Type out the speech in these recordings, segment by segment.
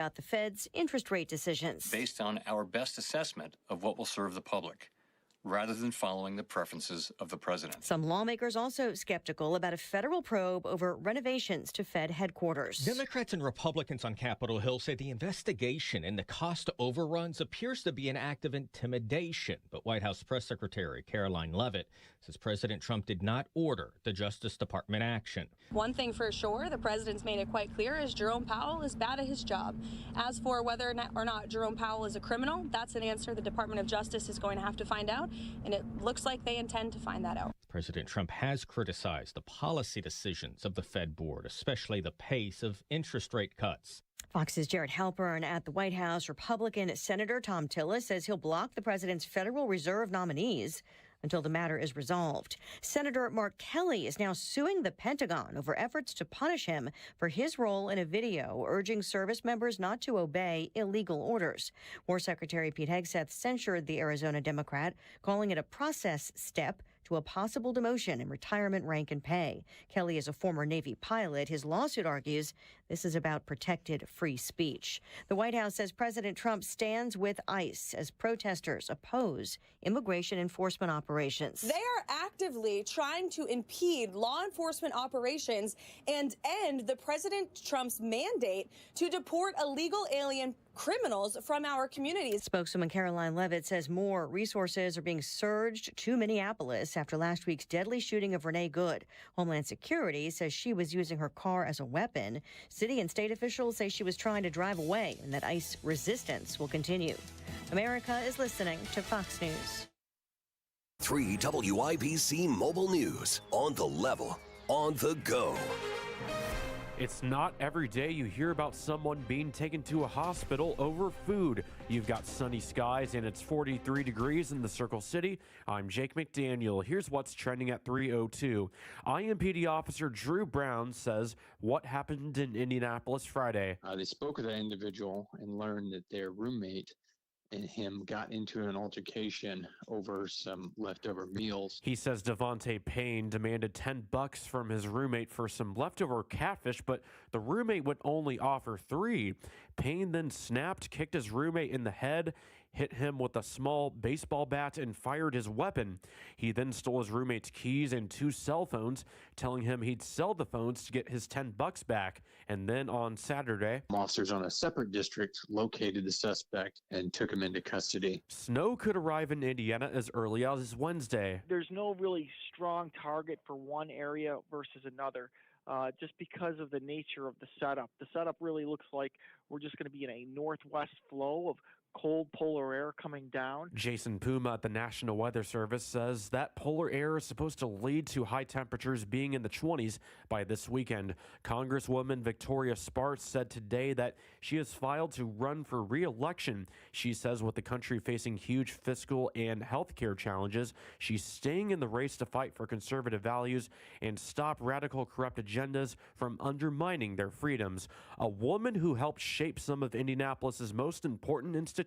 about the Fed's interest rate decisions. Based on our best assessment of what will serve the public, rather than following the preferences of the president. Some lawmakers also skeptical about a federal probe over renovations to Fed headquarters. Democrats and Republicans on Capitol Hill say the investigation into cost overruns appears to be an act of intimidation. But White House Press Secretary Caroline Leavitt says President Trump did not order the Justice Department action. One thing for sure, the president's made it quite clear, is Jerome Powell is bad at his job. As for whether or not Jerome Powell is a criminal, that's an answer the Department of Justice is going to have to find out. And it looks like they intend to find that out. President Trump has criticized the policy decisions of the Fed board, especially the pace of interest rate cuts. Fox's Jared Halpern at the White House. Republican Senator Tom Tillis says he'll block the president's Federal Reserve nominees until the matter is resolved. Senator Mark Kelly is now suing the Pentagon over efforts to punish him for his role in a video urging service members not to obey illegal orders. War Secretary Pete Hegseth censured the Arizona Democrat, calling it a process step to a possible demotion in retirement rank and pay. Kelly is a former Navy pilot. His lawsuit argues this is about protected free speech. The White House says President Trump stands with ICE as protesters oppose immigration enforcement operations. They are actively trying to impede law enforcement operations and end the President Trump's mandate to deport illegal alien criminals from our communities. Spokeswoman Caroline Leavitt says more resources are being surged to Minneapolis after last week's deadly shooting of Renee Good. Homeland Security says she was using her car as a weapon. City and state officials say she was trying to drive away and that ICE resistance will continue. America is listening to Fox News. 3 WIBC Mobile News. On the level, on the go. It's not every day you hear about someone being taken to a hospital over food. You've got sunny skies and it's 43 degrees in the Circle City. I'm Jake McDaniel. Here's what's trending at 3:02. IMPD officer Drew Brown says what happened in Indianapolis Friday. They spoke with that individual and learned that their roommate and him got into an altercation over some leftover meals. He says Devontae Payne demanded $10 from his roommate for some leftover catfish, but the roommate would only offer $3. Payne then snapped, kicked his roommate in the head, hit him with a small baseball bat, and fired his weapon. He then stole his roommate's keys and 2 cell phones, telling him he'd sell the phones to get his $10 back. And then on Saturday, officers on a separate district located the suspect and took him into custody. Snow could arrive in Indiana as early as Wednesday. There's no really strong target for one area versus another. Just because of the nature of the setup. The setup really looks like we're just going to be in a northwest flow of cold polar air coming down. Jason Puma at the National Weather Service says that polar air is supposed to lead to high temperatures being in the 20s by this weekend. Congresswoman Victoria Spartz said today that she has filed to run for re-election. She says with the country facing huge fiscal and health care challenges, she's staying in the race to fight for conservative values and stop radical corrupt agendas from undermining their freedoms. A woman who helped shape some of Indianapolis's most important institutions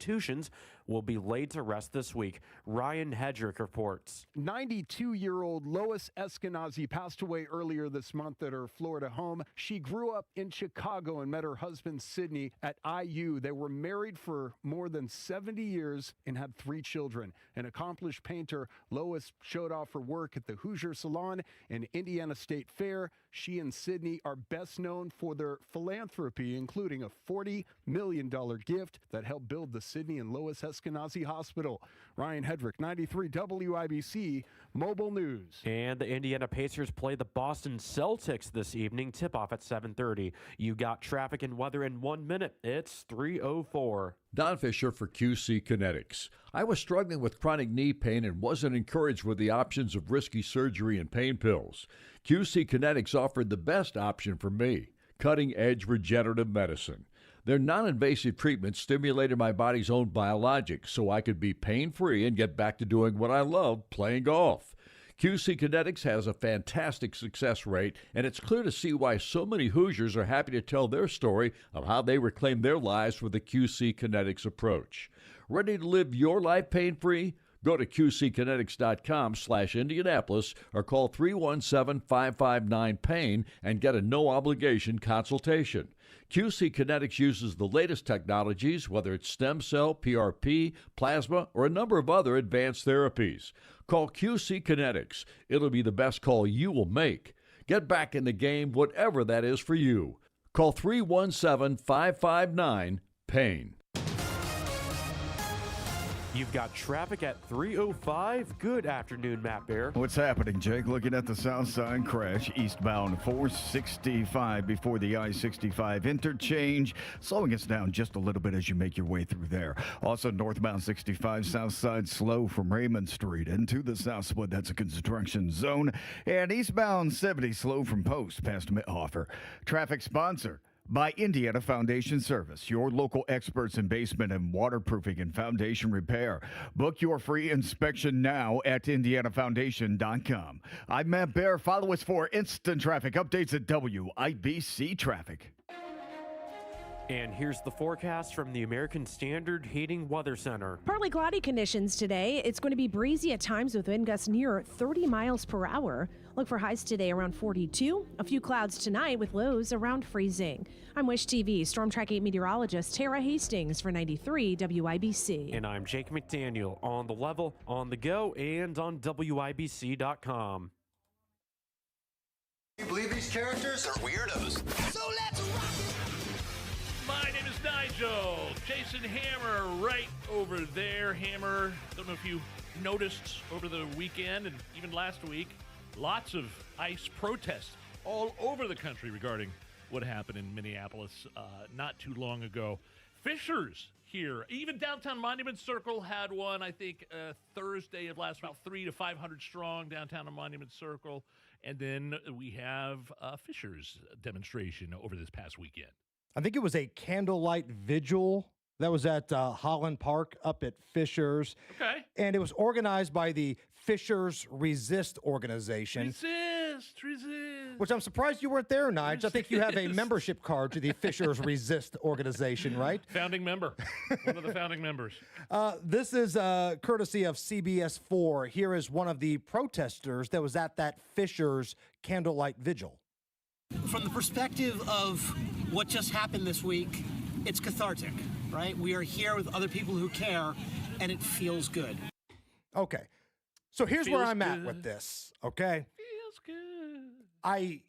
will be laid to rest this week. Ryan Hedrick reports. 92-year-old Lois Eskenazi passed away earlier this month at her Florida home. She grew up in Chicago and met her husband Sidney at IU. They were married for more than 70 years and had 3 children. An accomplished painter, Lois showed off her work at the Hoosier Salon and Indiana State Fair. She and Sidney are best known for their philanthropy, including a $40 million gift that helped build the Sidney and Lois Eskenazi Hospital. Ryan Hedrick, 93 WIBC Mobile News. And the Indiana Pacers play the Boston Celtics this evening. Tip-off at 7:30. You got traffic and weather in 1 minute. It's 3:04. Don Fisher for QC Kinetics. I was struggling with chronic knee pain and wasn't encouraged with the options of risky surgery and pain pills. QC Kinetics offered the best option for me, cutting-edge regenerative medicine. Their non-invasive treatment stimulated my body's own biologics so I could be pain-free and get back to doing what I love, playing golf. QC Kinetics has a fantastic success rate, and it's clear to see why so many Hoosiers are happy to tell their story of how they reclaimed their lives with the QC Kinetics approach. Ready to live your life pain-free? Go to qckinetics.com/Indianapolis or call 317-559-PAIN and get a no-obligation consultation. QC Kinetics uses the latest technologies, whether it's stem cell, PRP, plasma, or a number of other advanced therapies. Call QC Kinetics. It'll be the best call you will make. Get back in the game, whatever that is for you. Call 317-559-PAIN. You've got traffic at 305. Good afternoon, Matt Bear. What's happening, Jake? Looking at the south side crash, eastbound 465 before the I-65 interchange, slowing us down just a little bit as you make your way through there. Also, northbound 65 south side slow from Raymond Street into the south split. That's a construction zone. And eastbound 70 slow from Post past Mithofer. Traffic sponsor by Indiana Foundation Service, your local experts in basement and waterproofing and foundation repair. Book your free inspection now at indianafoundation.com. I'm Matt Bear. Follow us for instant traffic updates at WIBC Traffic. And here's the forecast from the American Standard Heating Weather Center. Partly cloudy conditions today. It's going to be breezy at times with wind gusts near 30 miles per hour. Look for highs today around 42. A few clouds tonight with lows around freezing. I'm Wish TV Storm Track 8 meteorologist Tara Hastings for 93 WIBC. And I'm Jake McDaniel on the level, on the go, and on WIBC.com. You believe these characters are weirdos? So let's rock it! My name is Nigel. Jason Hammer right over there. Hammer, don't know if you noticed over the weekend and even last week, lots of ICE protests all over the country regarding what happened in Minneapolis not too long ago. Fishers here, even downtown Monument Circle had one, I think, Thursday of last, about 300 to 500 strong downtown on Monument Circle. And then we have a Fishers demonstration over this past weekend. I think it was a candlelight vigil that was at Holland Park up at Fishers. Okay. And it was organized by the Fishers Resist organization. Resist. Which I'm surprised you weren't there, Nigel. I think you have a membership card to the Fishers Resist organization, right? Founding member. One of the founding members. This is courtesy of CBS 4. Here is one of the protesters that was at that Fishers candlelight vigil. From the perspective of what just happened this week, it's cathartic, right? We are here with other people who care, and it feels good. Okay. So here's where I'm at with this, okay? Feels good. I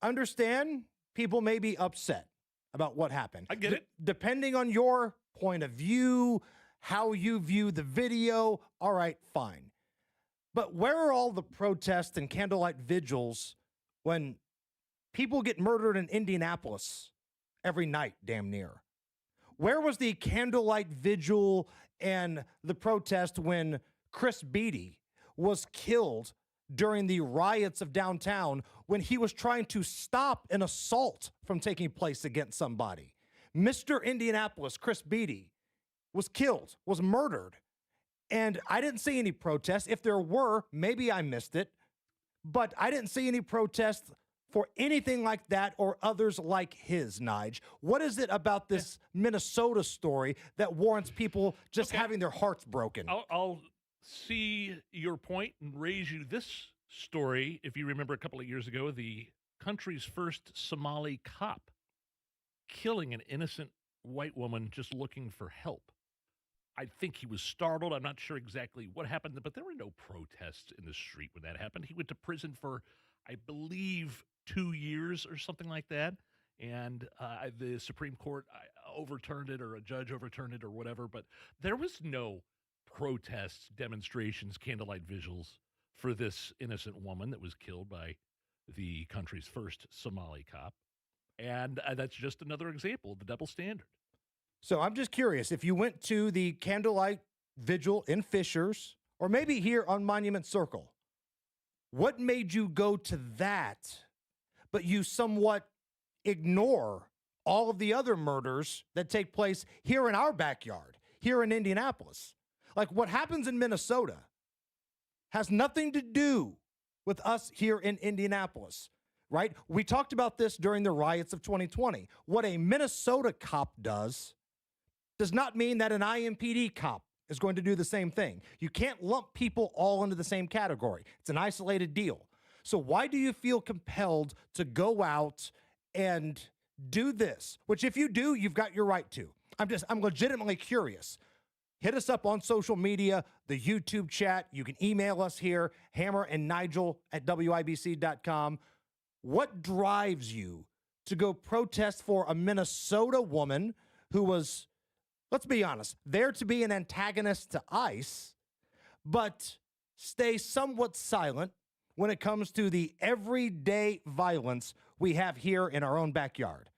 understand people may be upset about what happened. I get it. Depending on your point of view, how you view the video, all right, fine. But where are all the protests and candlelight vigils when people get murdered in Indianapolis every night, damn near? Where was the candlelight vigil and the protest when Chris Beatty was killed during the riots of downtown when he was trying to stop an assault from taking place against somebody? Mr. Indianapolis, Chris Beatty, was killed, was murdered. And I didn't see any protests. If there were, maybe I missed it. But I didn't see any protests for anything like that or others like his, Nige. What is it about this Minnesota story that warrants people just having their hearts broken? I'll see your point and raise you this story. If you remember a couple of years ago, the country's first Somali cop killing an innocent white woman just looking for help. I think he was startled. I'm not sure exactly what happened, but there were no protests in the street when that happened. He went to prison for, I believe, 2 years or something like that. And the Supreme Court overturned it, or a judge overturned it or whatever. But there was no protests, demonstrations, candlelight vigils for this innocent woman that was killed by the country's first Somali cop. And that's just another example of the double standard. So I'm just curious, if you went to the candlelight vigil in Fishers, or maybe here on Monument Circle, what made you go to that, but you somewhat ignore all of the other murders that take place here in our backyard, here in Indianapolis? Like, what happens in Minnesota has nothing to do with us here in Indianapolis, right? We talked about this during the riots of 2020. What a Minnesota cop does not mean that an IMPD cop is going to do the same thing. You can't lump people all into the same category. It's an isolated deal. So why do you feel compelled to go out and do this, which if you do, you've got your right to. I'm legitimately curious. Hit us up on social media, the YouTube chat. You can email us here, Hammer and Nigel at WIBC.com. What drives you to go protest for a Minnesota woman who was, let's be honest, there to be an antagonist to ICE, but stay somewhat silent when it comes to the everyday violence we have here in our own backyard?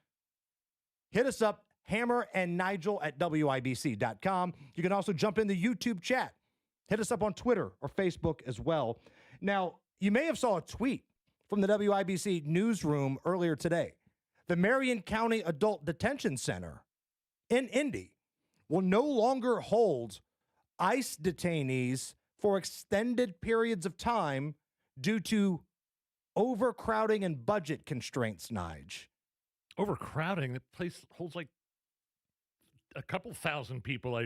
Hit us up, Hammer and Nigel at WIBC.com. You can also jump in the YouTube chat. Hit us up on Twitter or Facebook as well. Now, you may have saw a tweet from the WIBC newsroom earlier today. The Marion County Adult Detention Center in Indy will no longer hold ICE detainees for extended periods of time due to overcrowding and budget constraints, Nige. Overcrowding? The place holds like a couple thousand people.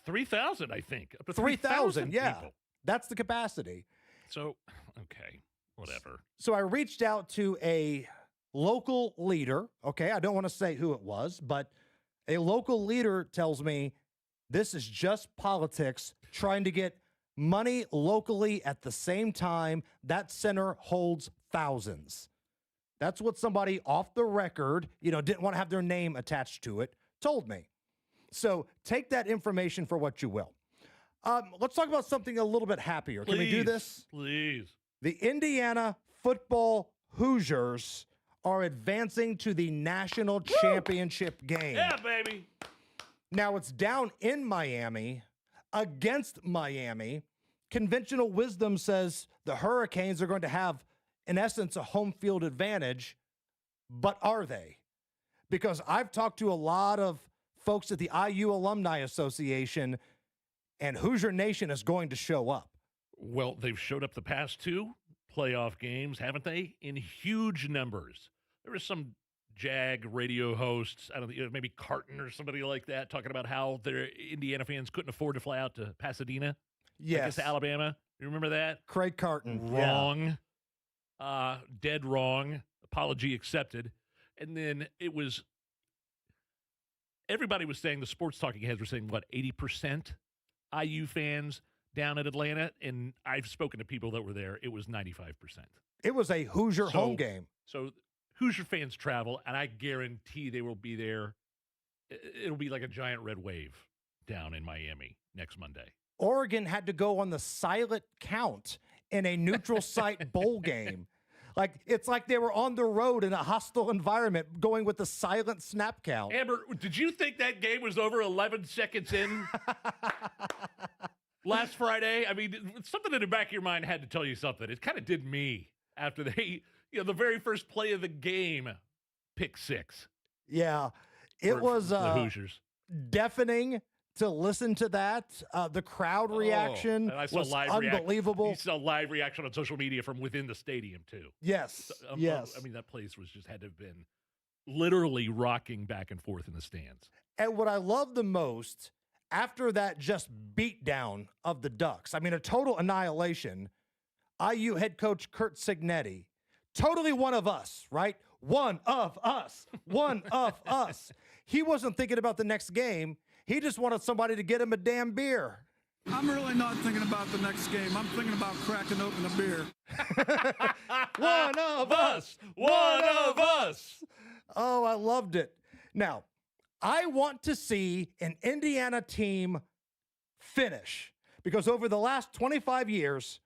3,000, I think. Up to 3,000, yeah. people. That's the capacity. So, okay, whatever. So I reached out to a local leader. Okay, I don't want to say who it was, but a local leader tells me this is just politics trying to get money locally at the same time that center holds thousands. That's what somebody off the record, didn't want to have their name attached to it, told me. So take that information for what you will. Let's talk about something a little bit happier. Can we do this? Please. The Indiana football Hoosiers are advancing to the national championship game. Yeah, baby. Now it's down in Miami against Miami. Conventional wisdom says the Hurricanes are going to have, in essence, a home field advantage. But are they? Because I've talked to a lot of folks at the IU Alumni Association, and Hoosier Nation is going to show up. Well, they've showed up the past two playoff games, haven't they? In huge numbers. There was some Jag radio hosts, I don't know, maybe Carton or somebody like that, talking about how their Indiana fans couldn't afford to fly out to Pasadena. Yes. I guess to Alabama. You remember that? Craig Carton. Wrong. Yeah. Dead wrong. Apology accepted. And then it was, everybody was saying, the sports talking heads were saying, 80% IU fans down at Atlanta? And I've spoken to people that were there. It was 95%. It was a Hoosier home game. So Hoosier fans travel, and I guarantee they will be there. It'll be like a giant red wave down in Miami next Monday. Oregon had to go on the silent count in a neutral site bowl game. It's like they were on the road in a hostile environment going with the silent snap count. Amber, did you think that game was over 11 seconds in last Friday? I mean, something in the back of your mind had to tell you something. It kind of did me after they, the very first play of the game, pick six. Yeah, it was the Hoosiers. Deafening to listen to that. The crowd reaction was unbelievable. You saw live reaction on social media from within the stadium, too. Yes, yes. I mean, that place was just had to have been literally rocking back and forth in the stands. And what I love the most, after that just beatdown of the Ducks, I mean, a total annihilation, IU head coach Curt Cignetti, totally one of us, right? One of us. One of us. He wasn't thinking about the next game. He just wanted somebody to get him a damn beer. I'm really not thinking about the next game. I'm thinking about cracking open a beer. One of us. One of us. Oh, I loved it. Now, I want to see an Indiana team finish because over the last 25 years,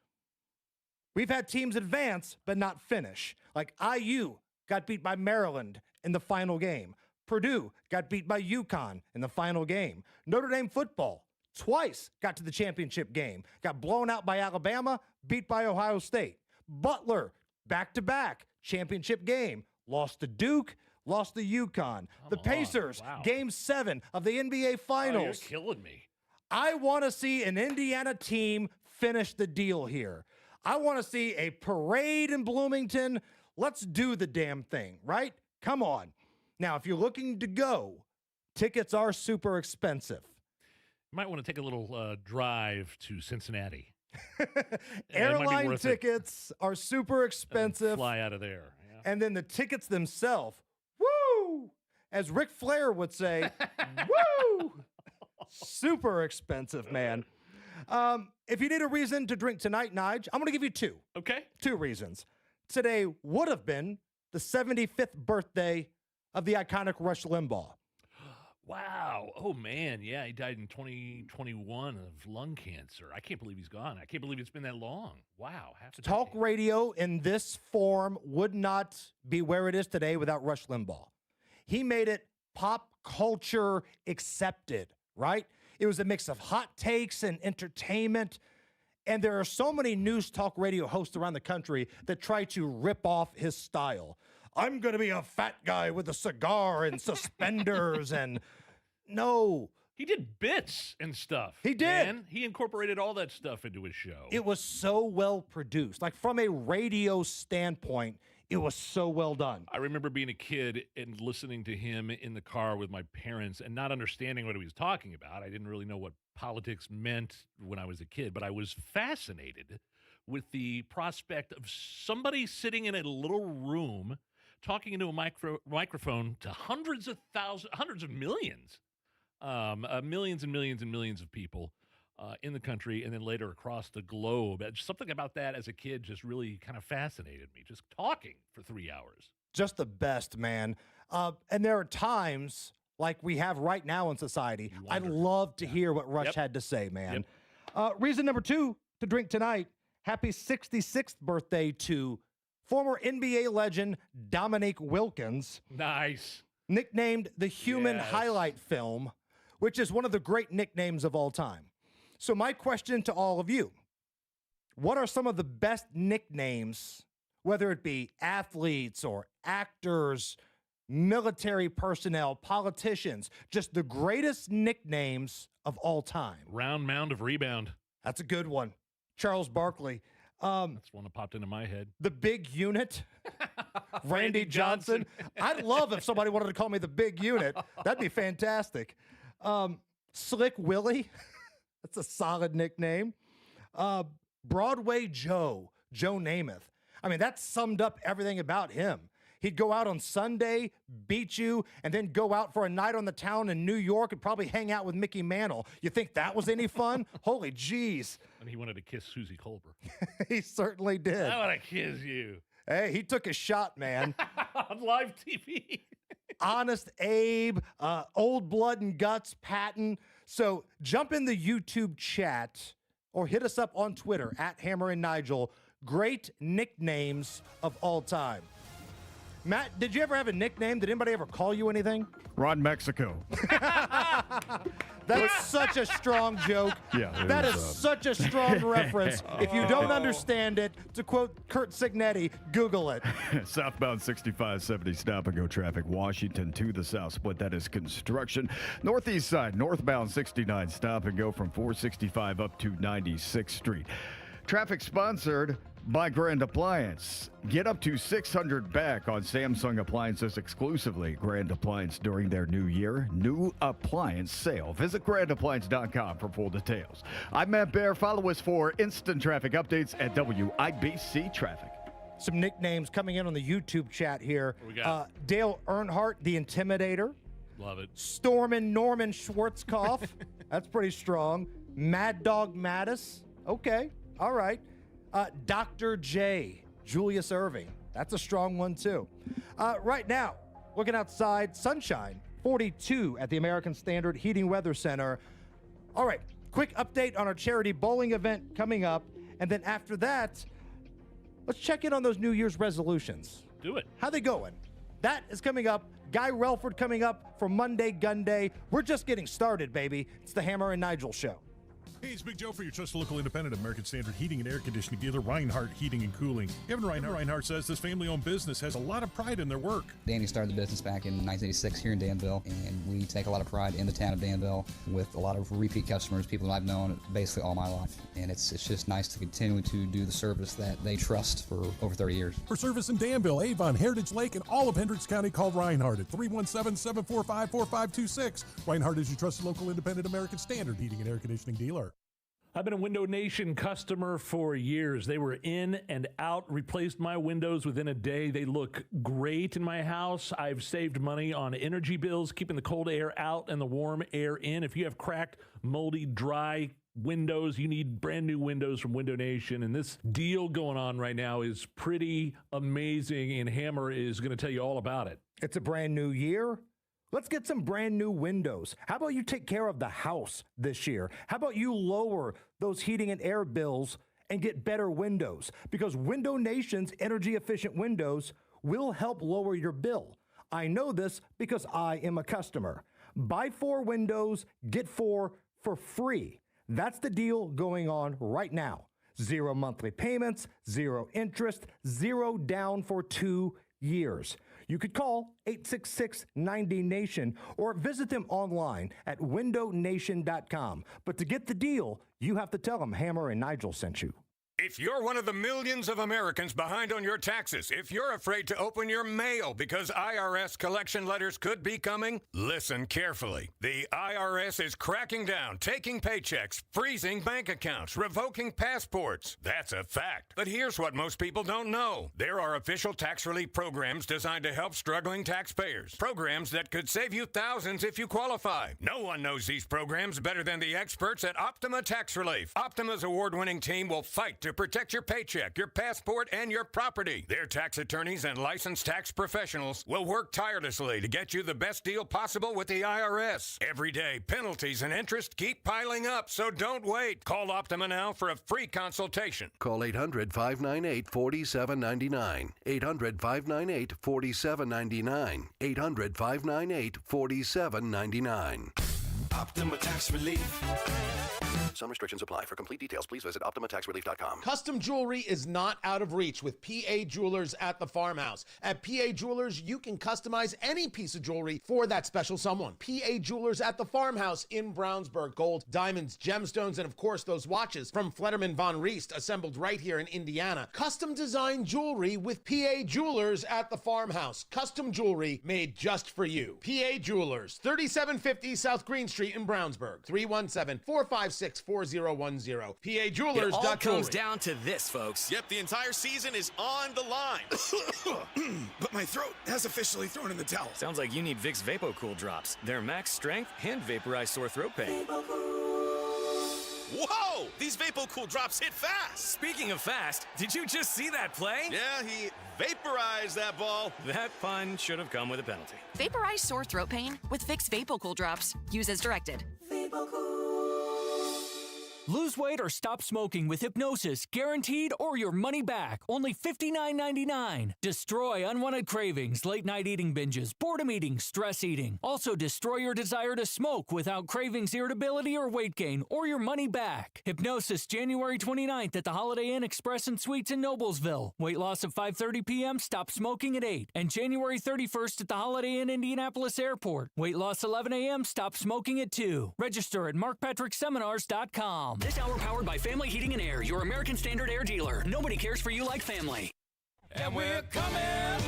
we've had teams advance but not finish. Like IU got beat by Maryland in the final game. Purdue got beat by UConn in the final game. Notre Dame football twice got to the championship game. Got blown out by Alabama, beat by Ohio State. Butler, back-to-back, championship game. Lost to Duke, lost to UConn. The Pacers, Game 7 of the NBA Finals. Oh, you're killing me. I want to see an Indiana team finish the deal here. I want to see a parade in Bloomington. Let's do the damn thing, right? Come on. Now, if you're looking to go, tickets are super expensive. You might want to take a little drive to Cincinnati. Airline tickets are super expensive. Fly out of there. Yeah. And then the tickets themselves, woo! as Ric Flair would say, woo! Super expensive, man. If you need a reason to drink tonight, Nige, I'm going to give you two. Okay. 2 reasons. Today would have been the 75th birthday of the iconic Rush Limbaugh. Wow. Oh, man. Yeah, he died in 2021 of lung cancer. I can't believe he's gone. I can't believe it's been that long. Wow. Talk radio in this form would not be where it is today without Rush Limbaugh. He made it pop culture accepted, right? It was a mix of hot takes and entertainment. And there are so many news talk radio hosts around the country that try to rip off his style. I'm going to be a fat guy with a cigar and suspenders and no. He did bits and stuff. He did. Man. He incorporated all that stuff into his show. It was so well produced. Like from a radio standpoint, it was so well done. I remember being a kid and listening to him in the car with my parents and not understanding what he was talking about. I didn't really know what politics meant when I was a kid, but I was fascinated with the prospect of somebody sitting in a little room talking into a microphone to hundreds of millions, millions and millions and millions of people in the country and then later across the globe. Something about that as a kid just really kind of fascinated me, just talking for 3 hours. Just the best, man. And there are times like we have right now in society, I'd love to hear what Rush had to say, man. Reason number 2 to drink tonight, happy 66th birthday to former NBA legend Dominique Wilkins. Nice. Nicknamed the Human Highlight Film, which is one of the great nicknames of all time. So my question to all of you, what are some of the best nicknames, whether it be athletes or actors, military personnel, politicians, just the greatest nicknames of all time? Round mound of rebound. That's a good one. Charles Barkley. That's one that popped into my head. The Big Unit. Randy Johnson. I'd love if somebody wanted to call me the Big Unit. That'd be fantastic. Slick Willie. That's a solid nickname. Broadway Joe Namath. I mean, that summed up everything about him. He'd go out on Sunday, beat you, and then go out for a night on the town in New York and probably hang out with Mickey Mantle. You think that was any fun? Holy jeez. And he wanted to kiss Susie Colbert. He certainly did. I want to kiss you. Hey, he took a shot, man. On live TV. Honest Abe, Old Blood and Guts, Patton. So jump in the YouTube chat or hit us up on Twitter at Hammer and Nigel. Great nicknames of all time. Matt, did you ever have a nickname? Did anybody ever call you anything? Ron Mexico. That's such a strong joke. Yeah, that is such a strong reference. If you don't understand it, to quote Kurt Signetti, Google it. Southbound 6570 stop and go traffic. Washington to the south split. That is construction. Northeast side, northbound 69 stop and go from 465 up to 96th Street. Traffic sponsored by Grand Appliance. Get up to $600 back on Samsung appliances exclusively. Grand Appliance during their new appliance sale. Visit grandappliance.com for full details. I'm Matt Bear. Follow us for instant traffic updates at WIBC Traffic. Some nicknames coming in on the YouTube chat here. What we got? Dale Earnhardt, the Intimidator. Love it. Stormin' Norman Schwarzkopf. That's pretty strong. Mad Dog Mattis. Okay. All right. Dr. J, Julius Irving. That's a strong one, too. Right now, looking outside, sunshine, 42 at the American Standard Heating Weather Center. All right, quick update on our charity bowling event coming up. And then after that, let's check in on those New Year's resolutions. Do it. How they going? That is coming up. Guy Relford coming up for Monday Gunday. We're just getting started, baby. It's the Hammer and Nigel Show. Hey, it's Big Joe for your trusted local independent American Standard heating and air conditioning dealer, Reinhardt Heating and Cooling. Kevin Reinhardt says this family-owned business has a lot of pride in their work. Danny started the business back in 1986 here in Danville, and we take a lot of pride in the town of Danville with a lot of repeat customers, people that I've known basically all my life. And it's just nice to continue to do the service that they trust for over 30 years. For service in Danville, Avon, Heritage Lake, and all of Hendricks County, call Reinhardt at 317-745-4526. Reinhardt is your trusted local independent American Standard heating and air conditioning dealer. I've been a Window Nation customer for years. They were in and out, replaced my windows within a day. They look great in my house. I've saved money on energy bills, keeping the cold air out and the warm air in. If you have cracked, moldy, dry windows, you need brand new windows from Window Nation. And this deal going on right now is pretty amazing, and Hammer is going to tell you all about it. It's a brand new year. Let's get some brand new windows. How about you take care of the house this year? How about you lower those heating and air bills and get better windows? Because Window Nation's energy efficient windows will help lower your bill. I know this because I am a customer. Buy 4 windows, get 4 for free. That's the deal going on right now. 0 monthly payments, 0 interest, 0 down for 2 years. You could call 866-90-NATION or visit them online at windownation.com. But to get the deal, you have to tell them Hammer and Nigel sent you. If you're one of the millions of Americans behind on your taxes, if you're afraid to open your mail because IRS collection letters could be coming, listen carefully. The IRS is cracking down, taking paychecks, freezing bank accounts, revoking passports. That's a fact. But here's what most people don't know. There are official tax relief programs designed to help struggling taxpayers. Programs that could save you thousands if you qualify. No one knows these programs better than the experts at Optima Tax Relief. Optima's award-winning team will fight to protect your paycheck, your passport, and your property. Their tax attorneys and licensed tax professionals will work tirelessly to get you the best deal possible with the IRS. Every day, penalties and interest keep piling up, so don't wait. Call Optima now for a free consultation. Call 800-598-4799. 800-598-4799. 800-598-4799. Optima Tax Relief. Some restrictions apply. For complete details, please visit OptimaTaxRelief.com. Custom jewelry is not out of reach with PA Jewelers at the Farmhouse. At PA Jewelers, you can customize any piece of jewelry for that special someone. PA Jewelers at the Farmhouse in Brownsburg. Gold, diamonds, gemstones, and of course those watches from Flederman Von Riest, assembled right here in Indiana. Custom designed jewelry with PA Jewelers at the Farmhouse. Custom jewelry made just for you. PA Jewelers, 3750 South Green Street in Brownsburg. 317-456-4010. PAJewelers.com. It all comes down to this, folks. Yep, the entire season is on the line. But my throat has officially thrown in the towel. Sounds like you need Vicks VapoCool drops. They're max strength and vaporize sore throat pain. Whoa! These VapoCool drops hit fast. Speaking of fast, did you just see that play? Yeah, he vaporized that ball. That pun should have come with a penalty. Vaporize sore throat pain with Vicks VapoCool drops. Use as directed. Lose weight or stop smoking with hypnosis, guaranteed or your money back. Only $59.99. Destroy unwanted cravings, late night eating binges, boredom eating, stress eating. Also destroy your desire to smoke without cravings, irritability, or weight gain, or your money back. Hypnosis January 29th at the Holiday Inn Express and Suites in Noblesville. Weight loss of 5:30 p.m., stop smoking at 8. And January 31st at the Holiday Inn Indianapolis Airport. Weight loss 11 a.m., stop smoking at 2. Register at markpatrickseminars.com. This hour powered by Family Heating and Air, your American Standard Air dealer. Nobody cares for you like family. And we're coming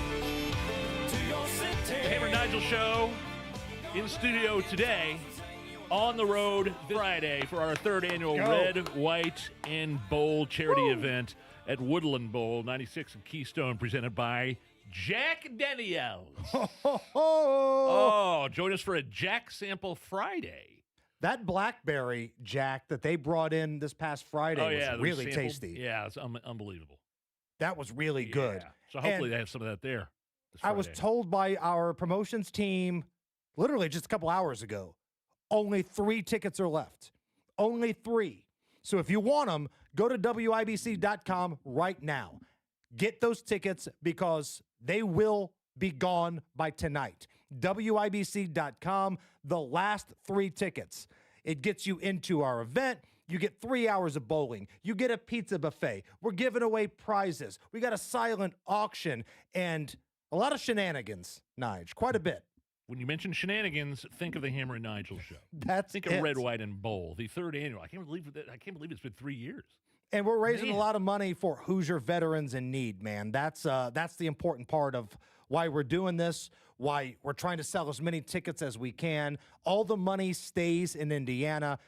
to your city. Hammer and Nigel show in studio today, on the road Friday for our 3rd annual Red, White, and Bowl charity event at Woodland Bowl 96 and Keystone, presented by Jack Daniels. Join us for a Jack Sample Friday. That blackberry Jack that they brought in this past Friday was really tasty. Yeah, it's unbelievable. That was really good. So hopefully they have some of that there. I was told by our promotions team literally just a couple hours ago, only 3 tickets are left. Only 3. So if you want them, go to WIBC.com right now. Get those tickets because they will be gone by tonight. WIBC.com, the last 3 tickets. It gets you into our event. You get 3 hours of bowling. You get a pizza buffet. We're giving away prizes. We got a silent auction and a lot of shenanigans, Nige. Quite a bit. When you mention shenanigans, think of the Hammer and Nigel show. Think it. of Red, White, and Bowl, the 3rd annual. I can't believe it's been 3 years. And we're raising a lot of money for Hoosier veterans in need, man. That's the important part of why we're doing this, why we're trying to sell as many tickets as we can. All the money stays in Indiana,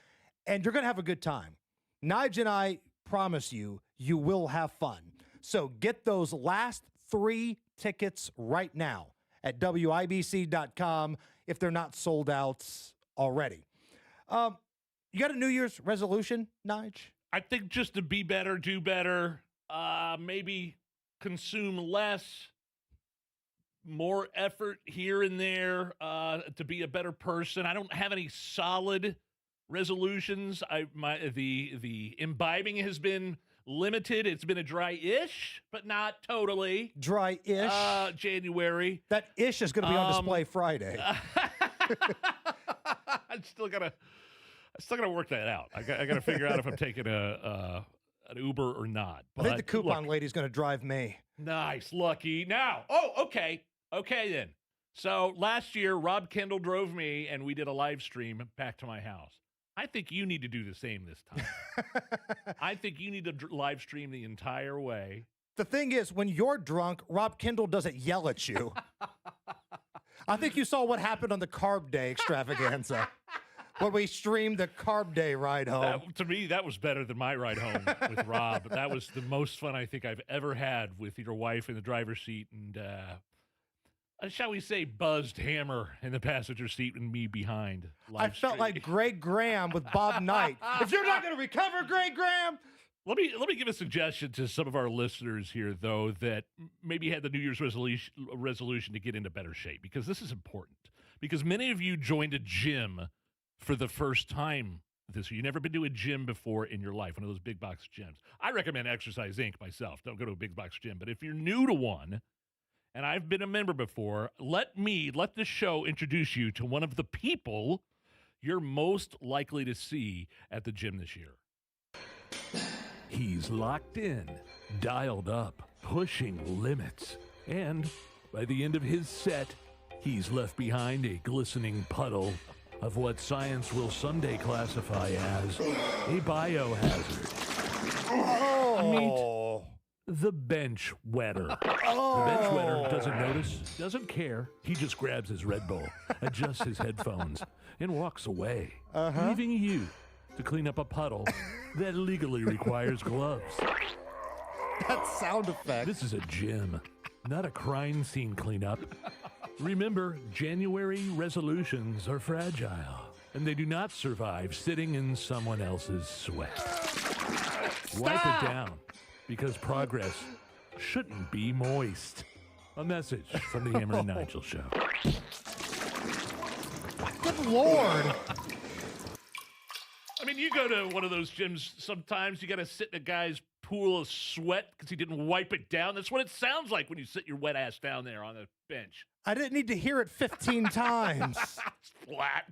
and you're going to have a good time. Nigel and I promise you, you will have fun. So get those last 3 tickets right now at WIBC.com if they're not sold out already. You got a New Year's resolution, Nigel? I think just to be better, do better, maybe consume less, more effort here and there to be a better person. I don't have any solid resolutions. The imbibing has been limited. It's been a dry-ish, but not totally. Dry-ish? January. That ish is going to be on display Friday. I still gotta work that out. I gotta figure out if I'm taking an Uber or not. I think the coupon lady's going to drive me. Nice, lucky. Now, okay then. So last year, Rob Kendall drove me, and we did a live stream back to my house. I think you need to do the same this time. I think you need to live stream the entire way. The thing is, when you're drunk, Rob Kendall doesn't yell at you. I think you saw what happened on the Carb Day extravaganza when we streamed the Carb Day ride home. To me, that was better than my ride home with Rob. That was the most fun I think I've ever had with your wife in the driver's seat and, shall we say, buzzed Hammer in the passenger seat and me behind. I felt like Greg Graham with Bob Knight. If you're not going to recover, Greg Graham. Let me give a suggestion to some of our listeners here, though, that maybe had the New Year's resolution to get into better shape, because this is important. Because many of you joined a gym for the first time this year. You've never been to a gym before in your life, one of those big box gyms. I recommend Exercise Inc. myself. Don't go to a big box gym. But if you're new to one, and I've been a member before, let the show introduce you to one of the people you're most likely to see at the gym this year. He's locked in, dialed up, pushing limits. And by the end of his set, he's left behind a glistening puddle of what science will someday classify as a biohazard. Meet the bench wetter. The bench wetter doesn't notice, doesn't care. He just grabs his Red Bull, adjusts his headphones, and walks away, leaving you to clean up a puddle that legally requires gloves. That sound effect. This is a gym, not a crime scene cleanup. Remember, January resolutions are fragile, and they do not survive sitting in someone else's sweat. Wipe it down, because progress shouldn't be moist. A message from the Hammer and Nigel Show. Good Lord. I mean, you go to one of those gyms sometimes, you got to sit in a guy's pool of sweat because he didn't wipe it down. That's what it sounds like when you sit your wet ass down there on the bench. I didn't need to hear it 15 times. It's flat.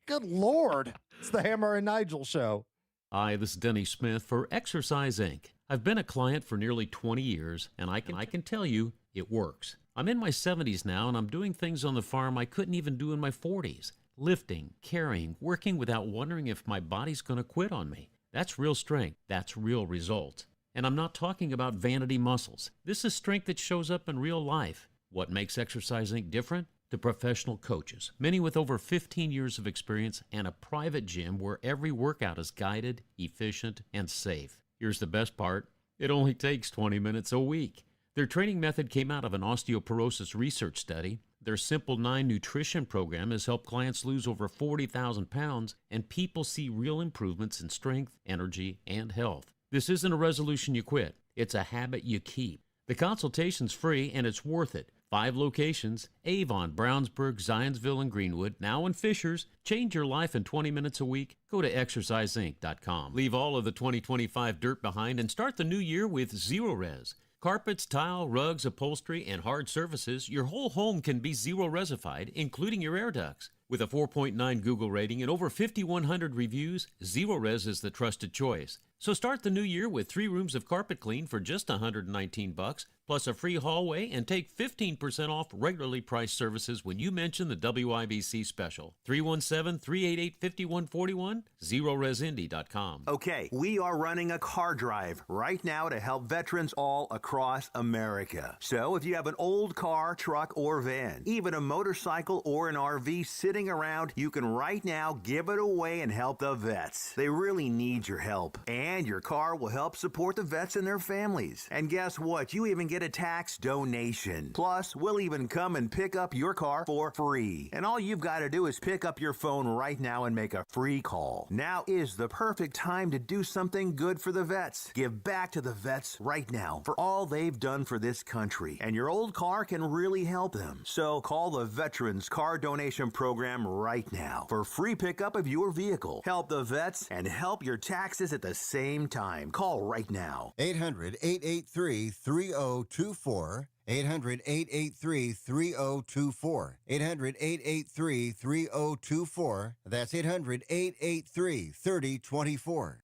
Good Lord. It's the Hammer and Nigel Show. Hi, this is Denny Smith for Exercise Inc. I've been a client for nearly 20 years, and I can tell you it works. I'm in my 70s now, and I'm doing things on the farm I couldn't even do in my 40s. Lifting, carrying, working without wondering if my body's going to quit on me. That's real strength. That's real result. And I'm not talking about vanity muscles. This is strength that shows up in real life. What makes Exercise Inc. different? The professional coaches, many with over 15 years of experience and a private gym where every workout is guided, efficient, and safe. Here's the best part. It only takes 20 minutes a week. Their training method came out of an osteoporosis research study. Their Simple 9 nutrition program has helped clients lose over 40,000 pounds, and people see real improvements in strength, energy, and health. This isn't a resolution you quit. It's a habit you keep. The consultation's free, and it's worth it. 5 locations: Avon, Brownsburg, Zionsville, and Greenwood, now in Fishers. Change your life in 20 minutes a week. Go to exerciseinc.com. Leave all of the 2025 dirt behind and start the new year with Zero Res. Carpets, tile, rugs, upholstery, and hard surfaces, your whole home can be zero resified, including your air ducts. With a 4.9 Google rating and over 5,100 reviews, Zero Res is the trusted choice. So start the new year with 3 rooms of carpet clean for just $119, plus a free hallway, and take 15% off regularly priced services when you mention the WIBC special. 317-388-5141, ZeroResIndy.com. Okay, we are running a car drive right now to help veterans all across America. So if you have an old car, truck, or van, even a motorcycle or an RV sitting around, you can right now give it away and help the vets. They really need your help. And your car will help support the vets and their families. And guess what? You even get a tax donation. Plus, we'll even come and pick up your car for free. And all you've got to do is pick up your phone right now and make a free call. Now is the perfect time to do something good for the vets. Give back to the vets right now for all they've done for this country. And your old car can really help them. So call the Veterans Car Donation Program right now for free pickup of your vehicle. Help the vets and help your taxes at the same time. Call right now. 800-883-3024. 800-883-3024. 800-883-3024. That's 800-883-3024.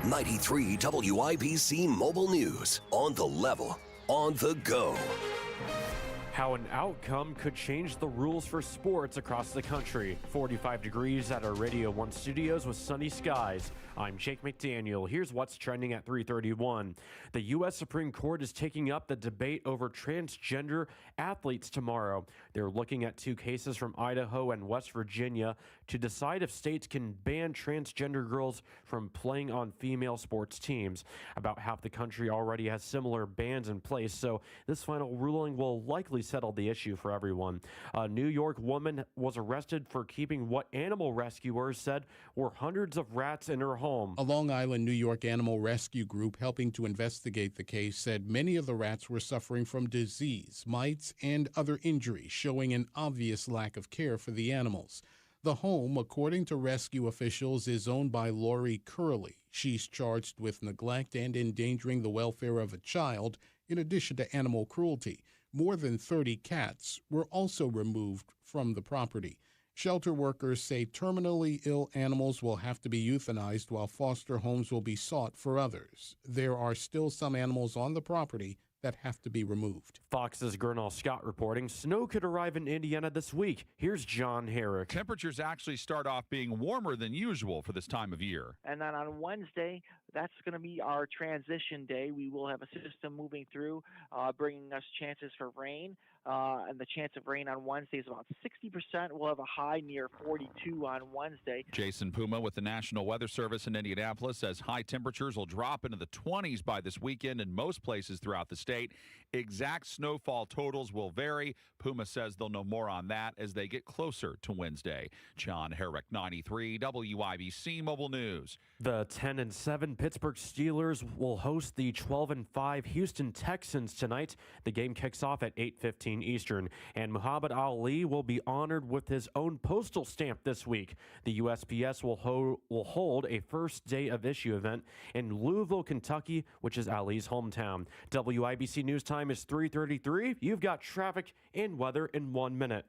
93 WIBC Mobile News. On the level, on the go. How an outcome could change the rules for sports across the country. 45 degrees at our Radio 1 studios with sunny skies. I'm Jake McDaniel. Here's what's trending at 3:31. The U.S. Supreme Court is taking up the debate over transgender athletes tomorrow. They're looking at 2 cases from Idaho and West Virginia to decide if states can ban transgender girls from playing on female sports teams. About half the country already has similar bans in place, so this final ruling will likely settle the issue for everyone. A New York woman was arrested for keeping what animal rescuers said were hundreds of rats in her home. A Long Island, New York animal rescue group helping to investigate the case said many of the rats were suffering from disease, mites, and other injuries, showing an obvious lack of care for the animals. The home, according to rescue officials, is owned by Lori Curley. She's charged with neglect and endangering the welfare of a child, in addition to animal cruelty. More than 30 cats were also removed from the property. Shelter workers say terminally ill animals will have to be euthanized while foster homes will be sought for others. There are still some animals on the property that have to be removed. Fox's Gernal Scott reporting snow could arrive in Indiana this week. Here's John Herrick. Temperatures actually start off being warmer than usual for this time of year. And then on Wednesday, that's going to be our transition day. We will have a system moving through, bringing us chances for rain. And the chance of rain on Wednesday is about 60%. We'll have a high near 42 on Wednesday. Jason Puma with the National Weather Service in Indianapolis says high temperatures will drop into the 20s by this weekend in most places throughout the state. Exact snowfall totals will vary. Puma says they'll know more on that as they get closer to Wednesday. John Herrick, 93 WIBC Mobile News. The 10-7 Pittsburgh Steelers will host the 12-5 Houston Texans tonight. The game kicks off at 8:15 Eastern, and Muhammad Ali will be honored with his own postal stamp this week. The USPS will hold a first day of issue event in Louisville, Kentucky, which is Ali's hometown. WIBC News Time is 3:33. You've got traffic and weather in 1 minute.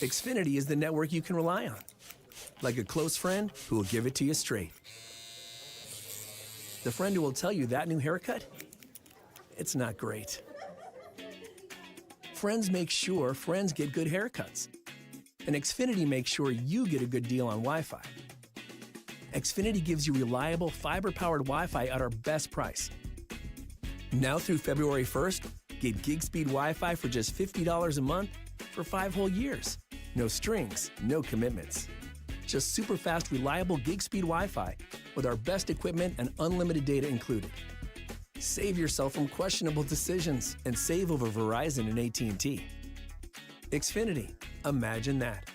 Xfinity is the network you can rely on. Like a close friend who will give it to you straight. The friend who will tell you that new haircut, it's not great. Friends make sure friends get good haircuts. And Xfinity makes sure you get a good deal on Wi-Fi. Xfinity gives you reliable fiber-powered Wi-Fi at our best price. Now through February 1st, get gig speed Wi-Fi for just $50 a month for 5 whole years. No strings, no commitments. Just super fast, reliable gig speed Wi-Fi with our best equipment and unlimited data included. Save yourself from questionable decisions and save over Verizon and AT&T. Xfinity, imagine that.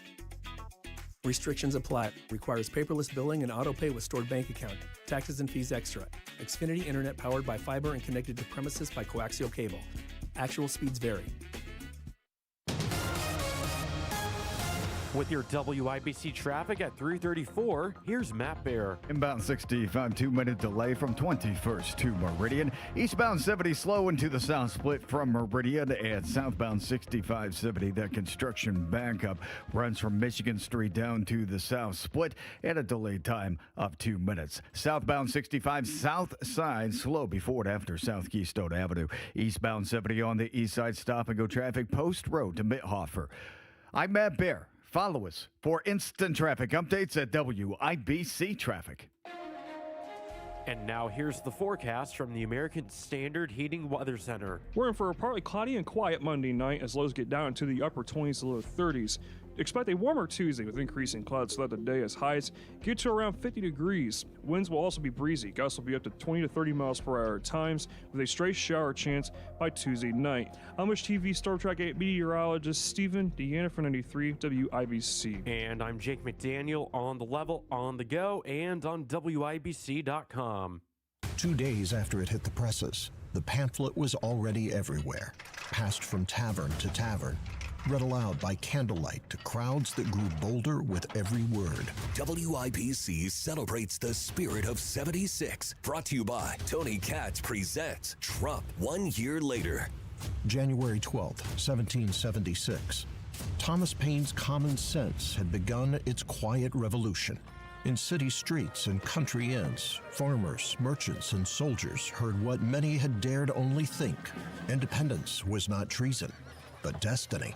Restrictions apply. Requires paperless billing and autopay with stored bank account. Taxes and fees extra. Xfinity Internet powered by fiber and connected to premises by coaxial cable. Actual speeds vary. With your WIBC traffic at 334, here's Matt Bear. Inbound 65, 2-minute delay from 21st to Meridian. Eastbound 70 slow into the south split from Meridian, and southbound 65, 70. That construction backup runs from Michigan Street down to the south split, and a delayed time of 2 minutes. Southbound 65 south side slow before and after South Keystone Avenue. Eastbound 70 on the east side stop and go traffic Post Road to Mithofer. I'm Matt Bear. Follow us for instant traffic updates at WIBC Traffic. And now here's the forecast from the American Standard Heating Weather Center. We're in for a partly cloudy and quiet Monday night as lows get down into the upper 20s to low 30s. Expect a warmer Tuesday with increasing clouds throughout the day as highs get to around 50 degrees. Winds will also be breezy. Gusts will be up to 20 to 30 miles per hour at times with a stray shower chance by Tuesday night. Amish TV Storm Track 8 meteorologist Stephen Deanna for 93 WIBC. And I'm Jake McDaniel on the level, on the go, and on WIBC.com. 2 days after it hit the presses, the pamphlet was already everywhere, passed from tavern to tavern, read aloud by candlelight to crowds that grew bolder with every word. WIBC celebrates the spirit of 76. Brought to you by Tony Katz presents Trump 1 year later. January 12th, 1776. Thomas Paine's common sense had begun its quiet revolution. In city streets and country inns, farmers, merchants, and soldiers heard what many had dared only think. Independence was not treason, but destiny.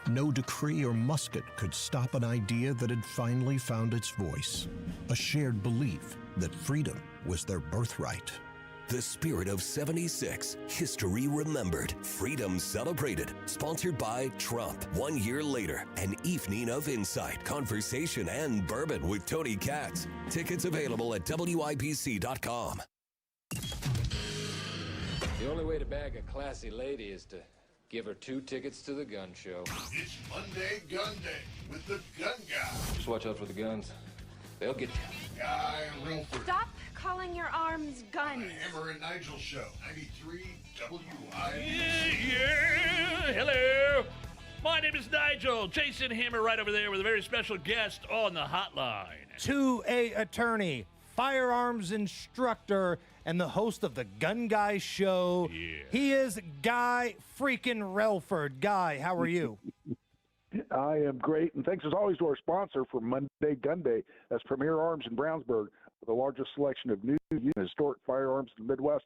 No decree or musket could stop an idea that had finally found its voice, a shared belief that freedom was their birthright. The spirit of 76. History remembered. Freedom celebrated. Sponsored by Trump. 1 year later, an evening of insight, conversation, and bourbon with Tony Katz. Tickets available at WIBC.com. The only way to bag a classy lady is to give her 2 tickets to the gun show. It's Monday Gunday with the gun guy. Just watch out for the guns. They'll get you. Guy Relford. Stop calling your arms guns. Hammer and Nigel Show, 93 WIBC. Yeah. Hello. My name is Nigel. Jason Hammer right over there with a very special guest on the hotline. 2A attorney, firearms instructor, and the host of the Gun Guy Show. Yeah. He is Guy freaking Relford. Guy, how are you? I am great, and thanks as always to our sponsor for Monday Gun Day. That's Premier Arms in Brownsburg, with the largest selection of new and historic firearms in the Midwest.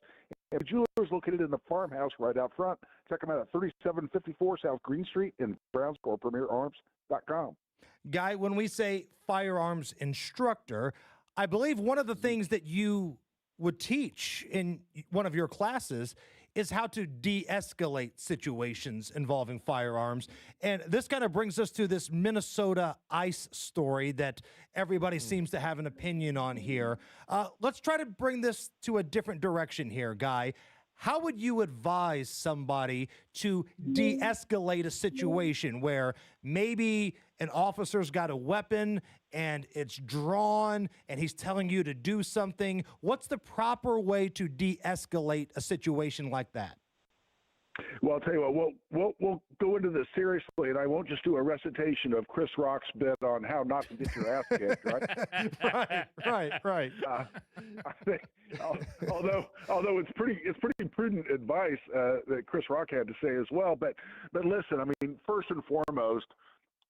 And Jewelers located in the farmhouse right out front. Check them out at 3754 South Green Street in Brownsburg or PremierArms.com. Guy, when we say firearms instructor, I believe one of the things that you would teach in one of your classes is how to de-escalate situations involving firearms. And this kind of brings us to this Minnesota ICE story that everybody seems to have an opinion on here. Let's try to bring this to a different direction here, Guy. How would you advise somebody to de-escalate a situation where maybe an officer's got a weapon and it's drawn and he's telling you to do something? What's the proper way to de-escalate a situation like that? Well, I'll tell you what, we'll go into this seriously, and I won't just do a recitation of Chris Rock's bit on how not to get your ass kicked, right? right. I think, although it's pretty prudent advice that Chris Rock had to say as well. But listen, I mean, first and foremost,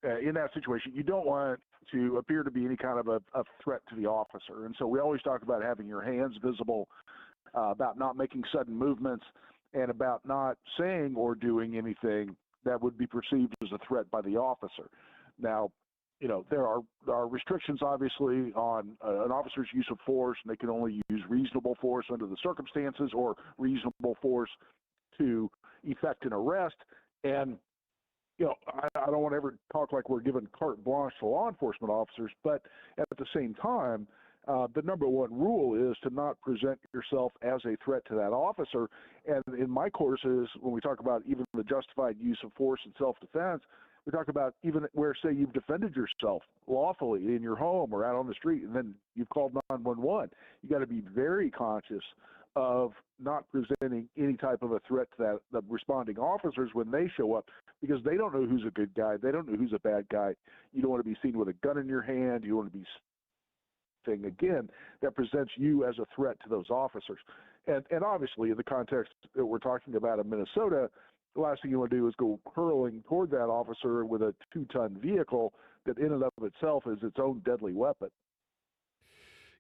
in that situation, you don't want to appear to be any kind of a threat to the officer, and so we always talk about having your hands visible, about not making sudden movements, and about not saying or doing anything that would be perceived as a threat by the officer. Now, you know, there are restrictions, obviously, on an officer's use of force, and they can only use reasonable force under the circumstances or reasonable force to effect an arrest. And, you know, I don't want to ever talk like we're giving carte blanche to law enforcement officers, but at the same time, the number one rule is to not present yourself as a threat to that officer. And in my courses, when we talk about even the justified use of force in self-defense, we talk about even where, say, you've defended yourself lawfully in your home or out on the street, and then you've called 911. You got to be very conscious of not presenting any type of a threat to the responding officers when they show up, because they don't know who's a good guy. They don't know who's a bad guy. You don't want to be seen with a gun in your hand. You don't want to be thing again that presents you as a threat to those officers. And obviously, in the context that we're talking about in Minnesota, the last thing you want to do is go hurling toward that officer with a 2-ton vehicle that in and of itself is its own deadly weapon.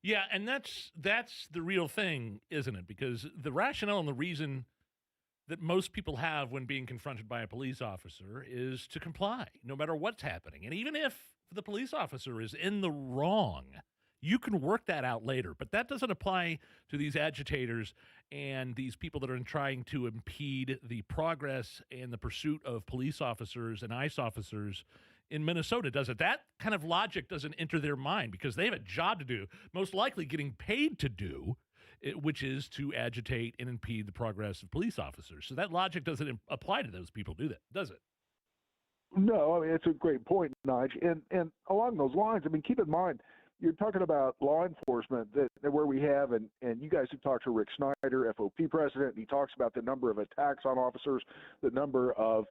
Yeah, and that's the real thing, isn't it? Because the rationale and the reason that most people have when being confronted by a police officer is to comply, no matter what's happening. And even if the police officer is in the wrong, you can work that out later. But that doesn't apply to these agitators and these people that are trying to impede the progress and the pursuit of police officers and ICE officers in Minnesota, does it? That kind of logic doesn't enter their mind because they have a job to do, most likely getting paid to do, which is to agitate and impede the progress of police officers. So that logic doesn't apply to those people, does it? No, I mean, it's a great point, Nigel. And along those lines, I mean, keep in mind, you're talking about law enforcement that where we have, and you guys have talked to Rick Snyder, FOP president, and he talks about the number of attacks on officers, the number of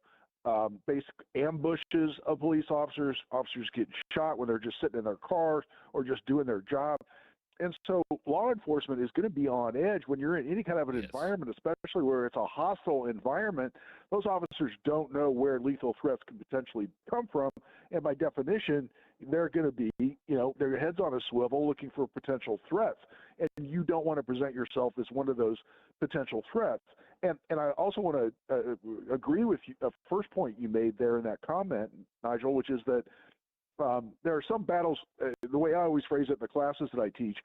basic ambushes of police officers getting shot when they're just sitting in their cars or just doing their job. And so law enforcement is going to be on edge when you're in any kind of an environment, especially where it's a hostile environment. Those officers don't know where lethal threats can potentially come from. And by definition, they're going to be, their heads on a swivel looking for potential threats. And you don't want to present yourself as one of those potential threats. And I also want to agree with you, the first point you made there in that comment, Nigel, which is that there are some battles, the way I always phrase it in the classes that I teach,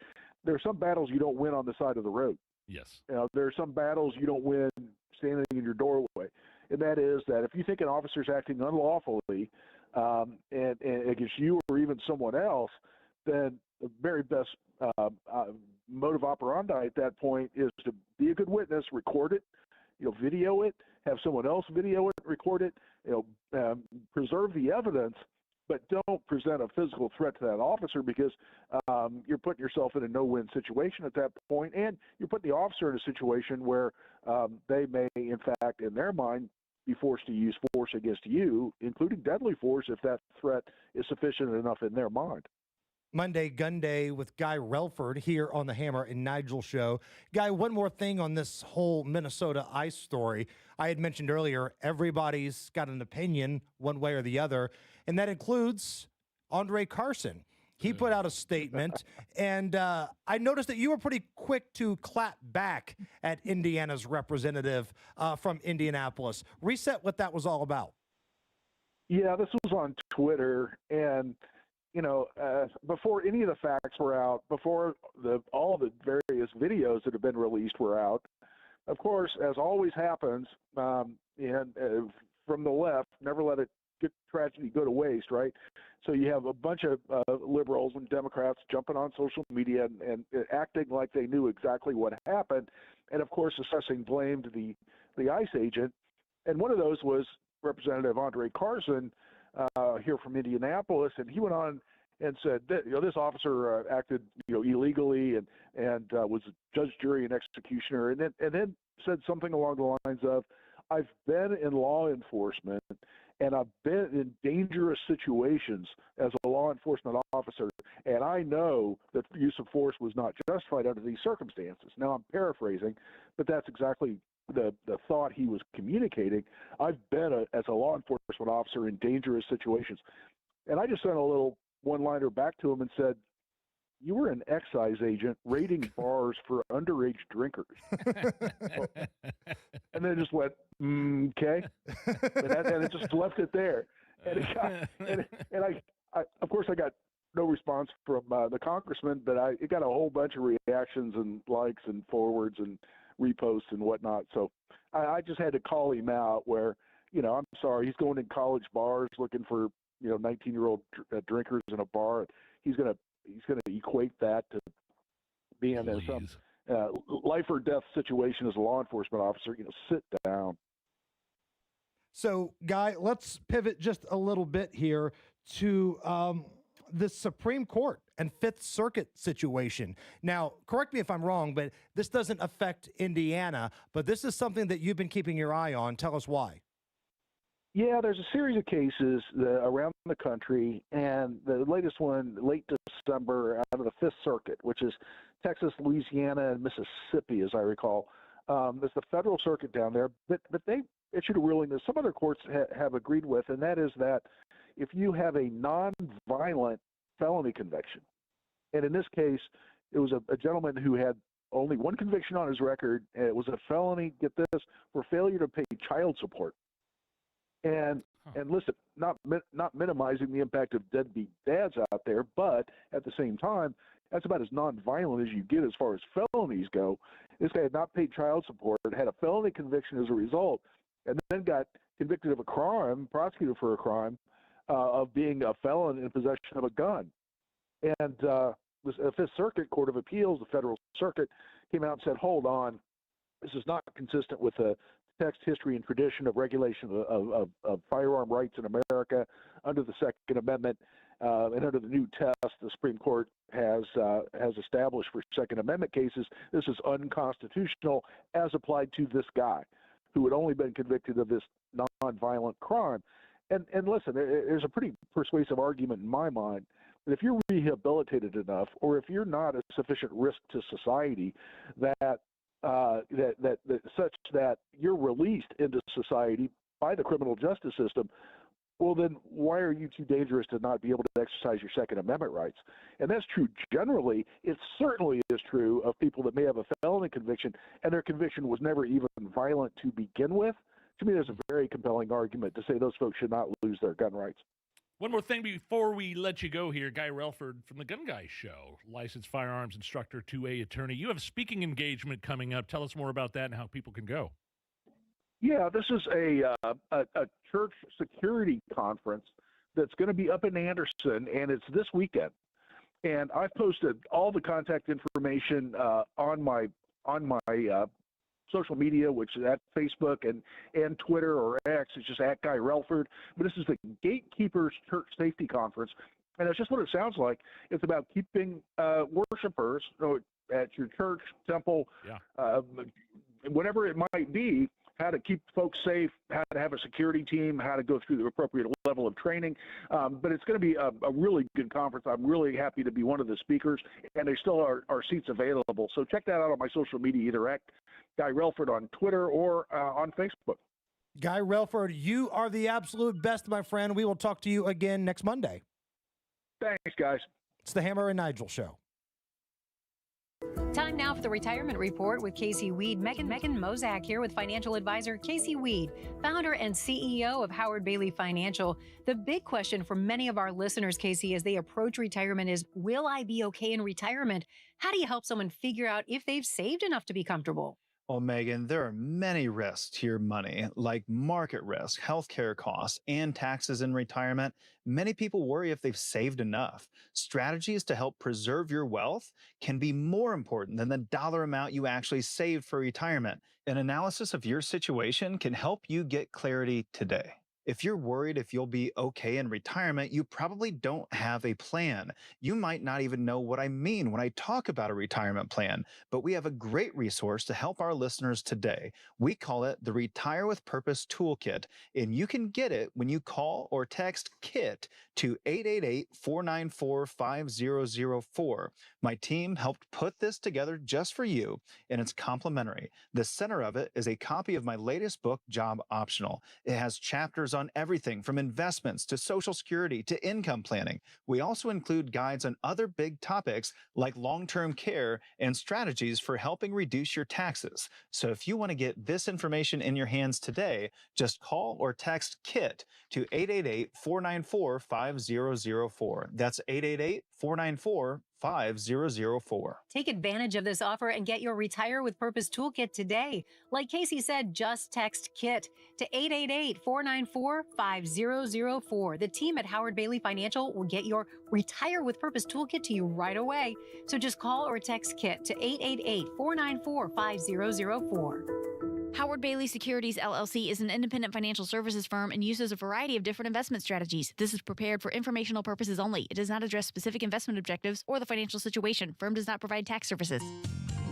there are some battles you don't win on the side of the road. Yes. There are some battles you don't win standing in your doorway. And that is that if you think an officer's acting unlawfully and against you or even someone else, then the very best modus operandi at that point is to be a good witness, record it, video it, have someone else video it, record it, preserve the evidence, but don't present a physical threat to that officer because you're putting yourself in a no-win situation at that point, and you're putting the officer in a situation where they may, in fact, in their mind, be forced to use force against you, including deadly force, if that threat is sufficient enough in their mind. Monday, Gunday with Guy Relford here on the Hammer and Nigel show. Guy, one more thing on this whole Minnesota ICE story. I had mentioned earlier, everybody's got an opinion one way or the other, and that includes Andre Carson. He put out a statement, and I noticed that you were pretty quick to clap back at Indiana's representative from Indianapolis. Reset what that was all about. Yeah, this was on Twitter, and before any of the facts were out, before all the various videos that have been released were out, of course, as always happens, from the left, never let tragedy go to waste, right? So you have a bunch of liberals and Democrats jumping on social media and acting like they knew exactly what happened, and of course assessing blame to the ICE agent. And one of those was Representative Andre Carson, here from Indianapolis, and he went on and said that this officer acted illegally and was judge, jury, and executioner, and then said something along the lines of, "I've been in law enforcement and I've been in dangerous situations as a law enforcement officer, and I know that the use of force was not justified under these circumstances." Now I'm paraphrasing, but that's exactly the thought he was communicating. I've been as a law enforcement officer in dangerous situations. And I just sent a little one-liner back to him and said, "You were an excise agent raiding bars for underage drinkers." And then just went, okay. And it just left it there. And I of course, I got no response from the congressman, but it got a whole bunch of reactions and likes and forwards and reposts and whatnot. So I just had to call him out where, I'm sorry, he's going in college bars looking for, 19-year-old drinkers in a bar. He's going to equate that to being in some life or death situation as a law enforcement officer. Sit down. So, Guy, let's pivot just a little bit here to the Supreme Court and Fifth Circuit situation. Now, correct me if I'm wrong, but this doesn't affect Indiana, but this is something that you've been keeping your eye on. Tell us why. Yeah, there's a series of cases around the country, and the latest one, late December, out of the Fifth Circuit, which is Texas, Louisiana, and Mississippi, as I recall. There's the federal circuit down there, but they issued a ruling that some other courts have agreed with, and that is that if you have a non-violent felony conviction, and in this case, it was a gentleman who had only one conviction on his record, and it was a felony, get this, for failure to pay child support. And listen, not minimizing the impact of deadbeat dads out there, but at the same time, that's about as nonviolent as you get as far as felonies go. This guy had not paid child support, had a felony conviction as a result, and then got convicted of a crime, prosecuted for a crime of being a felon in possession of a gun. And the Fifth Circuit Court of Appeals, the Federal Circuit, came out and said, hold on, this is not consistent with the text, history, and tradition of regulation of firearm rights in America under the Second Amendment and under the new test the Supreme Court has established for Second Amendment cases. This is unconstitutional as applied to this guy who had only been convicted of this nonviolent crime. And listen, there's a pretty persuasive argument in my mind that if you're rehabilitated enough, or if you're not a sufficient risk to society, that such that you're released into society by the criminal justice system, well, then why are you too dangerous to not be able to exercise your Second Amendment rights? And that's true generally. It certainly is true of people that may have a felony conviction and their conviction was never even violent to begin with. To me, there's a very compelling argument to say those folks should not lose their gun rights. One more thing before we let you go here. Guy Relford from the Gunday Show, licensed firearms instructor, 2A attorney. You have a speaking engagement coming up. Tell us more about that and how people can go. Yeah, this is a church security conference that's going to be up in Anderson, and it's this weekend. And I've posted all the contact information on my social media, which is at Facebook and Twitter or X. It's just at Guy Relford. But this is the Gatekeepers Church Safety Conference, and it's just what it sounds like. It's about keeping worshipers at your church, temple, whatever it might be, how to keep folks safe, how to have a security team, how to go through the appropriate level of training. But it's going to be a really good conference. I'm really happy to be one of the speakers, and there still are seats available. So check that out on my social media, either at Guy Relford on Twitter or on Facebook. Guy Relford, you are the absolute best, my friend. We will talk to you again next Monday. Thanks, guys. It's the Hammer and Nigel Show. Time now for the Retirement Report with Casey Weed. Megan Mozak here with financial advisor Casey Weed, founder and CEO of Howard Bailey Financial. The big question for many of our listeners, Casey, as they approach retirement is, will I be okay in retirement? How do you help someone figure out if they've saved enough to be comfortable? Well, Megan, there are many risks to your money, like market risk, healthcare costs, and taxes in retirement. Many people worry if they've saved enough. Strategies to help preserve your wealth can be more important than the dollar amount you actually saved for retirement. An analysis of your situation can help you get clarity today. If you're worried if you'll be okay in retirement, you probably don't have a plan. You might not even know what I mean when I talk about a retirement plan, but we have a great resource to help our listeners today. We call it the Retire with Purpose Toolkit, and you can get it when you call or text KIT to 888-494-5004. My team helped put this together just for you, and it's complimentary. The center of it is a copy of my latest book, Job Optional. It has chapters on everything from investments to Social Security to income planning. We also include guides on other big topics like long-term care and strategies for helping reduce your taxes. So if you want to get this information in your hands today, just call or text KIT to 888-494-5004. That's 888-494-5004. Take advantage of this offer and get your Retire with Purpose Toolkit today. Like Casey said, just text KIT to 888-494-5004. The team at Howard Bailey Financial will get your Retire with Purpose Toolkit to you right away. So just call or text KIT to 888-494-5004. Howard Bailey Securities LLC is an independent financial services firm and uses a variety of different investment strategies. This is prepared for informational purposes only. It does not address specific investment objectives or the financial situation. Firm does not provide tax services.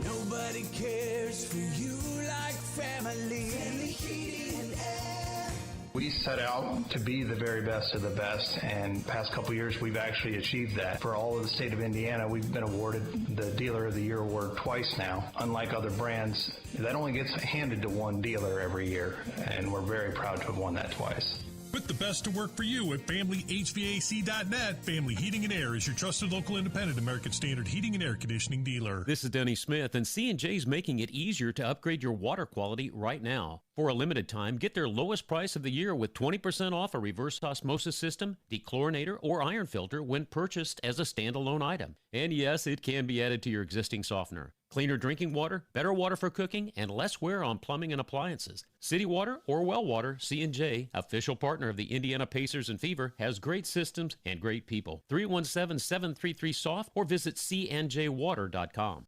Nobody cares for you like family. Family Heating and Air. We set out to be the very best of the best, and past couple years we've actually achieved that. For all of the state of Indiana, we've been awarded the Dealer of the Year award twice now. Unlike other brands, that only gets handed to one dealer every year, and we're very proud to have won that twice. Put the best to work for you at FamilyHVAC.net. Family Heating and Air is your trusted local independent American Standard heating and air conditioning dealer. This is Denny Smith, and C&J's making it easier to upgrade your water quality right now. For a limited time, get their lowest price of the year with 20% off a reverse osmosis system, dechlorinator, or iron filter when purchased as a standalone item. And yes, it can be added to your existing softener. Cleaner drinking water, better water for cooking, and less wear on plumbing and appliances. City Water or Well Water, C&J, official partner of the Indiana Pacers and Fever, has great systems and great people. 317-733-SOFT or visit cnjwater.com.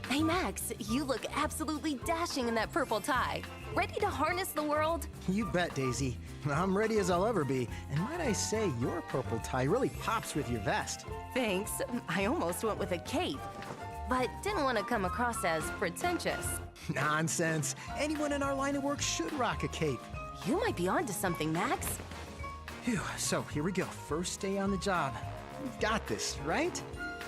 Hey Max, you look absolutely dashing in that purple tie. Ready to harness the world? You bet, Daisy. I'm ready as I'll ever be. And might I say, your purple tie really pops with your vest. Thanks. I almost went with a cape, but didn't want to come across as pretentious. Nonsense. Anyone in our line of work should rock a cape. You might be onto something, Max. Phew, so here we go. First day on the job. We've got this, right?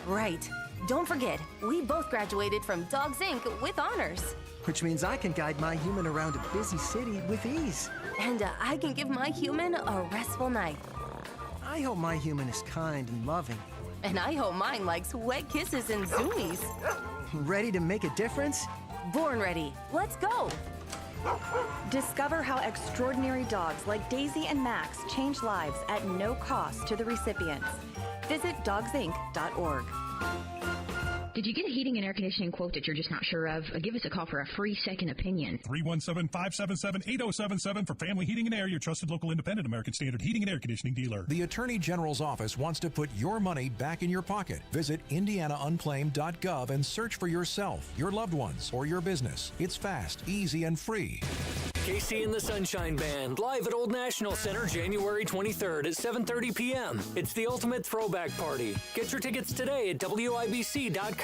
Right. Don't forget, we both graduated from Dogs Inc. with honors. Which means I can guide my human around a busy city with ease. And I can give my human a restful night. I hope my human is kind and loving. And I hope mine likes wet kisses and zoomies. Ready to make a difference? Born ready. Let's go. Discover how extraordinary dogs like Daisy and Max change lives at no cost to the recipients. Visit dogsinc.org. Did you get a heating and air conditioning quote that you're just not sure of? Give us a call for a free second opinion. 317-577-8077 for Family Heating and Air, your trusted local independent American Standard heating and air conditioning dealer. The Attorney General's office wants to put your money back in your pocket. Visit indianaunclaimed.gov and search for yourself, your loved ones, or your business. It's fast, easy, and free. KC and the Sunshine Band, live at Old National Center, January 23rd at 7:30 p.m. It's the ultimate throwback party. Get your tickets today at WIBC.com.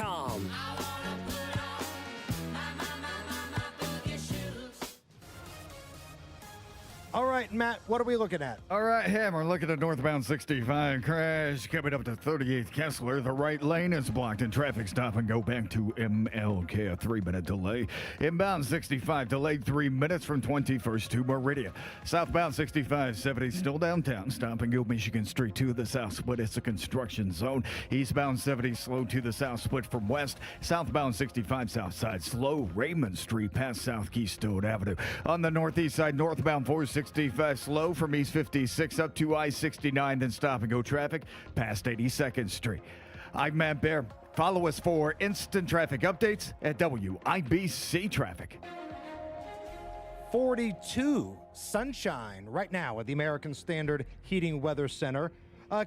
All right, Matt, what are we looking at? All right, Hammer, looking at northbound 65 crash coming up to 38th Kessler. The right lane is blocked and traffic stop and go back to MLK. A 3-minute delay. Inbound 65 delayed 3 minutes from 21st to Meridian. Southbound 65 70 still downtown. Stop and go Michigan Street to the south split. It's a construction zone. Eastbound 70 slow to the south split from west. Southbound 65 south side slow. Raymond Street past South Keystone Avenue. On the northeast side, northbound 465 slow from East 56 up to I-69, then stop and go traffic past 82nd Street. I'm Matt Bear. Follow us for instant traffic updates at WIBC Traffic. 42 sunshine right now at the American Standard Heating Weather Center.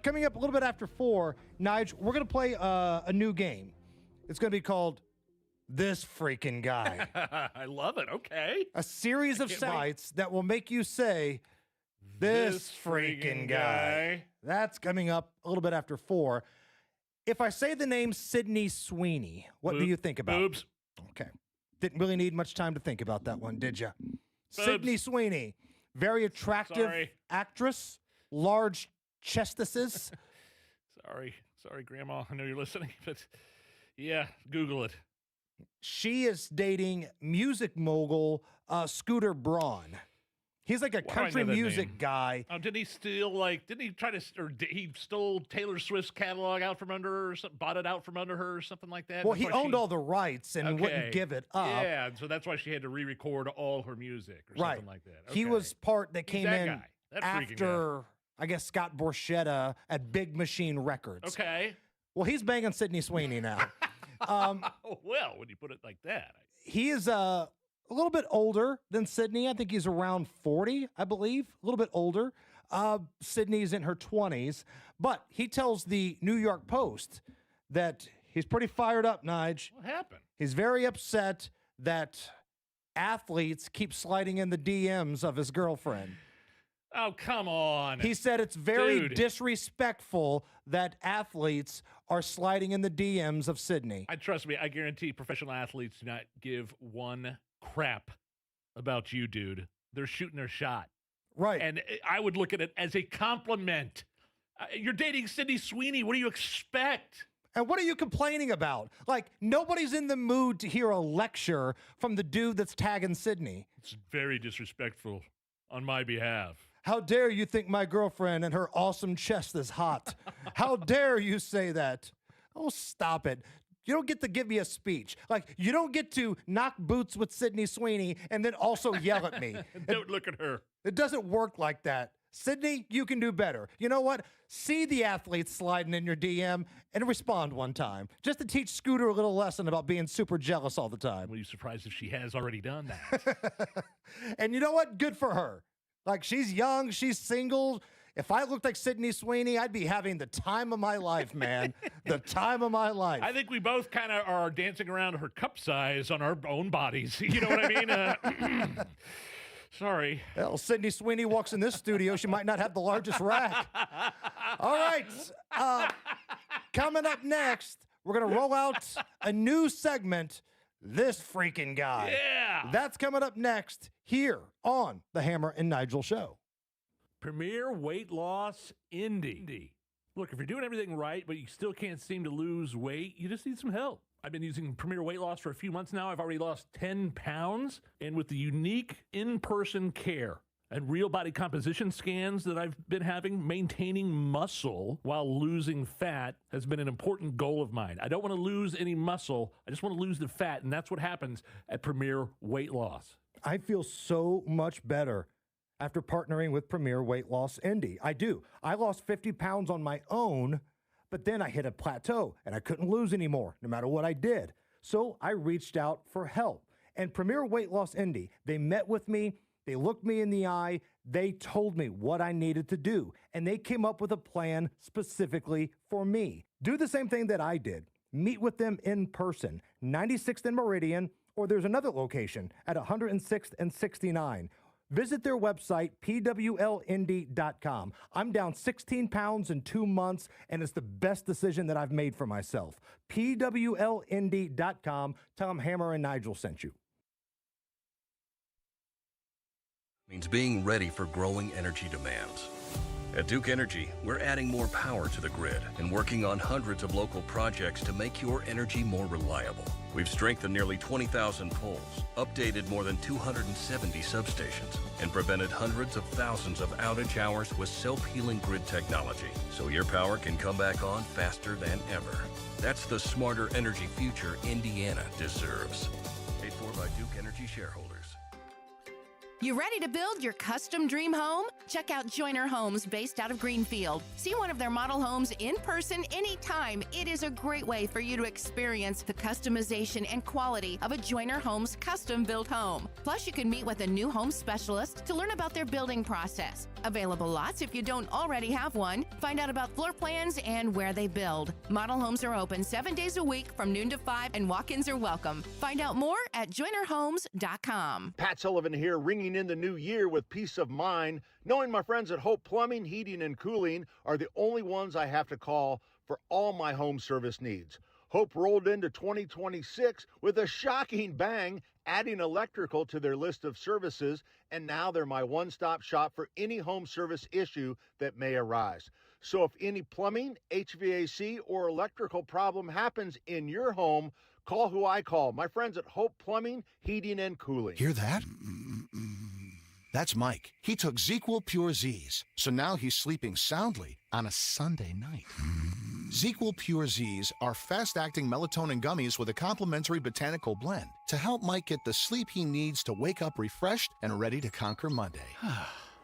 Coming up a little bit after 4, Nigel, we're going to play a new game. It's going to be called This Freaking Guy. I love it. Okay. A series of sites that will make you say, this freaking guy. That's coming up a little bit after 4. If I say the name Sydney Sweeney, what do you think about? Boobs. Okay. Didn't really need much time to think about that one, did you? Sydney Sweeney, very attractive actress, large chestises. Sorry, Grandma. I know you're listening, but yeah, Google it. She is dating music mogul Scooter Braun. He's like a country music guy. Oh, didn't he steal, didn't he try to, or he stole Taylor Swift's catalog out from under her, or something, bought it out from under her, or something like that? Well, he owned all the rights and wouldn't give it up. Yeah, so that's why she had to re-record all her music or something like that. Okay. He was part that came in guy. That freaking after, I guess, Scott Borchetta at Big Machine Records. Okay. Well, he's banging Sydney Sweeney now. Well, when you put it like that. He is a little bit older than Sydney. I think he's around 40, I believe. A little bit older. Sydney's in her 20s. But he tells the New York Post that he's pretty fired up, Nige. What happened? He's very upset that athletes keep sliding in the DMs of his girlfriend. Oh, come on. He said it's very Dude. disrespectful that athletes are sliding in the DMs of Sydney. Trust me, I guarantee professional athletes do not give one crap about you, dude. They're shooting their shot. Right. And I would look at it as a compliment. You're dating Sydney Sweeney. What do you expect? And what are you complaining about? Like, nobody's in the mood to hear a lecture from the dude that's tagging Sydney. It's very disrespectful on my behalf. How dare you think my girlfriend and her awesome chest is hot? How dare you say that? Oh, stop it. You don't get to give me a speech. Like, you don't get to knock boots with Sydney Sweeney and then also yell at me. Don't look at her. It doesn't work like that. Sydney, you can do better. You know what? See the athletes sliding in your DM and respond one time. Just to teach Scooter a little lesson about being super jealous all the time. Well, you surprised if she has already done that. And you know what? Good for her. Like, she's young, she's single. If I looked like Sydney Sweeney, I'd be having the time of my life, man. The time of my life. I think we both kind of are dancing around her cup size on our own bodies. You know what I mean? Sorry. Well, Sydney Sweeney walks in this studio. She might not have the largest rack. All right. Coming up next, we're going to roll out a new segment, This Freaking Guy. Yeah. That's coming up next here on the Hammer and Nigel Show. Premier Weight Loss Indie. Look, if you're doing everything right, but you still can't seem to lose weight, you just need some help. I've been using Premier Weight Loss for a few months now. I've already lost 10 pounds. And with the unique in-person care and real body composition scans that I've been having, maintaining muscle while losing fat has been an important goal of mine. I don't want to lose any muscle. I just want to lose the fat. And that's what happens at Premier Weight Loss. I feel so much better after partnering with Premier Weight Loss Indy. I do. I lost 50 pounds on my own, but then I hit a plateau and I couldn't lose anymore, no matter what I did. So I reached out for help. And Premier Weight Loss Indy, they met with me, they looked me in the eye, they told me what I needed to do, and they came up with a plan specifically for me. Do the same thing that I did. Meet with them in person, 96th and Meridian, or there's another location at 106th and 69. Visit their website, pwlindy.com. I'm down 16 pounds in 2 months, and it's the best decision that I've made for myself. pwlindy.com. Tell them Hammer and Nigel sent you. Means being ready for growing energy demands. At Duke Energy, we're adding more power to the grid and working on hundreds of local projects to make your energy more reliable. We've strengthened nearly 20,000 poles, updated more than 270 substations, and prevented hundreds of thousands of outage hours with self-healing grid technology, so your power can come back on faster than ever. That's the smarter energy future Indiana deserves. Paid for by Duke Energy shareholders. You ready to build your custom dream home? Check out Joyner Homes based out of Greenfield. See one of their model homes in person anytime. It is a great way for you to experience the customization and quality of a Joyner Homes custom built home. Plus, you can meet with a new home specialist to learn about their building process. Available lots if you don't already have one. Find out about floor plans and where they build. Model homes are open 7 days a week from noon to 5 and walk-ins are welcome. Find out more at joynerhomes.com. Pat Sullivan here, ringing in the new year with peace of mind, knowing my friends at Hope Plumbing, Heating, and Cooling are the only ones I have to call for all my home service needs. Hope rolled into 2026 with a shocking bang, adding electrical to their list of services, and now they're my one-stop shop for any home service issue that may arise. So if any plumbing, HVAC, or electrical problem happens in your home, call who I call, my friends at Hope Plumbing, Heating, and Cooling. Hear that? That's Mike. He took ZQL Pure Z's, so now he's sleeping soundly on a Sunday night. ZQL Pure Z's are fast-acting melatonin gummies with a complementary botanical blend to help Mike get the sleep he needs to wake up refreshed and ready to conquer Monday.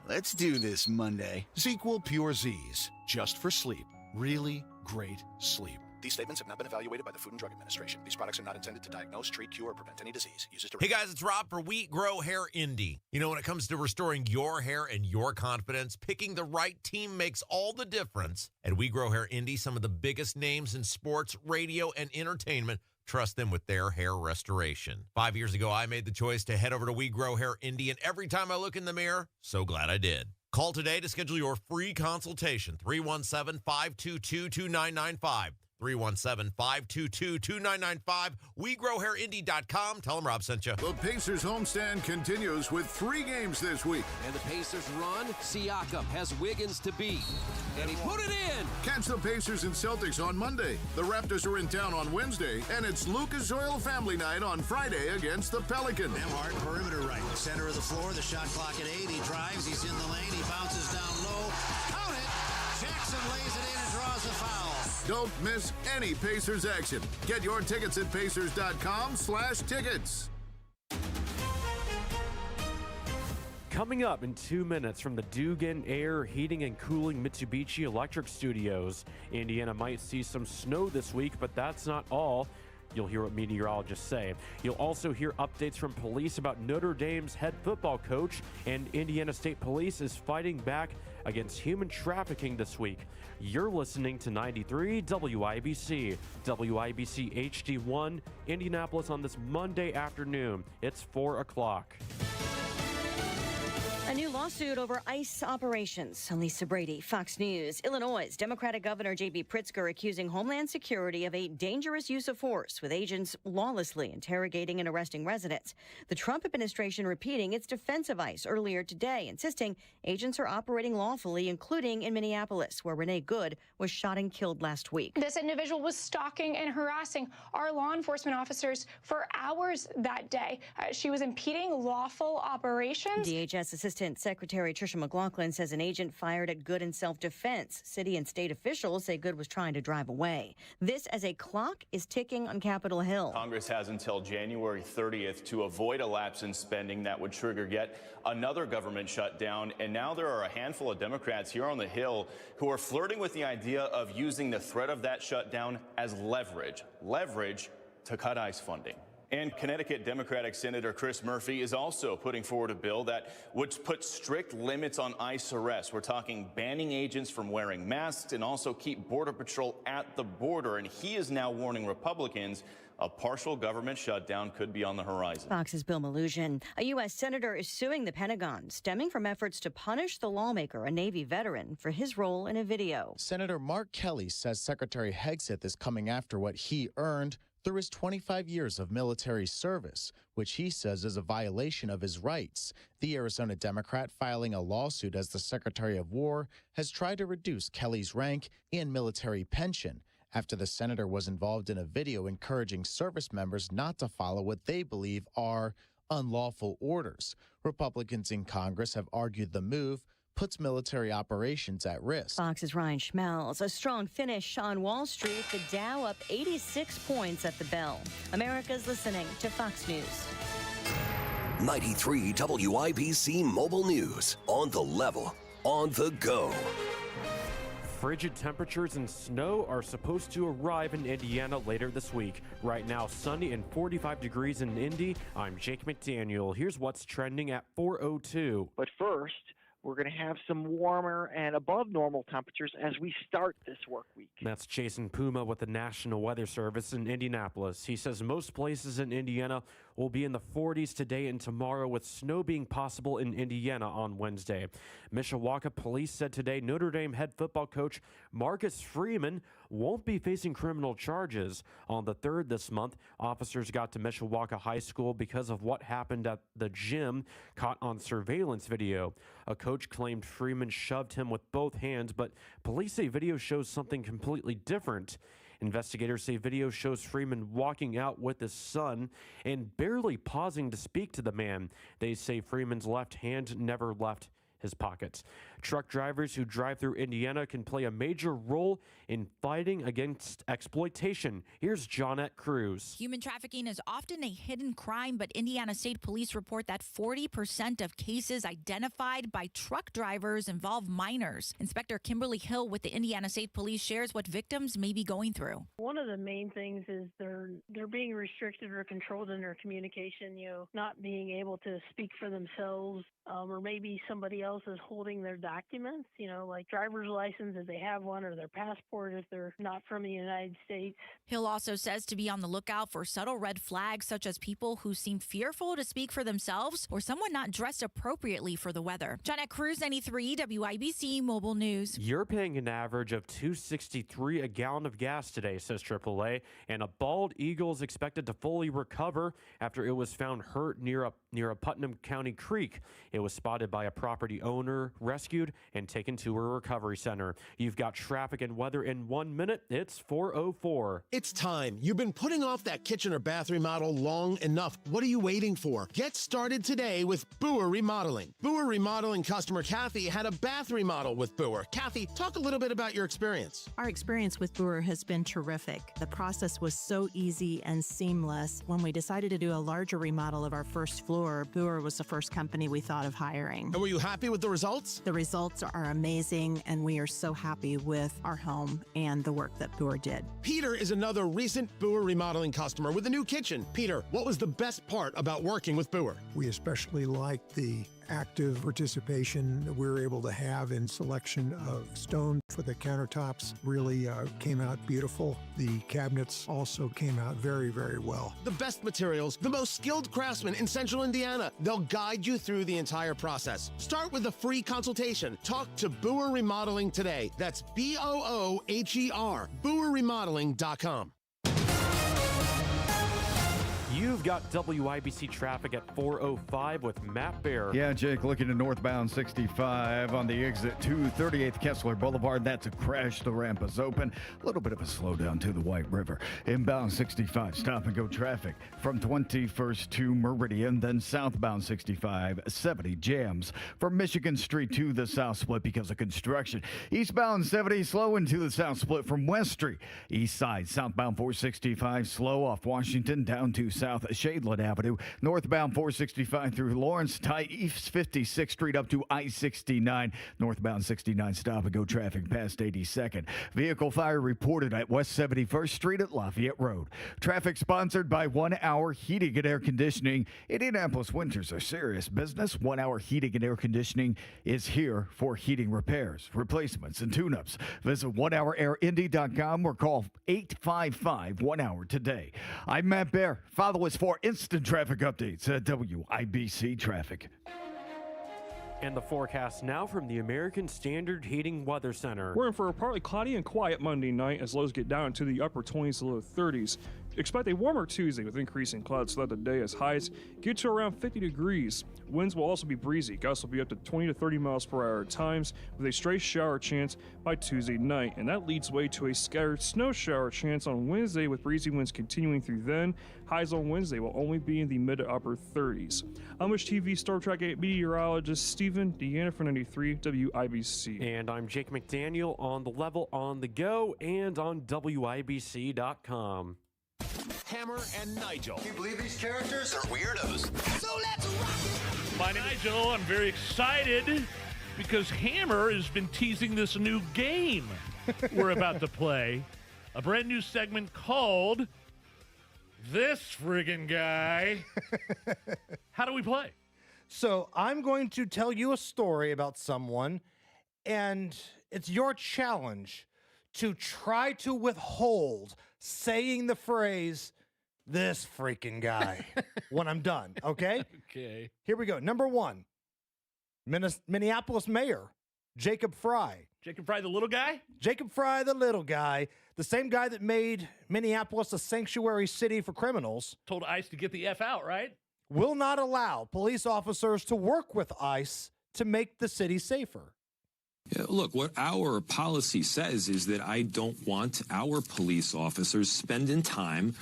Let's do this Monday. ZQL Pure Z's, just for sleep. Really great sleep. These statements have not been evaluated by the Food and Drug Administration. These products are not intended to diagnose, treat, cure, or prevent any disease. Use as directed. Hey guys, it's Rob for We Grow Hair Indie. You know, when it comes to restoring your hair and your confidence, picking the right team makes all the difference. At We Grow Hair Indie, some of the biggest names in sports, radio, and entertainment Trust them with their hair restoration. 5 years ago, I made the choice to head over to We Grow Hair Indy, and every time I look in the mirror, so glad I did. Call today to schedule your free consultation, 317-522-2995. 317-522-2995. WeGrowHairIndy.com. Tell them Rob sent you. The Pacers homestand continues with 3 games this week. And the Pacers run. Siakam has Wiggins to beat. And he put it in. Catch the Pacers and Celtics on Monday. The Raptors are in town on Wednesday. And it's Lucas Oil Family Night on Friday against the Pelicans. Nembhard, perimeter right. Center of the floor. The shot clock at 8. He drives. He's in the lane. He bounces down low. Count it. Jackson lays it in and draws the foul. Don't miss any Pacers action. Get your tickets at Pacers.com/tickets. Coming up in 2 minutes from the Dugan Air Heating and Cooling Mitsubishi Electric Studios, Indiana might see some snow this week, but that's not all. You'll hear what meteorologists say. You'll also hear updates from police about Notre Dame's head football coach, and Indiana State Police is fighting back against human trafficking this week. You're listening to 93 WIBC, WIBC HD1, Indianapolis on this Monday afternoon. It's 4 o'clock. A new lawsuit over ICE operations. Lisa Brady, Fox News. Illinois' Democratic Governor J.B. Pritzker accusing Homeland Security of a dangerous use of force with agents lawlessly interrogating and arresting residents. The Trump administration repeating its defense of ICE earlier today, insisting agents are operating lawfully, including in Minneapolis, where Renee Good was shot and killed last week. This individual was stalking and harassing our law enforcement officers for hours that day. She was impeding lawful operations. DHS Assistant Secretary Tricia McLaughlin says an agent fired at Good in self-defense. City and state officials say Good was trying to drive away. This as a clock is ticking on Capitol Hill. Congress has until January 30th to avoid a lapse in spending that would trigger yet another government shutdown. And now there are a handful of Democrats here on the Hill who are flirting with the idea of using the threat of that shutdown as leverage to cut ICE funding. And Connecticut Democratic Senator Chris Murphy is also putting forward a bill that would put strict limits on ICE arrests. We're talking banning agents from wearing masks and also keep Border Patrol at the border. And he is now warning Republicans a partial government shutdown could be on the horizon. Fox's Bill Malugin. A U.S. senator is suing the Pentagon, stemming from efforts to punish the lawmaker, a Navy veteran, for his role in a video. Senator Mark Kelly says Secretary Hegseth is coming after what he earned through his 25 years of military service, which he says is a violation of his rights. The Arizona Democrat filing a lawsuit as the Secretary of War has tried to reduce Kelly's rank and military pension after the senator was involved in a video encouraging service members not to follow what they believe are unlawful orders. Republicans in Congress have argued the move puts military operations at risk. Fox's Ryan Schmelz. A strong finish on Wall Street. The Dow up 86 points at the bell. America's listening to Fox News. 93 WIBC Mobile News. On the level, on the go. Frigid temperatures and snow are supposed to arrive in Indiana later this week. Right now, sunny and 45 degrees in Indy. I'm Jake McDaniel. Here's what's trending at 4:02. But first, we're going to have some warmer and above normal temperatures as we start this work week. That's Jason Puma with the National Weather Service in Indianapolis. He says most places in Indiana will be in the 40s today and tomorrow, with snow being possible in Indiana on Wednesday. Mishawaka police said today Notre Dame head football coach Marcus Freeman won't be facing criminal charges. On the 3rd this month, officers got to Mishawaka High School because of what happened at the gym caught on surveillance video. A coach claimed Freeman shoved him with both hands, but police say video shows something completely different. Investigators say video shows Freeman walking out with his son and barely pausing to speak to the man. They say Freeman's left hand never left his pockets. Truck drivers who drive through Indiana can play a major role in fighting against exploitation. Here's Johnette Cruz. Human trafficking is often a hidden crime, but Indiana State Police report that 40% of cases identified by truck drivers involve minors. Inspector Kimberly Hill with the Indiana State Police shares what victims may be going through. One of the main things is they're being restricted or controlled in their communication, not being able to speak for themselves, or maybe somebody else is holding their documents, like driver's license if they have one, or their passport if they're not from the United States. Hill also says to be on the lookout for subtle red flags, such as people who seem fearful to speak for themselves or someone not dressed appropriately for the weather. Janet Cruz, 93 WIBC Mobile News. You're paying an average of $2.63 a gallon of gas today, says AAA, and a bald eagle is expected to fully recover after it was found hurt near a Putnam County creek. It was spotted by a property owner, rescued, and taken to a recovery center. You've got traffic and weather in 1 minute. It's 4:04. It's time. You've been putting off that kitchen or bath remodel long enough. What are you waiting for? Get started today with Boer Remodeling. Boer Remodeling customer Kathy had a bath remodel with Boer. Kathy, talk a little bit about your experience. Our experience with Boer has been terrific. The process was so easy and seamless. When we decided to do a larger remodel of our first floor, Boer was the first company we thought of hiring. And were you happy with the results? The results are amazing, and we are so happy with our home and the work that Boer did. Peter is another recent Boer Remodeling customer with a new kitchen. Peter, what was the best part about working with Boer? We especially liked the active participation that we were able to have in selection of stone for the countertops. Really came out beautiful. The cabinets also came out very, very well. The best materials, the most skilled craftsmen in Central Indiana. They'll guide you through the entire process. Start with a free consultation. Talk to Boer Remodeling today. That's BOOHER, BoerRemodeling.com. You've got WIBC traffic at 4:05 with Matt Bear. Yeah, Jake, looking at northbound 65 on the exit to 38th Kessler Boulevard. That's a crash. The ramp is open. A little bit of a slowdown to the White River. Inbound 65, stop and go traffic from 21st to Meridian. Then southbound 65, 70 jams from Michigan Street to the South Split because of construction. Eastbound 70 slow into the South Split from West Street. East side, southbound 465 slow off Washington down to South Shadeland Avenue. Northbound 465 through Lawrence, tie East 56th Street up to I-69. Northbound 69 stop and go traffic past 82nd. Vehicle fire reported at West 71st Street at Lafayette Road. Traffic sponsored by 1 Hour Heating and Air Conditioning. Indianapolis winters are serious business. 1 Hour Heating and Air Conditioning is here for heating repairs, replacements, and tune-ups. Visit 1HourAirIndy.com or call 855-1HOUR today. I'm Matt Bear. Follow us for instant traffic updates at WIBC Traffic. And the forecast now from the American Standard Heating Weather Center. We're in for a partly cloudy and quiet Monday night as lows get down into the upper 20s to low 30s. Expect a warmer Tuesday with increasing clouds throughout the day as highs get to around 50 degrees. Winds will also be breezy. Gusts will be up to 20 to 30 miles per hour at times with a stray shower chance by Tuesday night. And that leads way to a scattered snow shower chance on Wednesday with breezy winds continuing through then. Highs on Wednesday will only be in the mid to upper 30s. Amish TV Storm Track meteorologist Stephen Deanna for 93 WIBC. And I'm Jake McDaniel on the level, on the go, and on WIBC.com. Hammer and Nigel. Can you believe these characters are weirdos? So let's rock it! My Nigel, I'm very excited because Hammer has been teasing this new game we're about to play. A brand new segment called This Friggin' Guy. How do we play? So I'm going to tell you a story about someone, and it's your challenge to try to withhold saying the phrase, this freaking guy, when I'm done, okay? Okay. Here we go. Number one, Minneapolis Mayor, Jacob Fry. Jacob Fry, the little guy? Jacob Fry, the little guy, the same guy that made Minneapolis a sanctuary city for criminals. Told ICE to get the F out, right? Will not allow police officers to work with ICE to make the city safer. Yeah, look, what our policy says is that I don't want our police officers spending time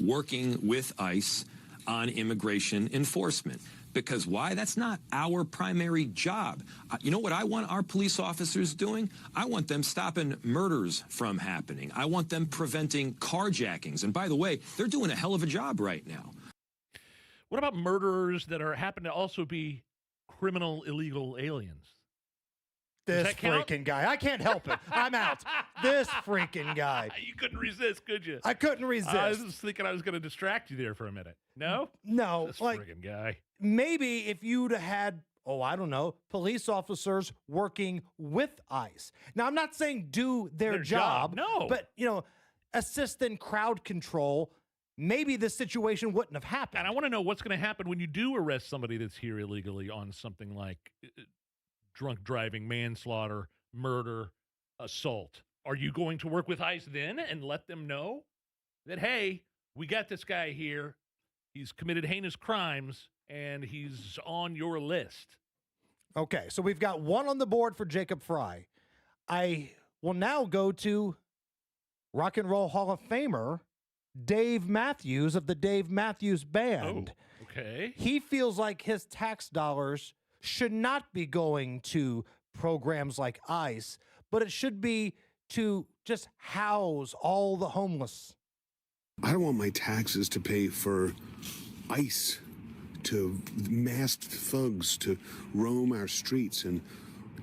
working with ICE on immigration enforcement. Because why? That's not our primary job. You know what I want our police officers doing? I want them stopping murders from happening. I want them preventing carjackings. And by the way, they're doing a hell of a job right now. What about murderers that happen to also be criminal illegal aliens? This freaking guy. I can't help it. I'm out. This freaking guy. You couldn't resist, could you? I couldn't resist. I was just thinking I was going to distract you there for a minute. No? No. This like, friggin' guy. Maybe if you'd had I don't know, police officers working with ICE. Now, I'm not saying do their job, no. but, assist in crowd control. Maybe this situation wouldn't have happened. And I want to know what's going to happen when you do arrest somebody that's here illegally on something like drunk driving, manslaughter, murder, assault. Are you going to work with ICE then and let them know that, hey, we got this guy here, he's committed heinous crimes, and he's on your list? Okay, so we've got one on the board for Jacob Fry. I will now go to Rock and Roll Hall of Famer Dave Matthews of the Dave Matthews Band. Oh, okay. He feels like his tax dollars should not be going to programs like ICE, but it should be to just house all the homeless. I don't want my taxes to pay for ICE, to masked thugs to roam our streets and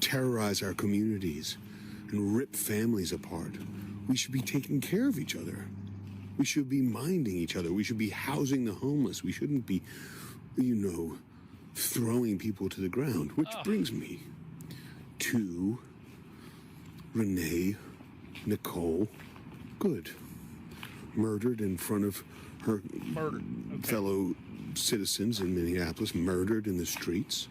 terrorize our communities and rip families apart. We should be taking care of each other. We should be minding each other. We should be housing the homeless. We shouldn't be, throwing people to the ground. Which brings me to Renee Nicole Good, murdered in front of her fellow citizens in Minneapolis, murdered in the streets.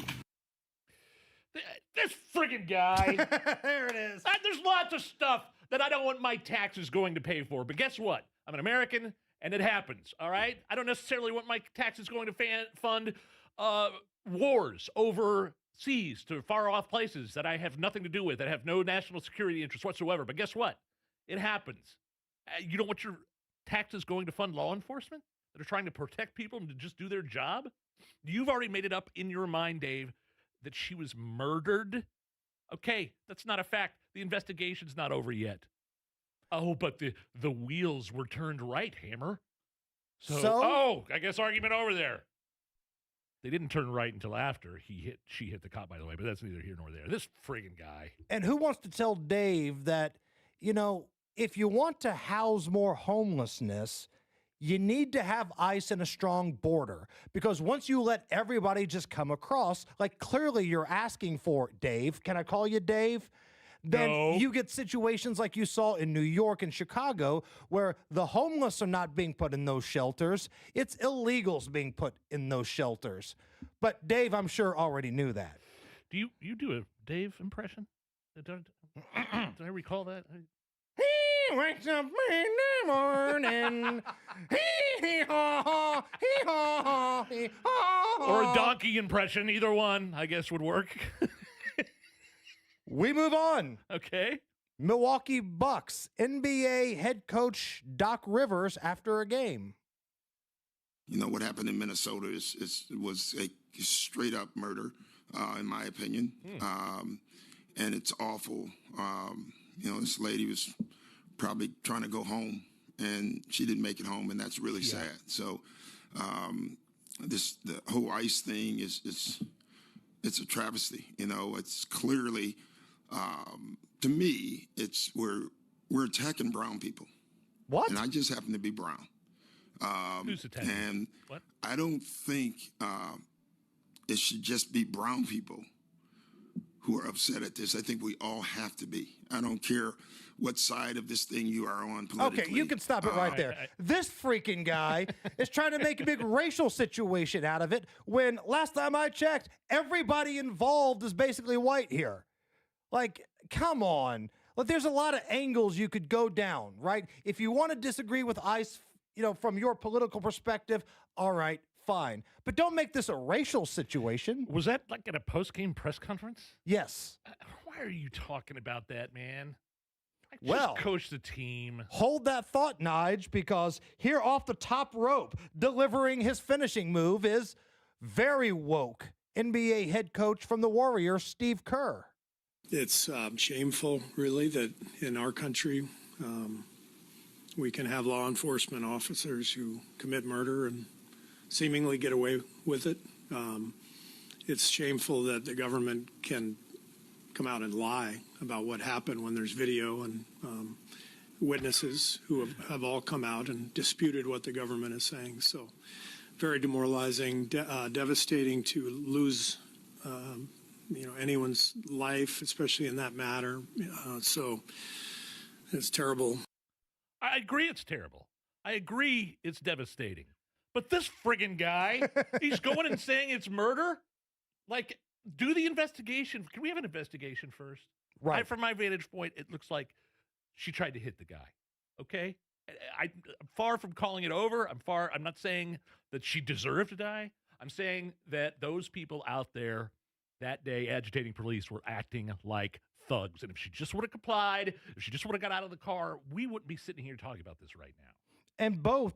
This friggin' guy. There it is. There's lots of stuff that I don't want my taxes going to pay for. But guess what? I'm an American, and it happens, all right? I don't necessarily want my taxes going to fund wars overseas to far-off places that I have nothing to do with, that have no national security interest whatsoever. But guess what? It happens. You don't want your taxes going to fund law enforcement that are trying to protect people and to just do their job? You've already made it up in your mind, Dave, that she was murdered. Okay, that's not a fact. The investigation's not over yet. Oh, but the wheels were turned right, Hammer. So I guess argument over there. They didn't turn right until after she hit the cop, by the way, but that's neither here nor there. This friggin' guy. And who wants to tell Dave that, if you want to house more homelessness, you need to have ICE and a strong border. Because once you let everybody just come across, like clearly you're asking for, Dave, can I call you Dave? Then you get situations like you saw in New York and Chicago where the homeless are not being put in those shelters. It's illegals being put in those shelters. But Dave, I'm sure, already knew that. Do you do a Dave impression? Did I recall that? He wakes up in the morning. Hee-haw, hee-haw, hee-haw. Or a donkey impression. Either one, I guess, would work. We move on. Okay. Milwaukee Bucks NBA head coach Doc Rivers after a game. What happened in Minnesota was a straight up murder, in my opinion. And it's awful. This lady was probably trying to go home and she didn't make it home, and that's really sad. So the whole ICE thing it's a travesty. It's clearly, to me, we're attacking brown people. What? And I just happen to be brown. Who's attacking? And what? I don't think it should just be brown people who are upset at this. I think we all have to be. I don't care what side of this thing you are on politically. Okay, you can stop it right there. This freaking guy is trying to make a big racial situation out of it when, last time I checked, everybody involved is basically white here. Like, come on. Like, there's a lot of angles you could go down, right? If you want to disagree with ICE, from your political perspective, all right, fine. But don't make this a racial situation. Was that like at a post-game press conference? Yes. Why are you talking about that, man? Well, just coach the team. Hold that thought, Nige, because here off the top rope, delivering his finishing move is very woke NBA head coach from the Warriors, Steve Kerr. It's shameful, really, that in our country we can have law enforcement officers who commit murder and seemingly get away with it. It's shameful that the government can come out and lie about what happened when there's video and witnesses who have all come out and disputed what the government is saying. So very demoralizing, devastating to lose anyone's life, especially in that matter. So it's terrible. I agree it's terrible. I agree it's devastating. But this friggin' guy, he's going and saying it's murder? Like, do the investigation. Can we have an investigation first? Right. From my vantage point, it looks like she tried to hit the guy. Okay? I'm far from calling it over. I'm not saying that she deserved to die. I'm saying that those people out there that day agitating police were acting like thugs. And if she just would have complied, if she just would have got out of the car, we wouldn't be sitting here talking about this right now. And both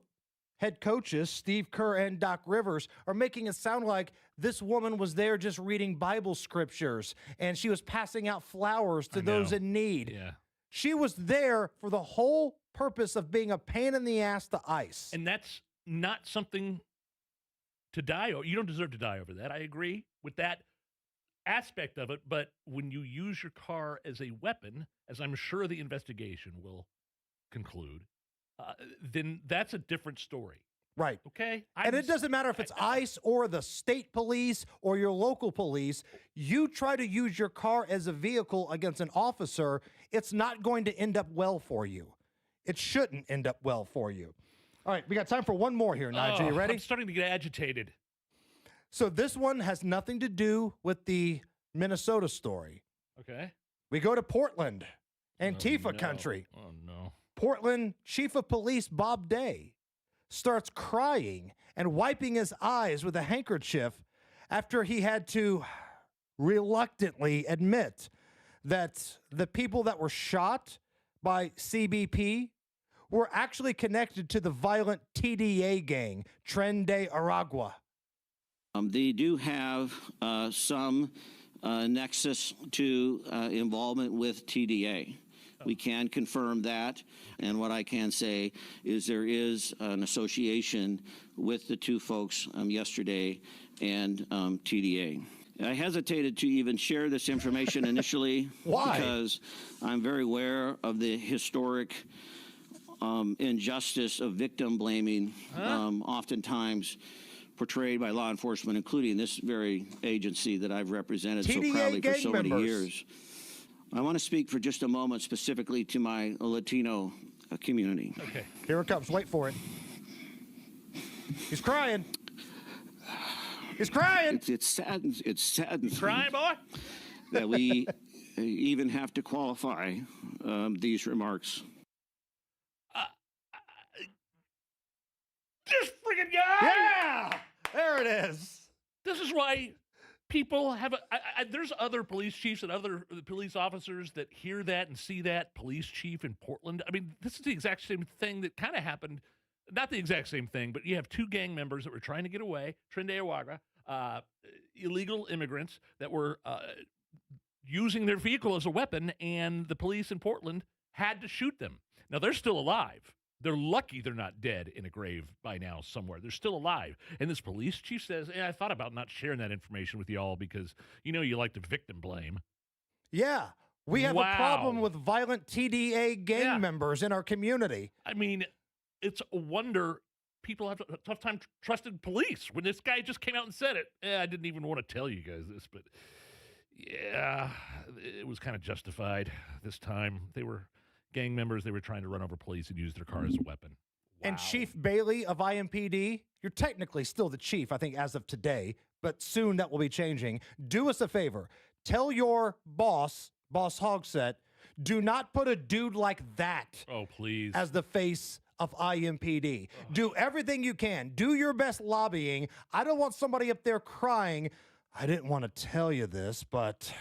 head coaches, Steve Kerr and Doc Rivers, are making it sound like this woman was there just reading Bible scriptures and she was passing out flowers to those in need. Yeah. She was there for the whole purpose of being a pain in the ass to ICE. And that's not something to die over. You don't deserve to die over that. I agree with that aspect of it. But when you use your car as a weapon, as I'm sure the investigation will conclude, then that's a different story. Right. Okay? And it doesn't matter if it's ICE or the state police or your local police. You try to use your car as a vehicle against an officer, it's not going to end up well for you. It shouldn't end up well for you. All right, we got time for one more here, Nigel. You ready? I'm starting to get agitated. So this one has nothing to do with the Minnesota story. Okay. We go to Portland, Antifa country. Oh, no. Portland Chief of Police Bob Day starts crying and wiping his eyes with a handkerchief after he had to reluctantly admit that the people that were shot by CBP were actually connected to the violent TDA gang, Tren de Aragua. They do have some nexus to involvement with TDA. We can confirm that, and what I can say is there is an association with the two folks yesterday and TDA. I hesitated to even share this information initially. Why? Because I'm very aware of the historic injustice of victim blaming, oftentimes portrayed by law enforcement, including this very agency that I've represented so proudly for so many years. I want to speak for just a moment specifically to my Latino community. Okay. Here it comes. Wait for it. He's crying. He's crying. It saddens Crying, boy? that we even have to qualify these remarks. This friggin' guy! Yeah! There it is. This is why people have there's other police chiefs and other police officers that hear that and see that. Police chief in Portland. I mean, this is the exact same thing that kind of happened. Not the exact same thing, but you have two gang members that were trying to get away, Tren de Aragua, illegal immigrants that were using their vehicle as a weapon, and the police in Portland had to shoot them. Now, they're still alive. They're lucky they're not dead in a grave by now somewhere. They're still alive. And this police chief says, I thought about not sharing that information with you all because, you like to victim blame. Yeah. We have a problem with violent TDA gang members in our community. I mean, it's a wonder people have a tough time trusting police when this guy just came out and said it. I didn't even want to tell you guys this, but yeah, it was kind of justified this time. They were gang members. They were trying to run over police and use their car as a weapon. Wow. And Chief Bailey of IMPD, you're technically still the chief, I think, as of today, but soon that will be changing. Do us a favor. Tell your boss Hogsett, do not put a dude like that as the face of IMPD. Do everything you can. Do your best lobbying. I don't want somebody up there crying, I didn't want to tell you this, but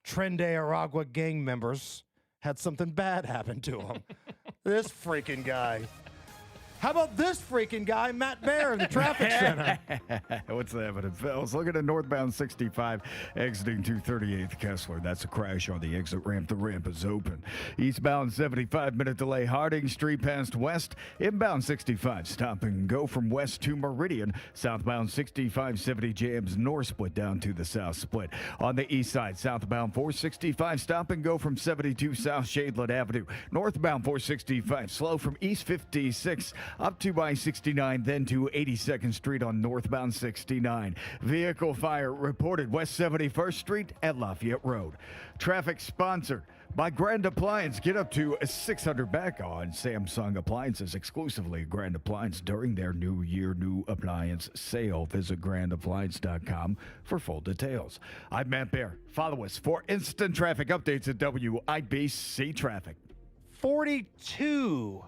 Tren de Aragua gang members had something bad happen to him. This freaking guy. How about this freaking guy, Matt Bear, in the traffic center? What's the evidence, fellas? Looking at northbound 65, exiting 238th Kessler. That's a crash on the exit ramp. The ramp is open. Eastbound 75-minute delay, Harding Street past west. Inbound 65, stop and go from west to Meridian. Southbound 6570 jams north split down to the south split. On the east side, southbound 465, stop and go from 72 South Shadeland Avenue. Northbound 465, slow from East 56 up to I-69, then to 82nd Street on northbound 69. Vehicle fire reported West 71st Street at Lafayette Road. Traffic sponsored by Grand Appliance. Get up to $600 back on Samsung appliances exclusively at Grand Appliance during their New Year New Appliance sale. Visit grandappliance.com for full details. I'm Matt Bear. Follow us for instant traffic updates at WIBC Traffic. 42.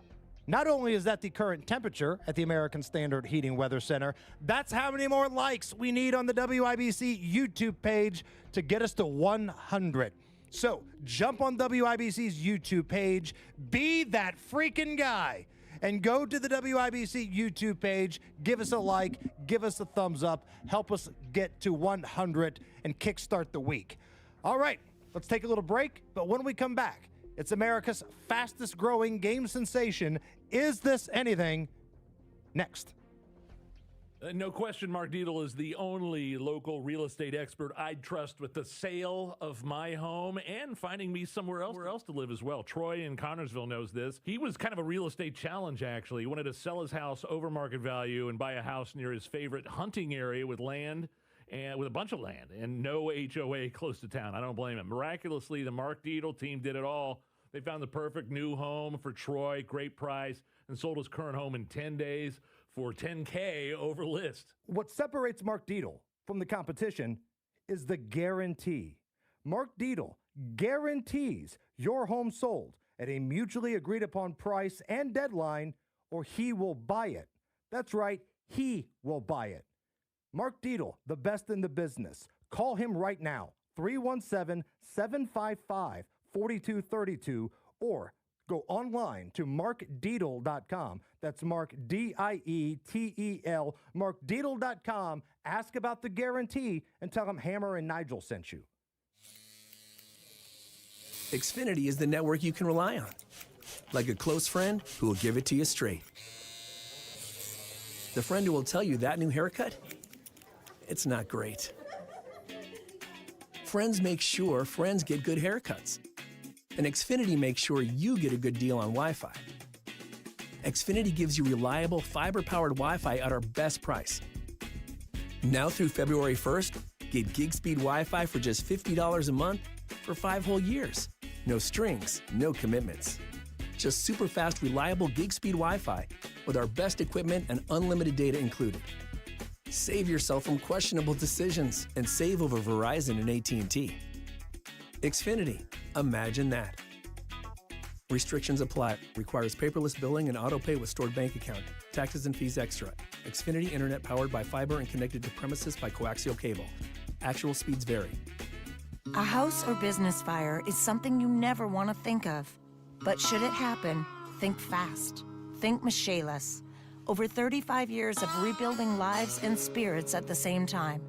Not only is that the current temperature at the American Standard Heating Weather Center, that's how many more likes we need on the WIBC YouTube page to get us to 100. So jump on WIBC's YouTube page, be that freaking guy, and go to the WIBC YouTube page, give us a like, give us a thumbs up, help us get to 100 and kickstart the week. All right, let's take a little break, but when we come back, it's America's fastest growing game sensation. Is This Anything? Next. No question, Mark Dietel is the only local real estate expert I'd trust with the sale of my home and finding me somewhere else to live as well. Troy in Connersville knows this. He was kind of a real estate challenge, actually. He wanted to sell his house over market value and buy a house near his favorite hunting area with land, and with a bunch of land and no HOA close to town. I don't blame him. Miraculously, the Mark Dietel team did it all. They found the perfect new home for Troy, great price, and sold his current home in 10 days for $10K over list. What separates Mark Dietel from the competition is the guarantee. Mark Dietel guarantees your home sold at a mutually agreed upon price and deadline, or he will buy it. That's right, he will buy it. Mark Dietel, the best in the business. Call him right now, 317-755-4232, or go online to markdietel.com. That's Mark, D-I-E-T-E-L, markdietel.com. Ask about the guarantee and tell him Hammer and Nigel sent you. Xfinity is the network you can rely on. Like a close friend who will give it to you straight. The friend who will tell you that new haircut, it's not great. Friends make sure friends get good haircuts. And Xfinity makes sure you get a good deal on Wi-Fi. Xfinity gives you reliable fiber-powered Wi-Fi at our best price. Now through February 1st, get gig speed Wi-Fi for just $50 a month for 5 whole years. No strings, no commitments. Just super fast, reliable gig speed Wi-Fi with our best equipment and unlimited data included. Save yourself from questionable decisions and save over Verizon and AT&T. Xfinity, imagine that. Restrictions apply. Requires paperless billing and autopay with stored bank account. Taxes and fees extra. Xfinity Internet powered by fiber and connected to premises by coaxial cable. Actual speeds vary. A house or business fire is something you never want to think of. But should it happen, think fast. Think Michaelis. Over 35 years of rebuilding lives and spirits at the same time.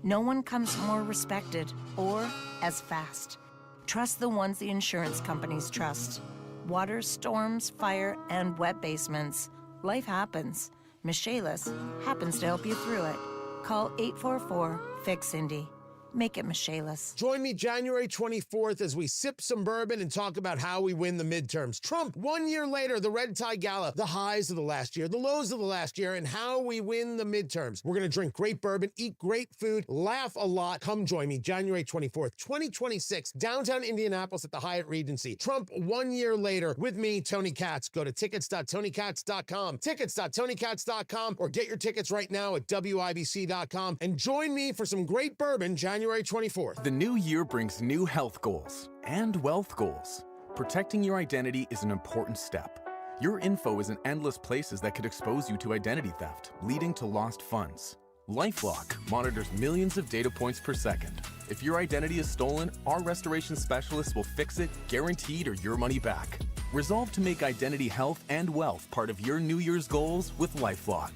No one comes more respected or as fast. Trust the ones the insurance companies trust. Water, storms, fire, and wet basements. Life happens. Michaelis happens to help you through it. Call 844-FIX-INDY. Make it Michaelis. Join me January 24th as we sip some bourbon and talk about how we win the midterms. Trump, 1 year later, the Red Tie Gala, the highs of the last year, the lows of the last year, and how we win the midterms. We're going to drink great bourbon, eat great food, laugh a lot. Come join me January 24th, 2026, downtown Indianapolis at the Hyatt Regency. Trump, 1 year later, with me, Tony Katz. Go to tickets.tonykatz.com, tickets.tonykatz.com, or get your tickets right now at WIBC.com, and join me for some great bourbon January 24th. The new year brings new health goals and wealth goals. Protecting your identity is an important step. Your info is in endless places that could expose you to identity theft, leading to lost funds. LifeLock monitors millions of data points per second. If your identity is stolen, our restoration specialists will fix it, guaranteed, or your money back. Resolve to make identity health and wealth part of your New Year's goals with LifeLock.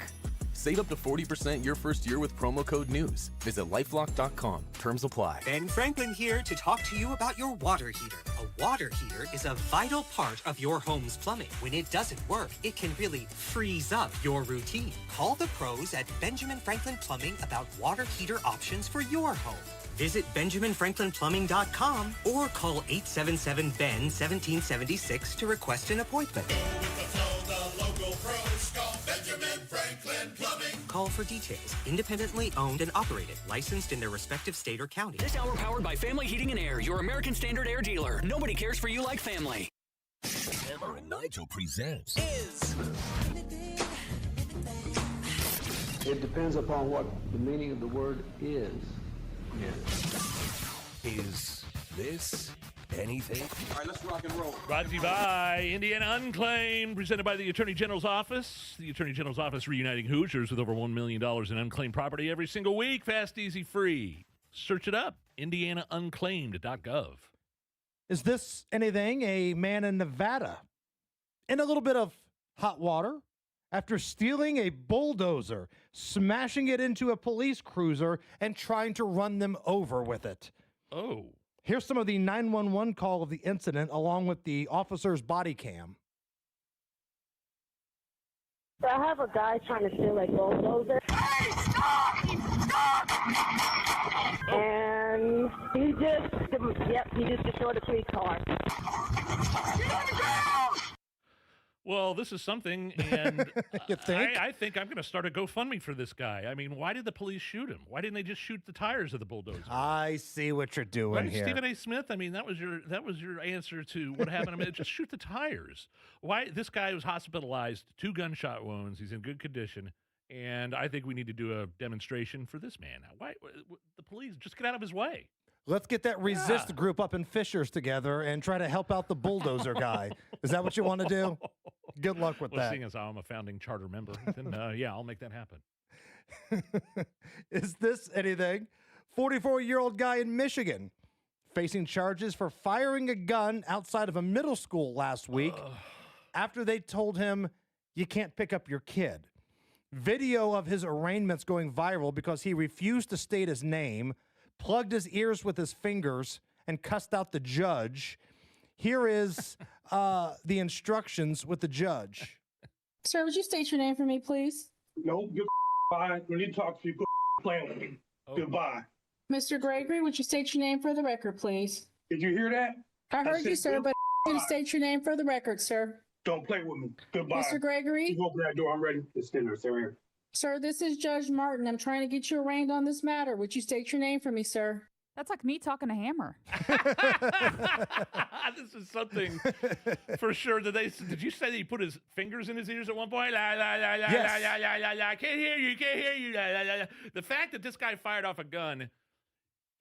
Save up to 40% your first year with promo code NEWS. Visit lifelock.com. Terms apply. Ben Franklin here to talk to you about your water heater. A water heater is a vital part of your home's plumbing. When it doesn't work, it can really freeze up your routine. Call the pros at Benjamin Franklin Plumbing about water heater options for your home. Visit BenjaminFranklinPlumbing.com or call 877-BEN-1776 to request an appointment. The local pros Call for details. Independently owned and operated. Licensed in their respective state or county. This hour powered by Family Heating and Air, your American Standard air dealer. Nobody cares for you like family. Hammer and Nigel presents It depends upon what the meaning of the word is. Is this anything? All right, let's rock and roll. Brought to you by Indiana Unclaimed, presented by the Attorney General's Office. The Attorney General's Office reuniting Hoosiers with over $1 million in unclaimed property every single week. Fast, easy, free. Search it up, indianaunclaimed.gov. Is this anything? A man in Nevada in a little bit of hot water after stealing a bulldozer, smashing it into a police cruiser, and trying to run them over with it. Oh. Here's some of the 911 call of the incident along with the officer's body cam. So I have a guy trying to steal a bulldozer. Hey, stop! Stop! And he just destroyed a police car. Get on the ground! Well, this is something, and you think? I think I'm going to start a GoFundMe for this guy. I mean, why did the police shoot him? Why didn't they just shoot the tires of the bulldozer? I see what you're doing Right, here. Stephen A. Smith. I mean, that was your answer to what happened. I mean, just shoot the tires. Why? This guy was hospitalized, 2 gunshot wounds. He's in good condition, and I think we need to do a demonstration for this man. Why? The police just get out of his way. Let's get that resist group up in Fishers together and try to help out the bulldozer guy. Is that what you want to do? Good luck with that. Seeing as I'm a founding charter member, then yeah, I'll make that happen. Is this anything? 44-year-old guy in Michigan facing charges for firing a gun outside of a middle school last week after they told him you can't pick up your kid. Video of his arraignments going viral because he refused to state his name, plugged his ears with his fingers, and cussed out the judge. Here is the instructions with the judge. Sir, would you state your name for me, please? No, goodbye. When you talk to you, playing with me. Goodbye. Mr. Gregory, would you state your name for the record, please? Did you hear that? I heard you, sir, but I need to state your name for the record, sir. Don't play with me. Goodbye. Mr. Gregory? You open that door. I'm ready. It's dinner, sir. Sir, this is Judge Martin. I'm trying to get you arraigned on this matter. Would you state your name for me, sir? That's like me talking to Hammer. This is something for sure. Did you say that he put his fingers in his ears at one point? La, la, la, la, Yes. la, la, la, la, la. Can't hear you. Can't hear you. La, la, la, la. The fact that this guy fired off a gun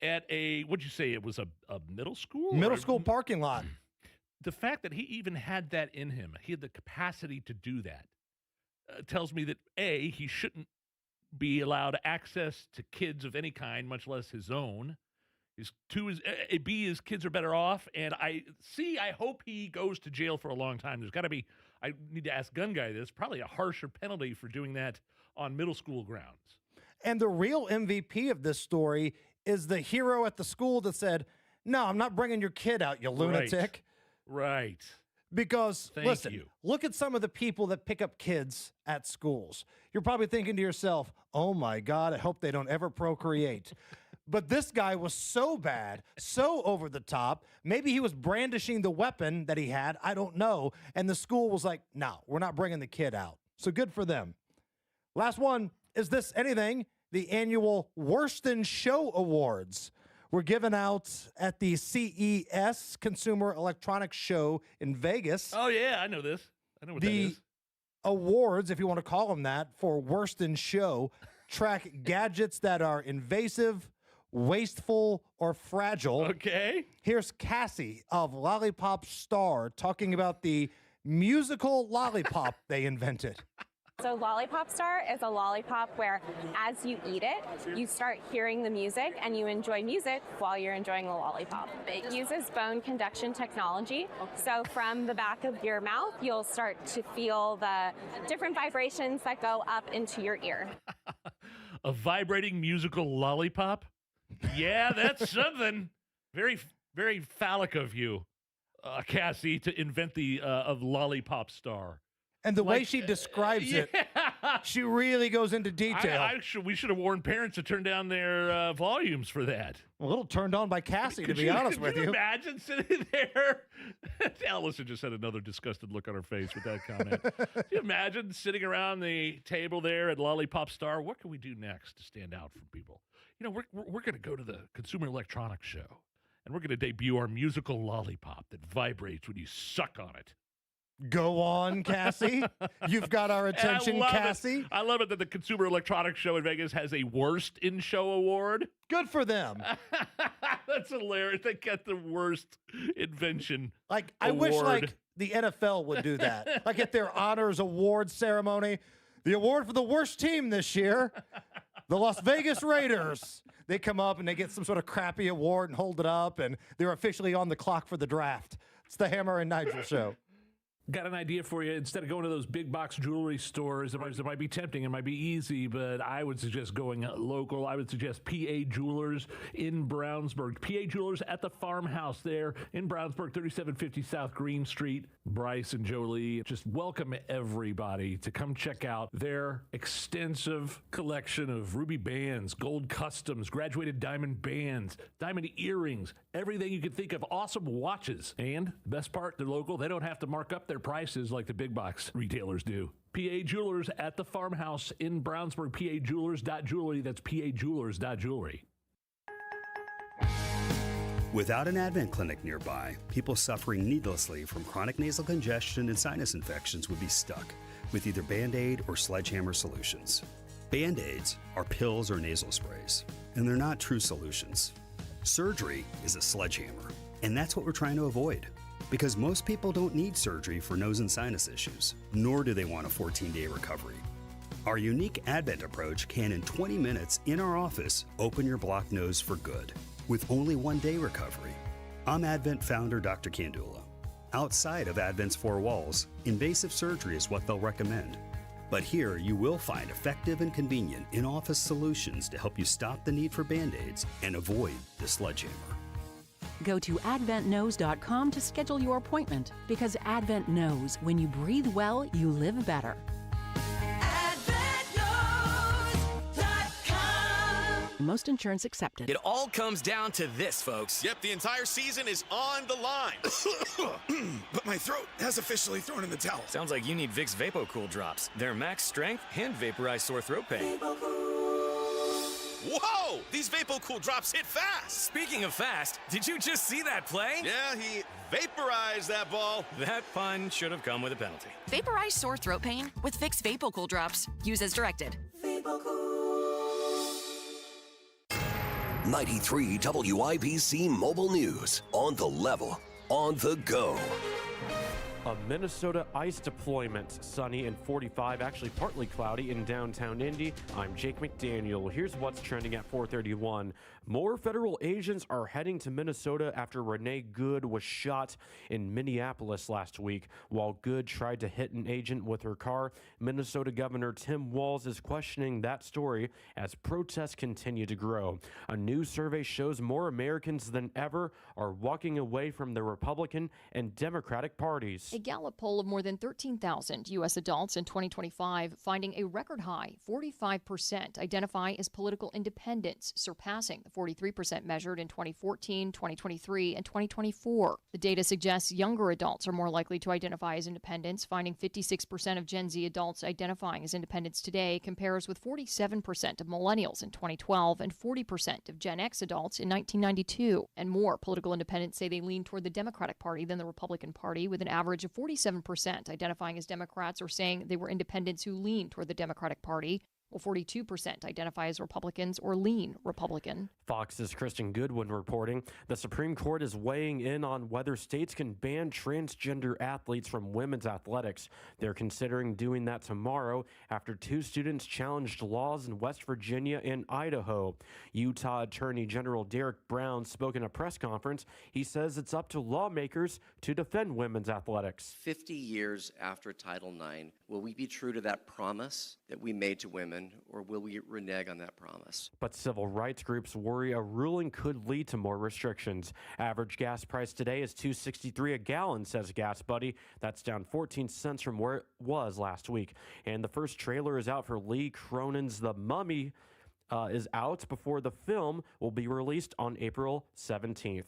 at what'd you say? It was a middle school? Middle school parking lot. The fact that he even had that in him, he had the capacity to do that, tells me that A, he shouldn't be allowed access to kids of any kind, much less his own. B, his kids are better off, and I hope he goes to jail for a long time. There's got to be, I need to ask Gunday this, probably a harsher penalty for doing that on middle school grounds. And the real MVP of this story is the hero at the school that said, no, I'm not bringing your kid out, you lunatic. Right. Because, Thank listen, you. look at some of the people that pick up kids at schools. You're probably thinking to yourself, oh my God, I hope they don't ever procreate. But this guy was so bad, so over the top. Maybe he was brandishing the weapon that he had. I don't know. And the school was like, no, we're not bringing the kid out. So good for them. Last one. Is this anything? The annual Worst in Show Awards were given out at the CES, Consumer Electronics Show in Vegas. Oh, yeah, I know this. I know what that is. Awards, if you want to call them that, for Worst in Show, track gadgets that are invasive, wasteful, or fragile. Okay. Here's Cassie of Lollipop Star talking about the musical lollipop they invented. So Lollipop Star is a lollipop where as you eat it, you start hearing the music and you enjoy music while you're enjoying the lollipop. It uses bone conduction technology. So from the back of your mouth, you'll start to feel the different vibrations that go up into your ear. A vibrating musical lollipop? Yeah, that's something. Very, very phallic of you, Cassie, to invent the of Lollipop Star. And the way she describes it, She really goes into detail. We should have warned parents to turn down their volumes for that. A little turned on by Cassie, to be honest with you. Could you imagine sitting there? Allison just had another disgusted look on her face with that comment. Can you imagine sitting around the table there at Lollipop Star? What can we do next to stand out from people? You know, we're going to go to the Consumer Electronics Show, and we're going to debut our musical lollipop that vibrates when you suck on it. Go on, Cassie. You've got our attention, Cassie. I love it that the Consumer Electronics Show in Vegas has a Worst in Show award. Good for them. That's hilarious. They get the worst invention. I wish the NFL would do that. Like at their honors awards ceremony, the award for the worst team this year, the Las Vegas Raiders. They come up and they get some sort of crappy award and hold it up, and they're officially on the clock for the draft. It's the Hammer and Nigel Show. Got an idea for you. Instead of going to those big box jewelry stores, it might be tempting, it might be easy, but I would suggest going local. I would suggest PA Jewelers in Brownsburg. PA Jewelers at the farmhouse there in Brownsburg, 3750 South Green Street. Bryce and Jolie just welcome everybody to come check out their extensive collection of ruby bands, gold customs, graduated diamond bands, diamond earrings, everything you could think of, awesome watches. And the best part, they're local. They don't have to mark up their prices like the big box retailers do. PA Jewelers at the farmhouse in Brownsburg, pajewelers.jewelry. That's pajewelers.jewelry. Without an Advent clinic nearby, people suffering needlessly from chronic nasal congestion and sinus infections would be stuck with either Band-Aid or Sledgehammer solutions. Band-Aids are pills or nasal sprays, and they're not true solutions. Surgery is a sledgehammer, and that's what we're trying to avoid. Because most people don't need surgery for nose and sinus issues, nor do they want a 14-day recovery. Our unique Advent approach can, in 20 minutes in our office, open your blocked nose for good, with only 1-day recovery. I'm Advent founder Dr. Kandula. Outside of Advent's four walls, invasive surgery is what they'll recommend. But here you will find effective and convenient in-office solutions to help you stop the need for Band-Aids and avoid the sledgehammer. Go to adventknows.com to schedule your appointment, because Advent knows when you breathe well, you live better. Most insurance accepted. It all comes down to this, folks. Yep, the entire season is on the line. But my throat has officially thrown in the towel. Sounds like you need Vicks VapoCool drops. They're max strength and vaporize sore throat pain. Whoa! These VapoCool drops hit fast! Speaking of fast, did you just see that play? Yeah, he vaporized that ball. That pun should have come with a penalty. Vaporize sore throat pain with Vicks VapoCool drops. Use as directed. 93 WIBC Mobile News. On the level, on the go. A Minnesota ice deployment. Sunny and 45, actually partly cloudy in downtown Indy. I'm Jake McDaniel. Here's what's trending at 4:31. More federal agents are heading to Minnesota after Renee Good was shot in Minneapolis last week. While Good tried to hit an agent with her car, Minnesota Governor Tim Walz is questioning that story as protests continue to grow. A new survey shows more Americans than ever are walking away from the Republican and Democratic parties. A Gallup poll of more than 13,000 U.S. adults in 2025 finding a record high 45% identify as political independents, surpassing the 43% measured in 2014, 2023, and 2024. The data suggests younger adults are more likely to identify as independents, finding 56% of Gen Z adults identifying as independents today compares with 47% of millennials in 2012 and 40% of Gen X adults in 1992. And more political independents say they lean toward the Democratic Party than the Republican Party, with an average of 47% identifying as Democrats or saying they were independents who lean toward the Democratic Party, while 42% identify as Republicans or lean Republican. Fox's Kristen Goodwin reporting the Supreme Court is weighing in on whether states can ban transgender athletes from women's athletics. They're considering doing that tomorrow after 2 students challenged laws in West Virginia and Idaho. Utah Attorney General Derek Brown spoke in a press conference. He says it's up to lawmakers to defend women's athletics. 50 years after Title IX, will we be true to that promise that we made to women women, or will we renege on that promise? But civil rights groups worry a ruling could lead to more restrictions. Average gas price today is $2.63 a gallon, says Gas Buddy. That's down 14 cents from where it was last week. And the first trailer is out for Lee Cronin's The Mummy is out before the film will be released on April 17th.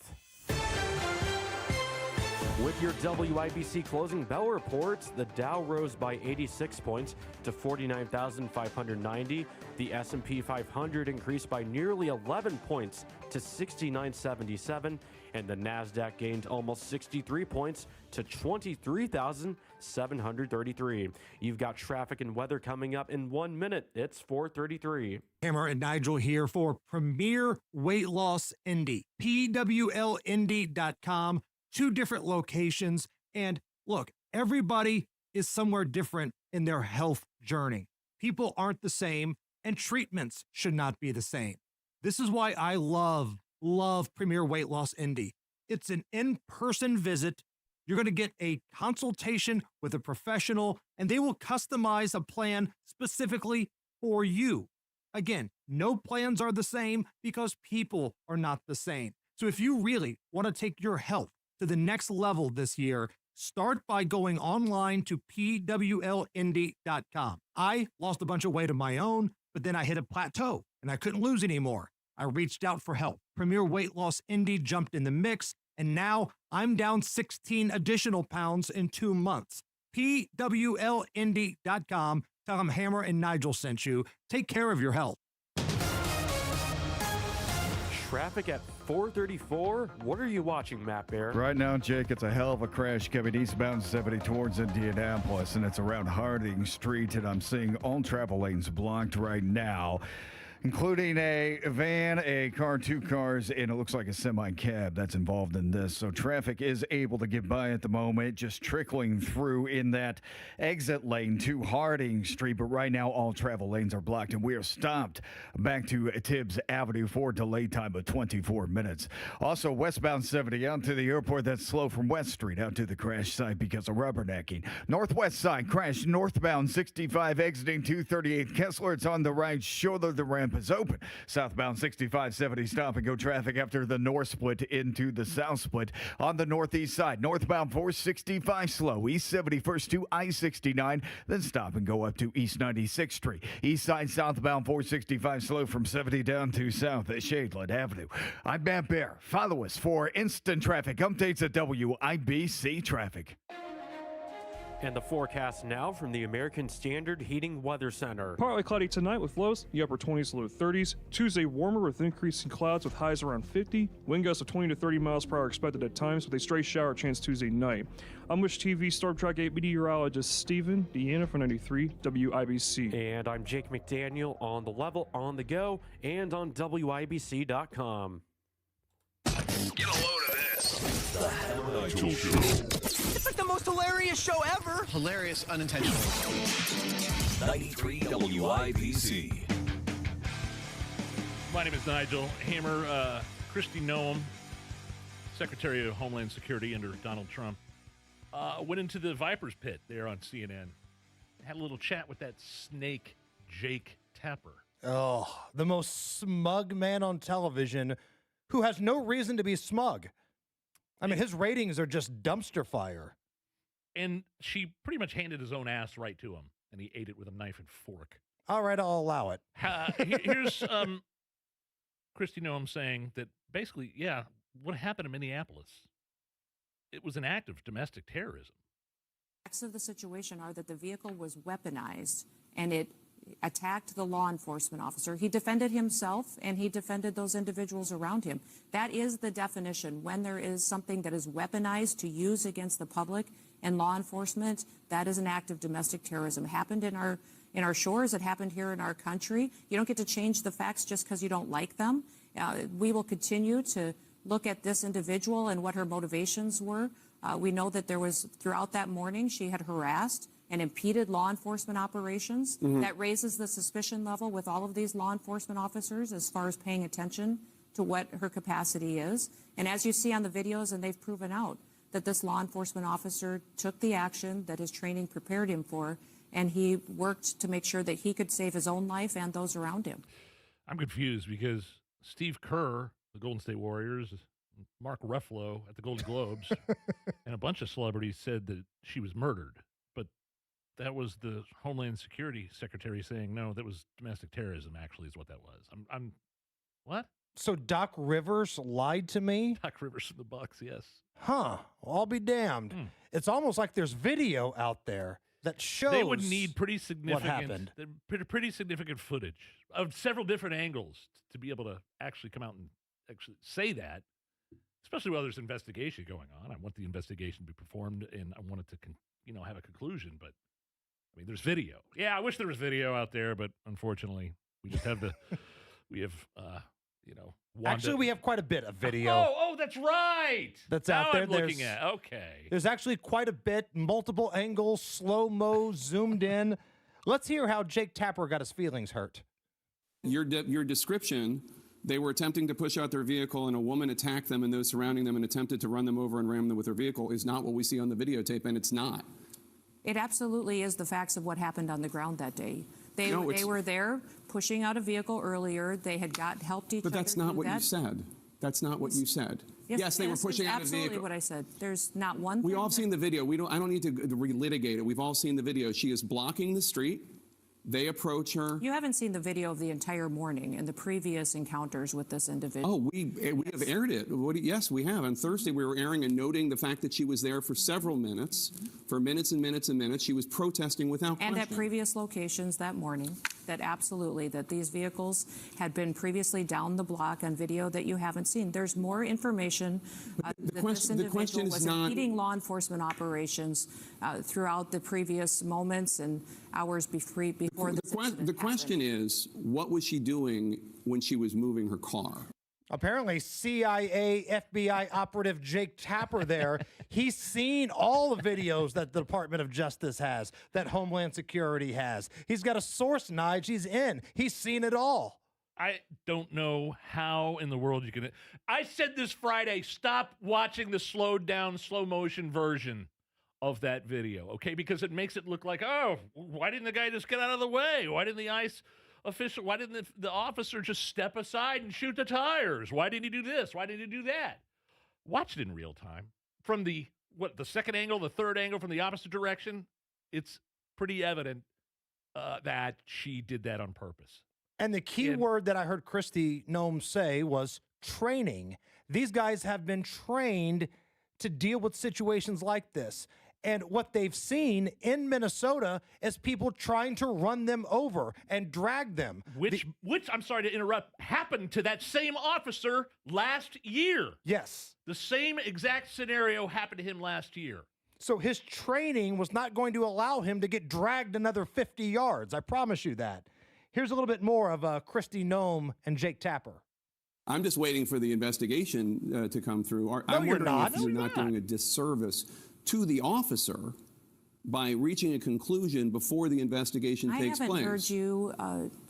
With your WIBC closing bell reports, the Dow rose by 86 points to 49,590. The S&P 500 increased by nearly 11 points to 6977, and the Nasdaq gained almost 63 points to 23,733. You've got traffic and weather coming up in 1 minute. It's 4:33. Hammer and Nigel here for Premier Weight Loss Indy, PWLindy.com. 2 different locations. And look, everybody is somewhere different in their health journey. People aren't the same, and treatments should not be the same. This is why I love Premier Weight Loss Indy. It's an in-person visit. You're going to get a consultation with a professional, and they will customize a plan specifically for you. Again, no plans are the same because people are not the same. So if you really want to take your health to the next level this year, start by going online to PWLindy.com. I lost a bunch of weight of my own, but then I hit a plateau and I couldn't lose anymore. I reached out for help. Premier Weight Loss Indy jumped in the mix, and now I'm down 16 additional pounds in 2 months. PWLindy.com. Tell them Hammer and Nigel sent you. Take care of your health. Traffic at 434. What are you watching, Matt Bear? Right now, Jake, it's a hell of a crash coming eastbound 70 towards Indianapolis, and it's around Harding Street, and I'm seeing all travel lanes blocked right now, including a van, a car, 2 cars, and it looks like a semi-cab that's involved in this. So traffic is able to get by at the moment, just trickling through in that exit lane to Harding Street. But right now, all travel lanes are blocked, and we are stopped back to Tibbs Avenue for delay time of 24 minutes. Also, westbound 70 out to the airport, that's slow from West Street out to the crash site because of rubbernecking. Northwest side crash northbound 65 exiting 238 Kessler. It's on the right shoulder. The ramp is open. Southbound 6570 stop and go traffic after the north split into the south split. On the northeast side, northbound 465 slow. East 71st to I-69, then stop and go up to East 96th Street. East side southbound 465 slow from 70 down to south at Shadeland Avenue. I'm Matt Bear. Follow us for instant traffic updates at WIBC Traffic. And the forecast now from the American Standard Heating Weather Center. Partly cloudy tonight with lows in the upper 20s to low 30s. Tuesday warmer with increasing clouds with highs around 50. Wind gusts of 20 to 30 miles per hour expected at times with a stray shower chance Tuesday night. I'm Wish TV Storm Track 8 meteorologist Stephen Deanna for 93 WIBC. And I'm Jake McDaniel on the level, on the go, and on WIBC.com. Get a load of this. The Hammer Nigel Show. It's like the most hilarious show ever. Hilarious unintentional. 93 WIBC. My name is Nigel. Hammer, Kristi Noem, Secretary of Homeland Security under Donald Trump, went into the Viper's Pit there on CNN. Had a little chat with that snake, Jake Tapper. Oh, the most smug man on television who has no reason to be smug. I mean, his ratings are just dumpster fire. And she pretty much handed his own ass right to him, and he ate it with a knife and fork. All right, I'll allow it. Here's Kristi Noem saying that basically, yeah, what happened in Minneapolis, it was an act of domestic terrorism. Facts of the situation are that the vehicle was weaponized, and it attacked the law enforcement officer. He defended himself, and he defended those individuals around him. That is the definition. When there is something that is weaponized to use against the public and law enforcement, that is an act of domestic terrorism. It happened in our shores. It happened here in our country. You don't get to change the facts just because you don't like them. We will continue to look at this individual and what her motivations were. We know that there was, throughout that morning, she had harassed and impeded law enforcement operations. That raises the suspicion level with all of these law enforcement officers as far as paying attention to what her capacity is. And as you see on the videos, and they've proven out, that this law enforcement officer took the action that his training prepared him for, and he worked to make sure that he could save his own life and those around him. I'm confused because Steve Kerr, the Golden State Warriors, Mark Ruffalo at the Golden Globes, and a bunch of celebrities said that she was murdered. But that was the Homeland Security Secretary saying, no, that was domestic terrorism, actually, is what that was. I'm what? So Doc Rivers lied to me? Doc Rivers from the Bucks, yes. Huh. Well, I'll be damned. It's almost like there's video out there that shows they would need pretty significant, what happened. Pretty significant footage of several different angles to be able to actually come out and actually say that, especially while there's investigation going on. I want the investigation to be performed, and I want it to, have a conclusion. But I mean, there's video. Yeah, I wish there was video out there, but unfortunately, we just have Wanda. Actually, we have quite a bit of video. Oh, that's right. That's now out there. I'm looking at. Okay. There's actually quite a bit, multiple angles, slow-mo, zoomed in. Let's hear how Jake Tapper got his feelings hurt. Your description, they were attempting to push out their vehicle and a woman attacked them and those surrounding them and attempted to run them over and ram them with her vehicle is not what we see on the videotape, and it's not. It absolutely is the facts of what happened on the ground that day. They were there pushing out a vehicle earlier. They had helped each other. But that's not what you said. That's not what you said. Yes, they were pushing out a vehicle. Absolutely what I said. There's not one. We all have seen the video. I don't need to relitigate it. We've all seen the video. She is blocking the street. They approach her. You haven't seen the video of the entire morning and the previous encounters with this individual. Oh, we have aired it. Yes, we have. On Thursday, we were airing and noting the fact that she was there for several minutes, for minutes and minutes and minutes. She was protesting without question. And at previous locations that morning, that these vehicles had been previously down the block on video that you haven't seen. There's more information that this individual was impeding law enforcement operations throughout the previous moments and hours before the question is, what was she doing when she was moving her car? Apparently, CIA, FBI operative Jake Tapper there, he's seen all the videos that the Department of Justice has, that Homeland Security has. He's got a source, Nigel. He's in. He's seen it all. I don't know how in the world you can. I said this Friday, stop watching the slowed down, slow motion version of that video, okay? Because it makes it look like, oh, why didn't the guy just get out of the way? Why didn't the ICE official, why didn't the officer just step aside and shoot the tires? Why didn't he do this? Why didn't he do that? Watch it in real time. From the second angle, the third angle from the opposite direction, it's pretty evident that she did that on purpose. And the key word that I heard Kristi Noem say was training. These guys have been trained to deal with situations like this. And what they've seen in Minnesota is people trying to run them over and drag them. Which I'm sorry to interrupt, happened to that same officer last year. Yes. The same exact scenario happened to him last year. So his training was not going to allow him to get dragged another 50 yards. I promise you that. Here's a little bit more of Kristi Noem and Jake Tapper. I'm just waiting for the investigation to come through. I'm wondering if you're not doing a disservice to the officer by reaching a conclusion before the investigation takes place. I haven't heard you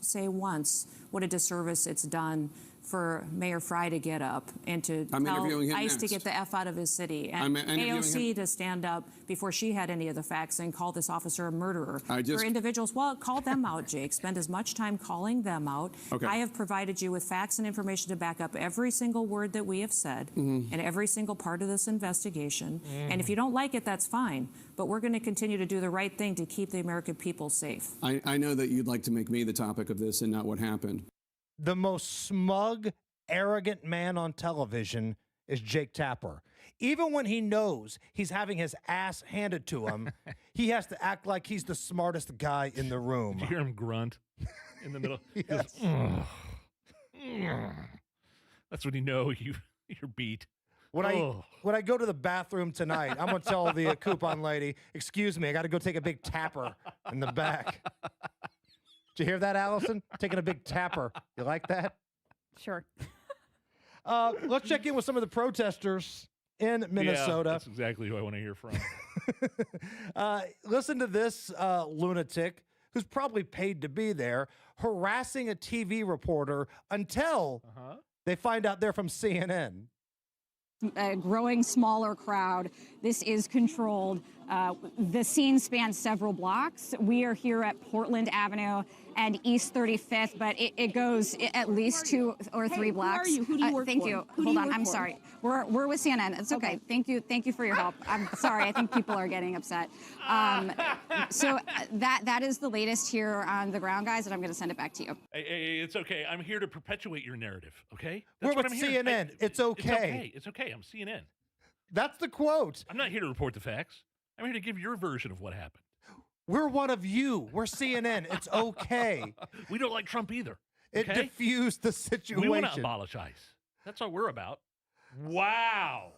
say once what a disservice it's done for Mayor Fry to get up and to tell ICE to get the F out of his city, and AOC to stand up before she had any of the facts and call this officer a murderer. For individuals, well, call them out, Jake. Spend as much time calling them out. Okay. I have provided you with facts and information to back up every single word that we have said and every single part of this investigation. And if you don't like it, that's fine. But we're going to continue to do the right thing to keep the American people safe. I know that you'd like to make me the topic of this and not what happened. The most smug, arrogant man on television is Jake Tapper. Even when he knows he's having his ass handed to him, he has to act like he's the smartest guy in the room. Did you hear him grunt in the middle? Yes. That's when you know you're beat. When I go to the bathroom tonight, I'm going to tell the coupon lady, excuse me, I got to go take a big tapper in the back. Did you hear that, Allison? Taking a big tapper. You like that? Sure. Let's check in with some of the protesters in Minnesota. Yeah, that's exactly who I want to hear from. Listen to this lunatic who's probably paid to be there, harassing a TV reporter until they find out they're from CNN. A growing smaller crowd. This is controlled. The scene spans several blocks. We are here at Portland Avenue and East 35th, but it goes at least 2 or 3 blocks. Who are you? Who do you work thank for? you. Who do Hold you on. work I'm for? sorry. We're with CNN. It's okay. Thank you for your help. I'm sorry. I think people are getting upset. So that is the latest here on the ground, guys, and I'm going to send it back to you. Hey, it's okay. I'm here to perpetuate your narrative, okay? We're what with I'm here. CNN. It's okay. It's okay. I'm CNN. That's the quote. I'm not here to report the facts. I'm here to give your version of what happened. We're one of you. We're CNN. It's okay. We don't like Trump either. It okay? diffused the situation. We want to abolish ICE. That's all we're about. Wow.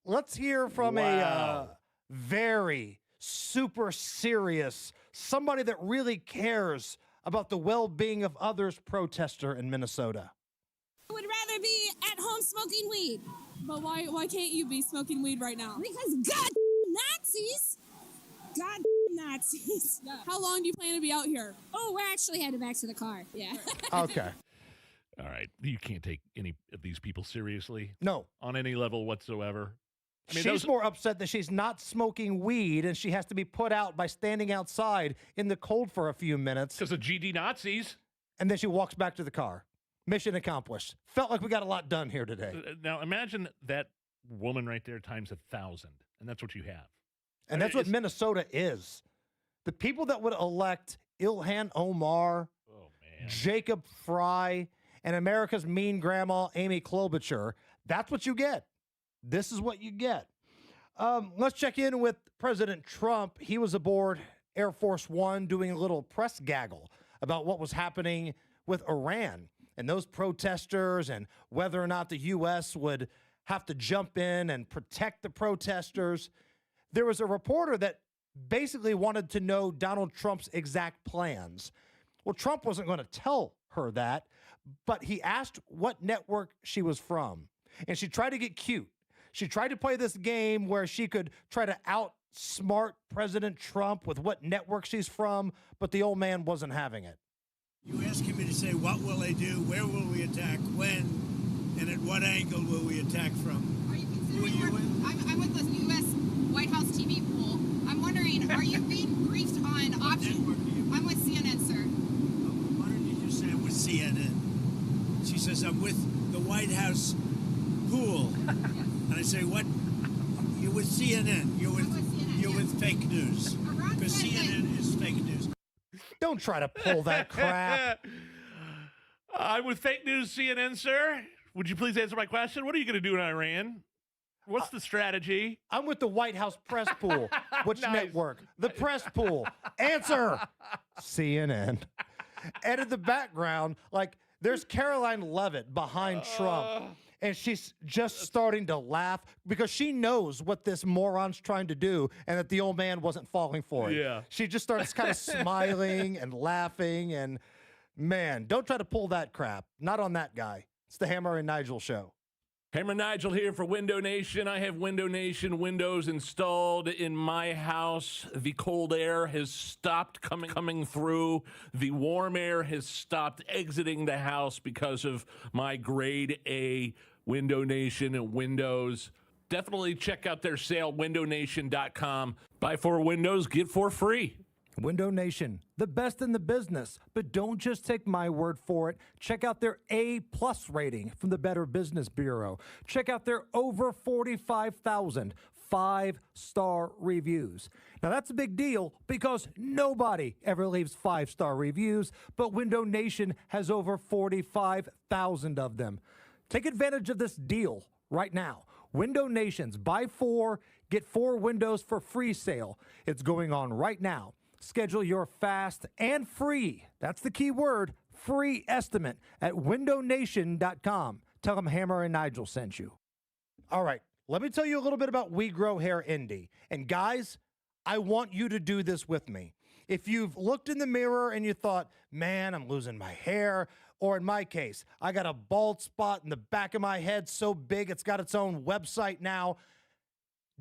Let's hear from a very super serious, somebody that really cares about the well-being of others protester in Minnesota. I would rather be at home smoking weed. But why can't you be smoking weed right now? Because God Nazis! God Nazis. Yeah. How long do you plan to be out here? Oh, we're actually headed back to the car. Yeah. Okay. All right. You can't take any of these people seriously. No. On any level whatsoever. I mean, she's more upset that she's not smoking weed and she has to be put out by standing outside in the cold for a few minutes. Because of GD Nazis. And then she walks back to the car. Mission accomplished. Felt like we got a lot done here today. Now imagine that woman right there times 1,000, and that's what you have. And that's what Minnesota is. The people that would elect Ilhan Omar, Jacob Fry, and America's mean grandma, Amy Klobuchar, that's what you get. This is what you get. Let's check in with President Trump. He was aboard Air Force One doing a little press gaggle about what was happening with Iran and those protesters and whether or not the U.S. would have to jump in and protect the protesters. There was a reporter that basically wanted to know Donald Trump's exact plans. Well, Trump wasn't going to tell her that, but he asked what network she was from. And she tried to get cute. She tried to play this game where she could try to outsmart President Trump with what network she's from, but the old man wasn't having it. You asking me to say what will they do, where will we attack, when, and at what angle will we attack from? Are you considering I'm with the U.S. White House TV pool. I'm wondering, are you being briefed on options? I'm with CNN, sir. Why don't you just say I'm with CNN? She says I'm with the White House pool. And I say, what? You're with CNN. You're with fake news. Because CNN is fake news. Don't try to pull that crap. I'm with fake news CNN, sir. Would you please answer my question? What are you going to do in Iran? What's the strategy? I'm with the White House press pool. Which network? The press pool. Answer. CNN. And in the background, like, there's Caroline Leavitt behind Trump. And she's just starting to laugh because she knows what this moron's trying to do and that the old man wasn't falling for it. Yeah. She just starts kind of smiling and laughing. And, man, don't try to pull that crap. Not on that guy. It's the Hammer and Nigel show. Hammer Nigel here for Window Nation. I have Window Nation windows installed in my house. The cold air has stopped coming through. The warm air has stopped exiting the house because of my grade A Window Nation windows. Definitely check out their sale, windownation.com. Buy 4 windows, get 4 free. Window Nation, the best in the business. But don't just take my word for it. Check out their A+ rating from the Better Business Bureau. Check out their over 45,000 5-star reviews. Now, that's a big deal because nobody ever leaves 5-star reviews, but Window Nation has over 45,000 of them. Take advantage of this deal right now. Window Nation's buy 4, get 4 windows for free sale. It's going on right now. Schedule your fast and free, that's the key word, free estimate at windownation.com. Tell them Hammer and Nigel sent you. All right, let me tell you a little bit about We Grow Hair Indy. And guys, I want you to do this with me. If you've looked in the mirror and you thought, man, I'm losing my hair, or in my case, I got a bald spot in the back of my head so big it's got its own website now,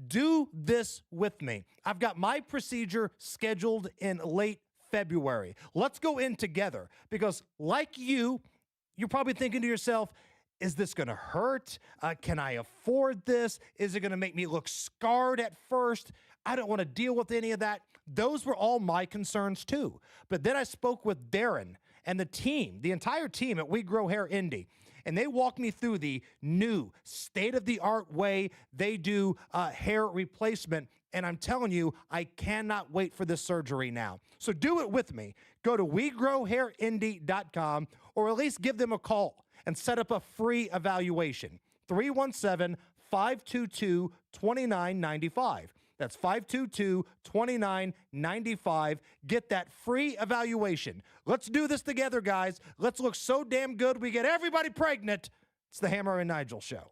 do this with me. I've got my procedure scheduled in late February. Let's go in together because like you're probably thinking to yourself, is this going to hurt? Can I afford this? Is it going to make me look scarred at first? I don't want to deal with any of that. Those were all my concerns too. But then I spoke with Darren and the team, the entire team at We Grow Hair Indy, and they walked me through the new state-of-the-art way they do hair replacement. And I'm telling you, I cannot wait for this surgery now. So do it with me. Go to WeGrowHairIndy.com or at least give them a call and set up a free evaluation. 317-522-2995. That's 522-2995. Get that free evaluation. Let's do this together, guys. Let's look so damn good we get everybody pregnant. It's the Hammer and Nigel Show.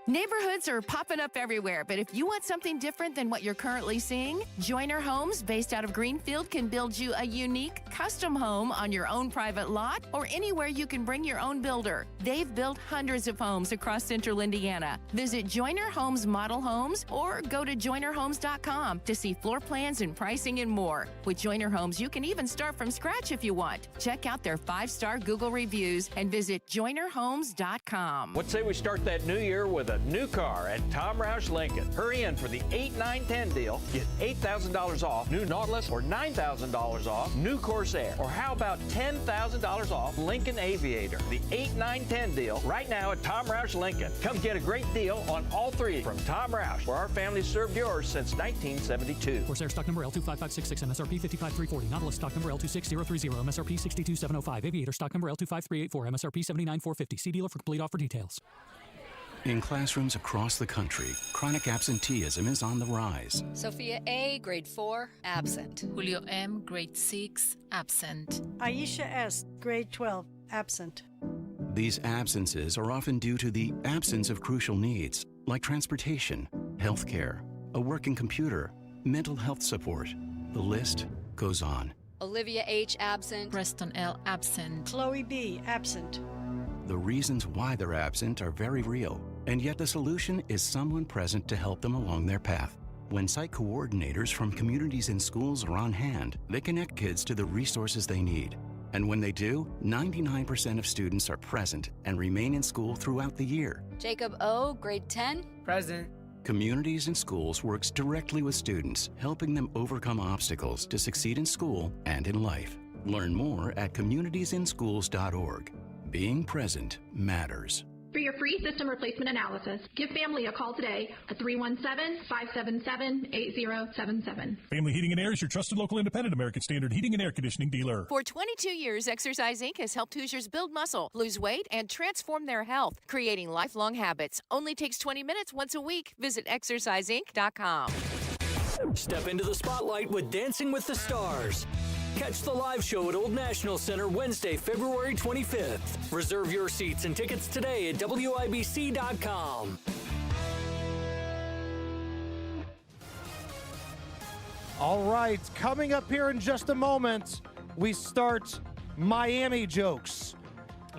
Neighborhoods are popping up everywhere, but if you want something different than what you're currently seeing, Joyner Homes, based out of Greenfield, can build you a unique, custom home on your own private lot or anywhere you can bring your own builder. They've built hundreds of homes across central Indiana. Visit Joyner Homes Model Homes or go to joynerhomes.com to see floor plans and pricing and more. With Joyner Homes, you can even start from scratch if you want. Check out their 5-star Google reviews and visit joynerhomes.com. What say we start that new year with a new car at Tom Roush Lincoln. Hurry in for the 8-9-10 deal. Get $8,000 off new Nautilus or $9,000 off new Corsair. Or how about $10,000 off Lincoln Aviator? The 8-9-10 deal right now at Tom Roush Lincoln. Come get a great deal on all three from Tom Roush, where our family served yours since 1972. Corsair stock number L25566, MSRP 55340. Nautilus stock number L26030, MSRP 62705. Aviator stock number L25384, MSRP 79450. See dealer for complete offer details. In classrooms across the country, chronic absenteeism is on the rise. Sophia A., grade 4, absent. Julio M., grade 6, absent. Aisha S., grade 12, absent. These absences are often due to the absence of crucial needs, like transportation, health care, a working computer, mental health support. The list goes on. Olivia H., absent. Preston L., absent. Chloe B., absent. The reasons why they're absent are very real, and yet the solution is someone present to help them along their path. When site coordinators from communities and schools are on hand, they connect kids to the resources they need. And when they do, 99% of students are present and remain in school throughout the year. Jacob O., grade 10, present. Communities and Schools works directly with students, helping them overcome obstacles to succeed in school and in life. Learn more at communitiesinschools.org. Being present matters. For your free system replacement analysis, give family a call today at 317-577-8077. Family Heating and Air is your trusted local independent American Standard heating and air conditioning dealer. For 22 years, Exercise Inc. has helped Hoosiers build muscle, lose weight, and transform their health, creating lifelong habits. Only takes 20 minutes once a week. Visit exerciseinc.com. Step into the spotlight with Dancing with the Stars. Catch the live show at Old National Center Wednesday, February 25th. Reserve your seats and tickets today at WIBC.com. All right, coming up here in just a moment, we start Miami jokes.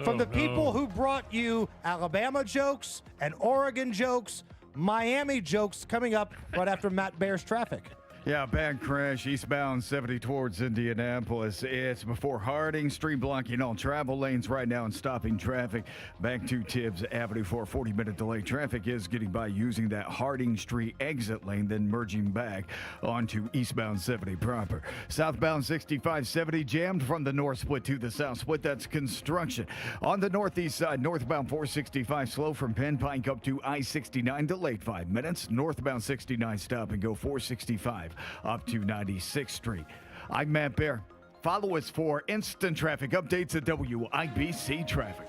From the people who brought you Alabama jokes and Oregon jokes, Miami jokes coming up right after Matt Bear's traffic. Yeah, bad crash eastbound 70 towards Indianapolis. It's before Harding Street, blocking all travel lanes right now and stopping traffic. Back to Tibbs Avenue for a 40-minute delay. Traffic is getting by using that Harding Street exit lane, then merging back onto eastbound 70 proper. Southbound 6570 jammed from the north split to the south split. That's construction. On the northeast side, northbound 465 slow from Penn Pike up to I-69, delayed 5 minutes. Northbound 69 stop and go 465. Up to 96th Street. I'm Matt Bear. Follow us for instant traffic updates at WIBC Traffic.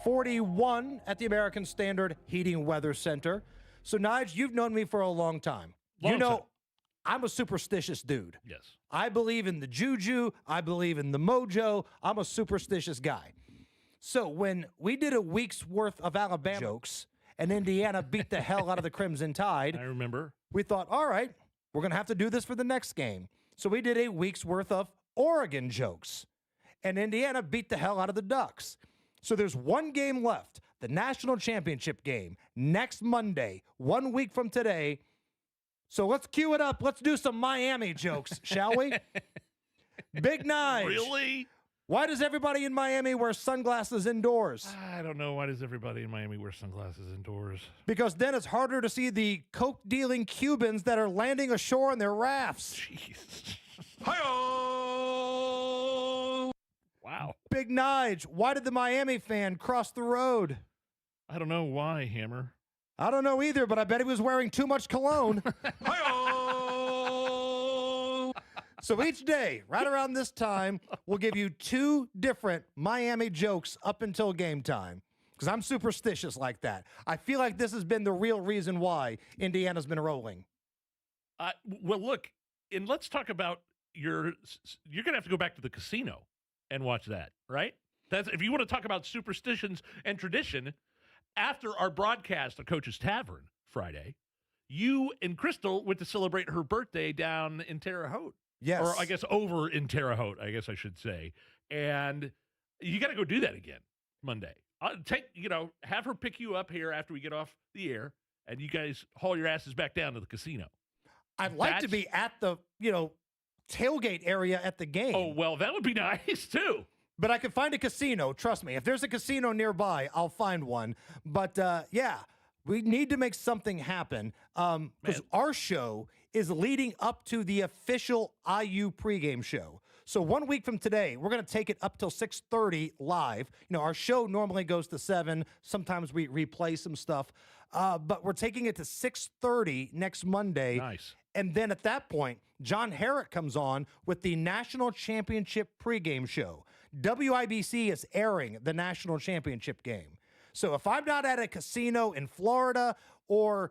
41 at the American Standard Heating Weather Center. So, Nige, you've known me for a long time. I'm a superstitious dude. Yes. I believe in the juju. I believe in the mojo. I'm a superstitious guy. So, when we did a week's worth of Alabama jokes and Indiana beat the hell out of the Crimson Tide, I remember. We thought, all right, we're going to have to do this for the next game. So we did a week's worth of Oregon jokes. And Indiana beat the hell out of the Ducks. So there's one game left, the national championship game, next Monday, 1 week from today. So let's cue it up. Let's do some Miami jokes, shall we? Big Nige. Really? Why does everybody in Miami wear sunglasses indoors? I don't know. Why does everybody in Miami wear sunglasses indoors? Because then it's harder to see the coke-dealing Cubans that are landing ashore on their rafts. Jeez. Hi-oh! Wow. Big Nige, why did the Miami fan cross the road? I don't know why, Hammer. I don't know either, but I bet he was wearing too much cologne. So each day, right around this time, we'll give you 2 different Miami jokes up until game time. Because I'm superstitious like that. I feel like this has been the real reason why Indiana's been rolling. Well, look, and let's talk about you're going to have to go back to the casino and watch that, right? That's if you want to talk about superstitions and tradition. After our broadcast of Coach's Tavern Friday, you and Crystal went to celebrate her birthday down in Terre Haute. Yes. Or I guess over in Terre Haute, I guess I should say. And you got to go do that again Monday. Have her pick you up here after we get off the air, and you guys haul your asses back down to the casino. I'd like to be at the, tailgate area at the game. Oh, well, that would be nice, too. But I could find a casino. Trust me. If there's a casino nearby, I'll find one. But, we need to make something happen because our show is leading up to the official IU pregame show. So 1 week from today, we're going to take it up till 6:30 live. Our show normally goes to 7. Sometimes we replay some stuff. But we're taking it to 6:30 next Monday. Nice. And then at that point, John Herrick comes on with the National Championship pregame show. WIBC is airing the National Championship game. So if I'm not at a casino in Florida or,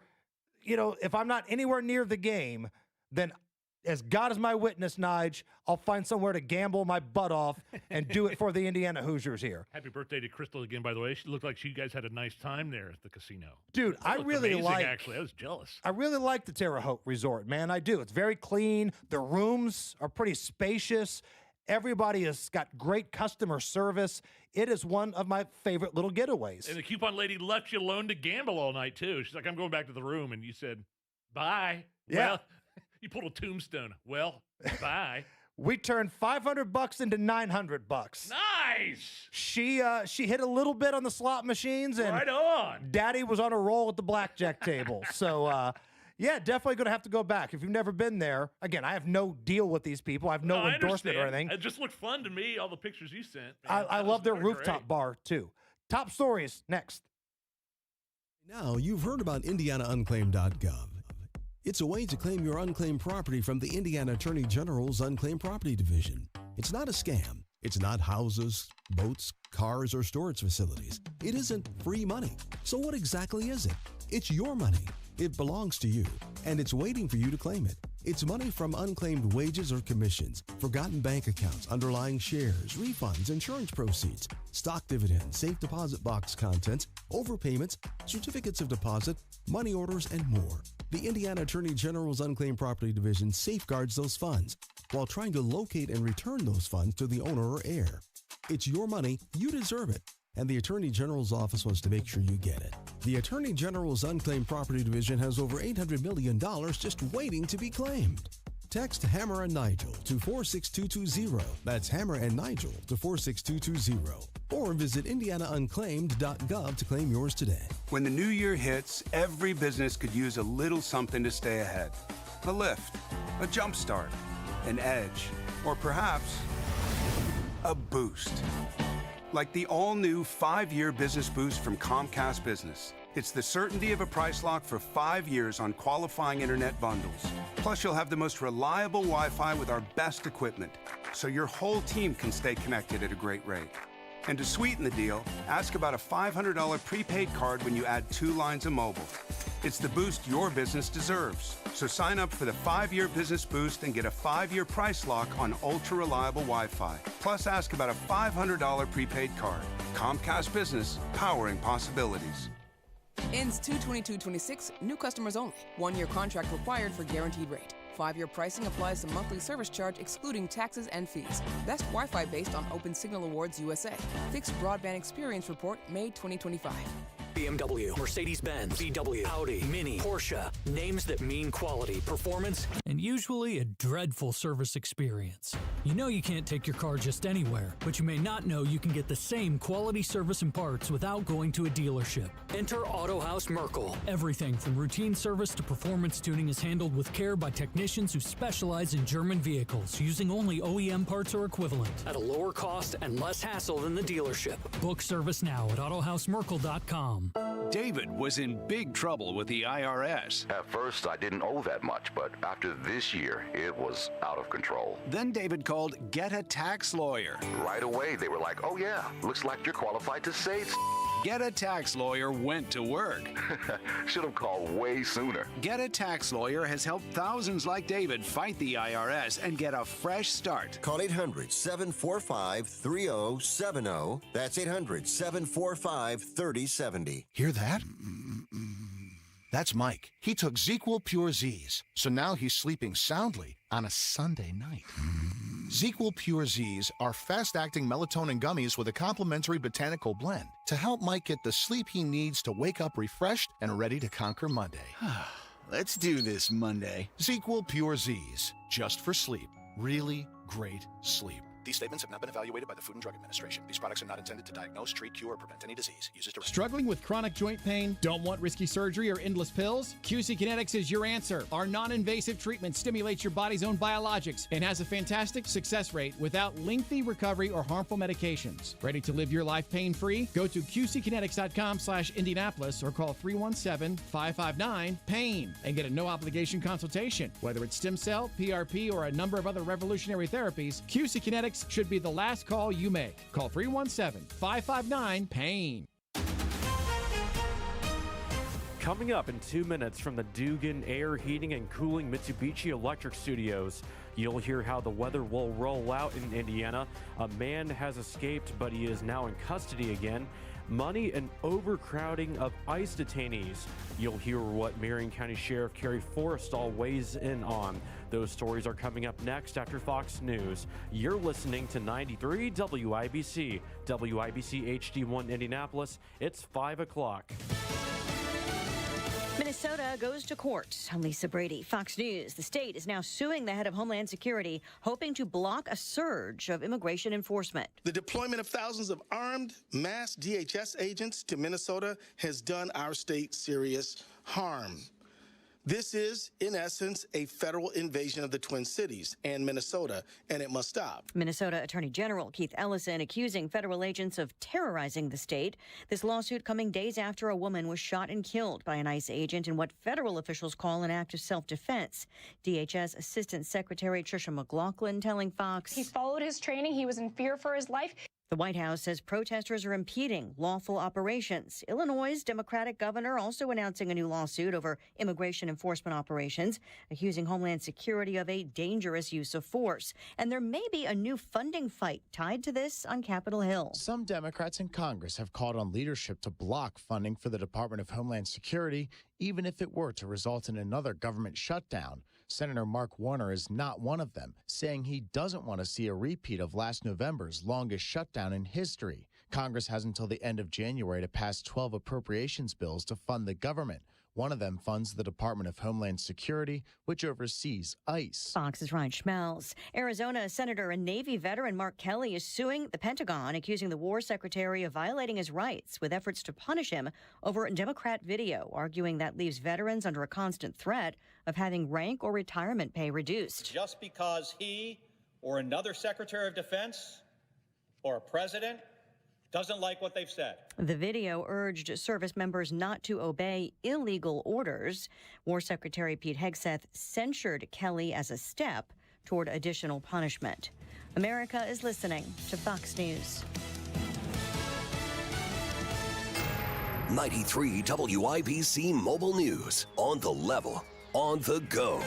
if I'm not anywhere near the game, then as God is my witness, Nige, I'll find somewhere to gamble my butt off and do it for the Indiana Hoosiers here. Happy birthday to Crystal again, by the way. She looked like you guys had a nice time there at the casino. Dude, I really like... Actually, I was jealous. I really like the Terre Haute Resort, man. I do. It's very clean. The rooms are pretty spacious. Everybody has got great customer service. It is one of my favorite little getaways. And the coupon lady left you alone to gamble all night, too. She's like, I'm going back to the room. And you said, bye. Yeah. Well, you pulled a tombstone. Well, bye. We turned $500 into $900. Nice. She hit a little bit on the slot machines, and right on. Daddy was on a roll at the blackjack table. So, yeah, definitely going to have to go back. If you've never been there, again, I have no deal with these people. I have no endorsement or anything. It just looked fun to me, all the pictures you sent. I love their rooftop bar, too. Top stories next. Now, you've heard about IndianaUnclaimed.gov. It's a way to claim your unclaimed property from the Indiana Attorney General's Unclaimed Property Division. It's not a scam. It's not houses, boats, cars, or storage facilities. It isn't free money. So what exactly is it? It's your money. It belongs to you, and it's waiting for you to claim it. It's money from unclaimed wages or commissions, forgotten bank accounts, underlying shares, refunds, insurance proceeds, stock dividends, safe deposit box contents, overpayments, certificates of deposit, money orders, and more. The Indiana Attorney General's Unclaimed Property Division safeguards those funds while trying to locate and return those funds to the owner or heir. It's your money, you deserve it, and the Attorney General's office wants to make sure you get it. The Attorney General's Unclaimed Property Division has over $800 million just waiting to be claimed. Text Hammer and Nigel to 46220. That's Hammer and Nigel to 46220. Or visit IndianaUnclaimed.gov to claim yours today. When the new year hits, every business could use a little something to stay ahead. A lift, a jump start, an edge, or perhaps a boost. Like the all-new 5-year business boost from Comcast Business. It's the certainty of a price lock for 5 years on qualifying internet bundles. Plus, you'll have the most reliable Wi-Fi with our best equipment, so your whole team can stay connected at a great rate. And to sweeten the deal, ask about a $500 prepaid card when you add 2 lines of mobile. It's the boost your business deserves. So sign up for the 5-year business boost and get a 5-year price lock on ultra-reliable Wi-Fi. Plus, ask about a $500 prepaid card. Comcast Business, powering possibilities. Ends 2/22/26, new customers only. 1-year contract required for guaranteed rate. 5-year pricing applies to monthly service charge excluding taxes and fees. Best Wi-Fi based on Open Signal Awards USA. Fixed broadband experience report May 2025. BMW, Mercedes-Benz, VW, Audi, Mini, Porsche. Names that mean quality, performance, and usually a dreadful service experience. You know you can't take your car just anywhere, but you may not know you can get the same quality service and parts without going to a dealership. Enter Auto House Merkel. Everything from routine service to performance tuning is handled with care by technicians who specialize in German vehicles, using only OEM parts or equivalent. At a lower cost and less hassle than the dealership. Book service now at AutohouseMerkel.com. David was in big trouble with the IRS. At first, I didn't owe that much, but after this year, it was out of control. Then David called Get a Tax Lawyer. Right away, they were like, oh yeah, looks like you're qualified to save. Get a Tax Lawyer went to work. Should have called way sooner. Get a Tax Lawyer has helped thousands like David fight the IRS and get a fresh start. Call 800-745-3070. That's 800-745-3070. Hear that? That's Mike. He took ZQL Pure Z's, so now he's sleeping soundly on a Sunday night. ZQL Pure Z's are fast-acting melatonin gummies with a complementary botanical blend to help Mike get the sleep he needs to wake up refreshed and ready to conquer Monday. Let's do this Monday. ZQL Pure Z's, just for sleep. Really great sleep. These statements have not been evaluated by the Food and Drug Administration. These products are not intended to diagnose, treat, cure, or prevent any disease. Use as directed. Struggling with chronic joint pain? Don't want risky surgery or endless pills? QC Kinetics is your answer. Our non-invasive treatment stimulates your body's own biologics and has a fantastic success rate without lengthy recovery or harmful medications. Ready to live your life pain-free? Go to QCkinetics.com/Indianapolis or call 317-559-PAIN and get a no-obligation consultation. Whether it's stem cell, PRP, or a number of other revolutionary therapies, QC Kinetics should be the last call you make. Call 317-559-PAIN. Coming up in 2 minutes from the Dugan Air Heating and Cooling Mitsubishi Electric Studios, you'll hear how the weather will roll out in Indiana. A man has escaped, but he is now in custody again. Money and overcrowding of ICE detainees. You'll hear what Marion County Sheriff Kerry Forrestal weighs in on. Those stories are coming up next after Fox News. You're listening to 93 WIBC, WIBC HD1 Indianapolis. It's 5 o'clock. Minnesota goes to court. I'm Lisa Brady, Fox News. The state is now suing the head of Homeland Security, hoping to block a surge of immigration enforcement. The deployment of thousands of armed, mass DHS agents to Minnesota has done our state serious harm. This is, in essence, a federal invasion of the Twin Cities and Minnesota, and it must stop. Minnesota Attorney General Keith Ellison accusing federal agents of terrorizing the state. This lawsuit coming days after a woman was shot and killed by an ICE agent in what federal officials call an act of self-defense. DHS Assistant Secretary Tricia McLaughlin telling Fox, he followed his training. He was in fear for his life. The White House says protesters are impeding lawful operations. Illinois' Democratic governor also announcing a new lawsuit over immigration enforcement operations, accusing Homeland Security of a dangerous use of force. And there may be a new funding fight tied to this on Capitol Hill. Some Democrats in Congress have called on leadership to block funding for the Department of Homeland Security, even if it were to result in another government shutdown. Senator Mark Warner is not one of them, saying he doesn't want to see a repeat of last November's longest shutdown in history. Congress has until the end of January to pass 12 appropriations bills to fund the government. One of them funds the Department of Homeland Security, which oversees ICE. Fox's Ryan Schmelz. Arizona Senator and Navy veteran Mark Kelly is suing the Pentagon, accusing the War Secretary of violating his rights with efforts to punish him over a Democrat video, arguing that leaves veterans under a constant threat of having rank or retirement pay reduced. Just because he or another Secretary of Defense or a president doesn't like what they've said. The video urged service members not to obey illegal orders. War Secretary Pete Hegseth censured Kelly as a step toward additional punishment. America is listening to Fox News. 93 WIBC Mobile News. On the level, on the go.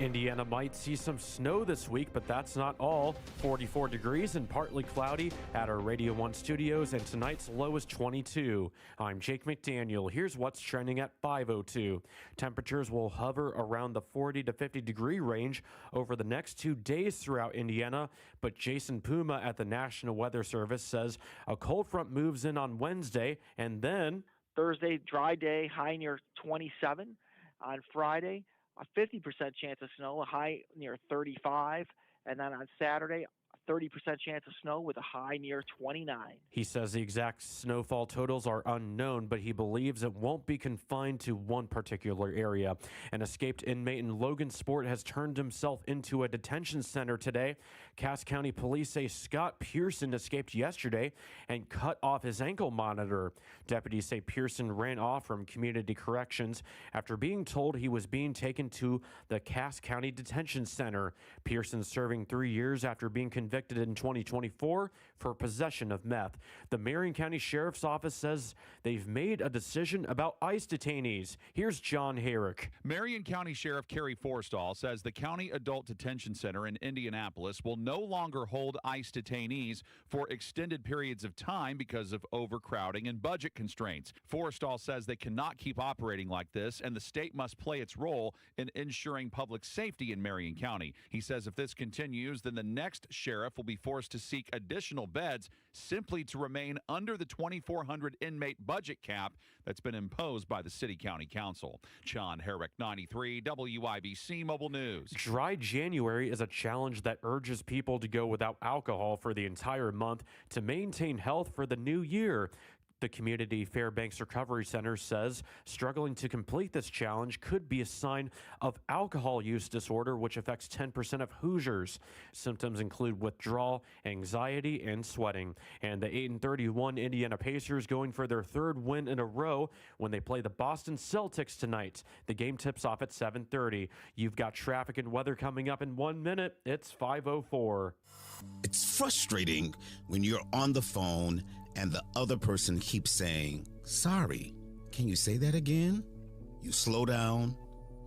Indiana might see some snow this week, but that's not all. 44 degrees and partly cloudy at our Radio 1 studios, and tonight's low is 22. I'm Jake McDaniel. Here's what's trending at 5:02. Temperatures will hover around the 40 to 50 degree range over the next 2 days throughout Indiana, but Jason Puma at the National Weather Service says a cold front moves in on Wednesday, and then Thursday, dry day, high near 27. On Friday, a 50% chance of snow, a high near 35. And then on Saturday, a 30% chance of snow with a high near 29. He says the exact snowfall totals are unknown, but he believes it won't be confined to one particular area. An escaped inmate in Logansport has turned himself into a detention center today. Cass County Police say Scott Pearson escaped yesterday and cut off his ankle monitor. Deputies say Pearson ran off from community corrections after being told he was being taken to the Cass County Detention Center. Pearson serving 3 years after being convicted in 2024 for possession of meth. The Marion County Sheriff's Office says they've made a decision about ICE detainees. Here's John Herrick. Marion County Sheriff Kerry Forstall says the County Adult Detention Center in Indianapolis will no longer hold ICE detainees for extended periods of time because of overcrowding and budget constraints. Forstall says they cannot keep operating like this, and the state must play its role in ensuring public safety in Marion County. He says if this continues, then the next sheriff will be forced to seek additional beds simply to remain under the 2,400 inmate budget cap that's been imposed by the City County Council. John Herrick, 93 WIBC Mobile News. Dry January is a challenge that urges people to go without alcohol for the entire month to maintain health for the new year. The Community Fairbanks Recovery Center says struggling to complete this challenge could be a sign of alcohol use disorder, which affects 10% of Hoosiers. Symptoms include withdrawal, anxiety, and sweating. And the 8-31 Indiana Pacers going for their third win in a row when they play the Boston Celtics tonight. The game tips off at 7:30. You've got traffic and weather coming up in 1 minute. It's 5:04. It's frustrating when you're on the phone and the other person keeps saying, "Sorry, can you say that again?" You slow down,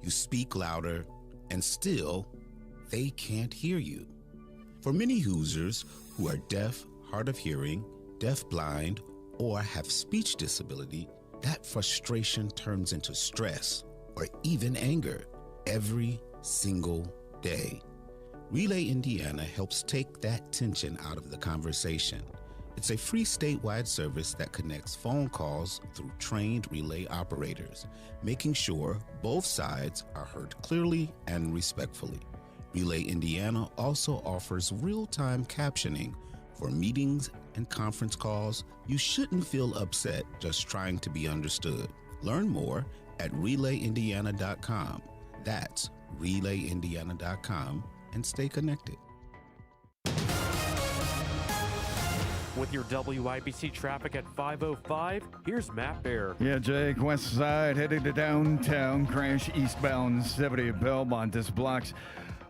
you speak louder, and still, they can't hear you. For many Hoosiers who are deaf, hard of hearing, deaf-blind, or have speech disability, that frustration turns into stress or even anger every single day. Relay Indiana helps take that tension out of the conversation. It's a free statewide service that connects phone calls through trained relay operators, making sure both sides are heard clearly and respectfully. Relay Indiana also offers real-time captioning for meetings and conference calls. You shouldn't feel upset just trying to be understood. Learn more at relayindiana.com. That's relayindiana.com, and stay connected. With your WIBC traffic at 5:05, here's Matt Bear. Yeah, Jake, west side heading to downtown. Crash eastbound 70 at Belmont. This blocks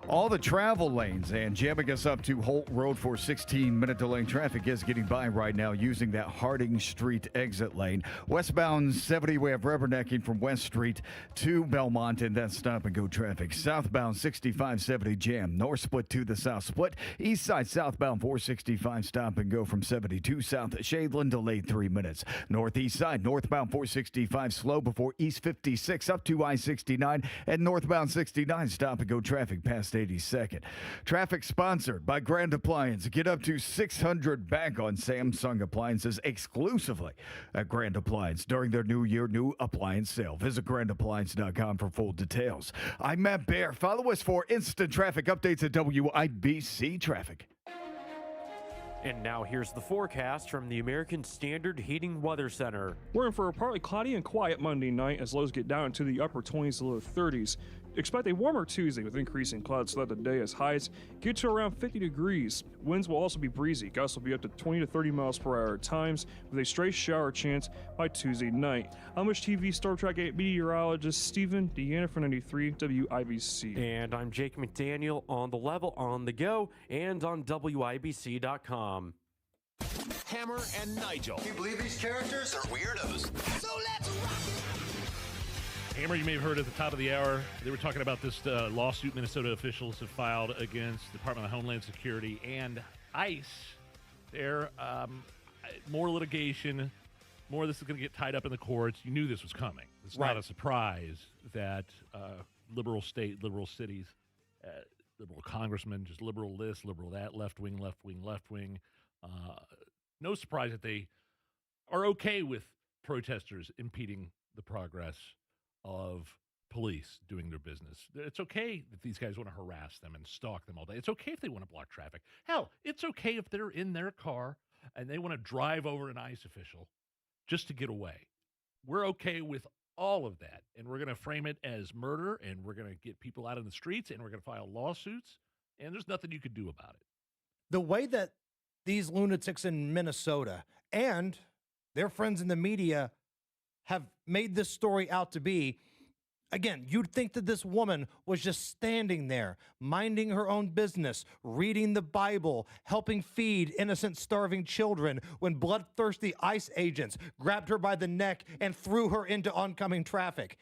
all the travel lanes and jamming us up to Holt Road for 16-minute delay. Traffic is getting by right now using that Harding Street exit lane. Westbound 70, we have rubbernecking from West Street to Belmont, and then stop-and-go traffic. Southbound 65-70 jam. North split to the south split. East side southbound 465 stop-and-go from 72 south. Shadeland delayed 3 minutes. Northeast side northbound 465 slow before East 56 up to I-69, and northbound 69 stop-and-go traffic past 82nd. Traffic sponsored by Grand Appliance. Get up to $600 back on Samsung appliances exclusively at Grand Appliance during their New Year new appliance sale. Visit grandappliance.com for full details. I'm Matt Bear. Follow us for instant traffic updates at WIBC Traffic. And now here's the forecast from the American Standard Heating Weather Center. We're in for a partly cloudy and quiet Monday night as lows get down into the upper 20s to low 30s. Expect a warmer Tuesday with increasing clouds throughout the day as highs get to around 50 degrees. Winds will also be breezy. Gusts will be up to 20 to 30 miles per hour at times with a stray shower chance by Tuesday night. Amish TV Storm Track 8 meteorologist Stephen Deanna for 93 WIBC. And I'm Jake McDaniel on the level, on the go, and on WIBC.com. Hammer and Nigel. Can you believe these characters are weirdos? So let's rock it! Hammer, you may have heard at the top of the hour, they were talking about this lawsuit Minnesota officials have filed against the Department of Homeland Security and ICE. There, more litigation, more of this is going to get tied up in the courts. You knew this was coming. It's not a surprise that liberal state, liberal cities, liberal congressmen, just liberal this, liberal that, left wing, left wing, left wing. No surprise that they are okay with protesters impeding the progress of police doing their business. It's okay that these guys want to harass them and stalk them all day. It's okay if they want to block traffic. Hell, it's okay if they're in their car and they want to drive over an ICE official just to get away. We're okay with all of that, and we're going to frame it as murder, and we're going to get people out in the streets, and we're going to file lawsuits, and there's nothing you can do about it. The way that these lunatics in Minnesota and their friends in the media have made this story out to be, again, you'd think that this woman was just standing there, minding her own business, reading the Bible, helping feed innocent, starving children when bloodthirsty ICE agents grabbed her by the neck and threw her into oncoming traffic.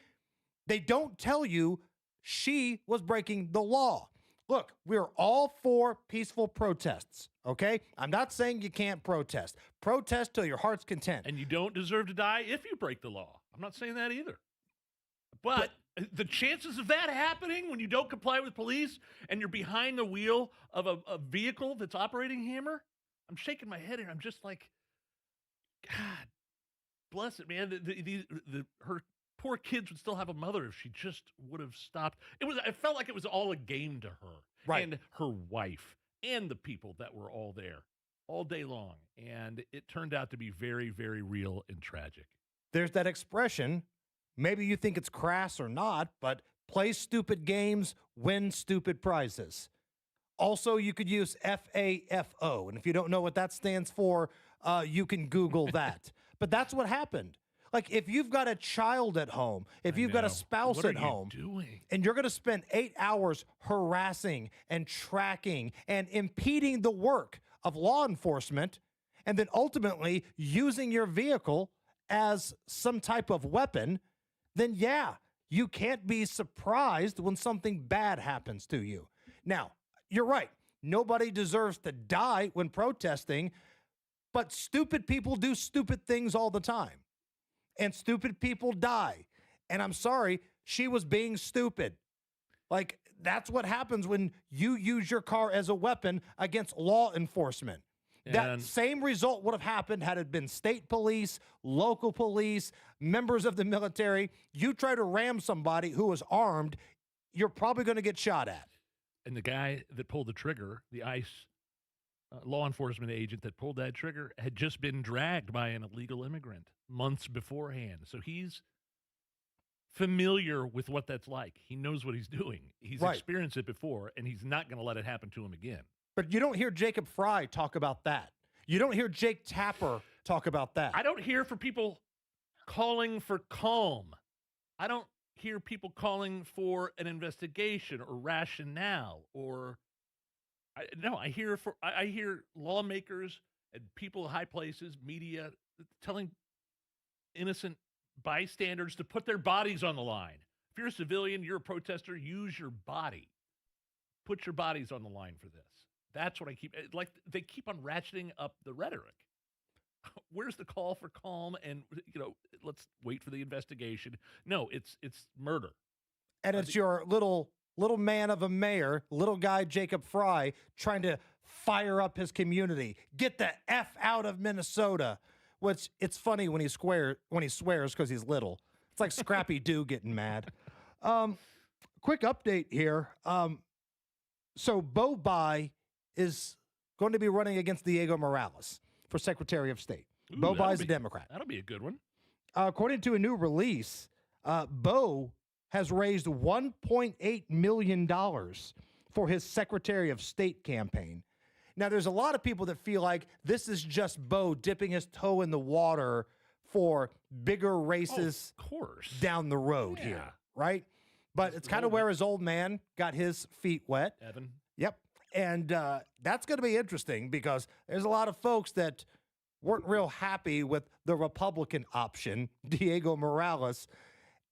They don't tell you she was breaking the law. Look, we're all for peaceful protests, okay? I'm not saying you can't protest. Protest till your heart's content. And you don't deserve to die if you break the law. I'm not saying that either. But the chances of that happening when you don't comply with police and you're behind the wheel of a vehicle that's operating, Hammer, I'm shaking my head here. I'm just like, God, bless it, man. Her poor kids would still have a mother if she just would have stopped. It felt like it was all a game to her and her wife and the people that were all there all day long. And it turned out to be very, very real and tragic. There's that expression, maybe you think it's crass or not, but play stupid games, win stupid prizes. Also, you could use FAFO. And if you don't know what that stands for, you can Google that. But that's what happened. Like, if you've got a child at home, if you've got a spouse at home, and you're going to spend 8 hours harassing and tracking and impeding the work of law enforcement, and then ultimately using your vehicle as some type of weapon, then yeah, you can't be surprised when something bad happens to you. Now, you're right. Nobody deserves to die when protesting, but stupid people do stupid things all the time. And stupid people die. And I'm sorry, she was being stupid. Like, that's what happens when you use your car as a weapon against law enforcement. That same result would have happened had it been state police, local police, members of the military. You try to ram somebody who is armed, you're probably going to get shot at. And the guy that pulled the trigger, the ICE law enforcement agent that pulled that trigger, had just been dragged by an illegal immigrant months beforehand. So he's familiar with what that's like. He knows what he's doing. He's experienced it before, and he's not going to let it happen to him again. But you don't hear Jacob Fry talk about that. You don't hear Jake Tapper talk about that. I don't hear for people calling for calm. I don't hear people calling for an investigation or rationale or I hear lawmakers and people in high places, media, telling innocent bystanders to put their bodies on the line. If you're a civilian, you're a protester, use your body. Put your bodies on the line for this. That's what I keep, like, they keep on ratcheting up the rhetoric. Where's the call for calm and, let's wait for the investigation? No, it's murder. And it's your little man of a mayor, little guy Jacob Fry, trying to fire up his community. Get the F out of Minnesota. Which, it's funny when he swears because he's little. It's like Scrappy Doo getting mad. Quick update here. So Bo Bai is going to be running against Diego Morales for Secretary of State. Bo Bai is a Democrat. That'll be a good one. According to a new release, Bo has raised $1.8 million for his Secretary of State campaign. Now, there's a lot of people that feel like this is just Bo dipping his toe in the water for bigger races down the road here, right? But it's kind of where his old man got his feet wet. Evan. Yep. And that's going to be interesting because there's a lot of folks that weren't real happy with the Republican option, Diego Morales.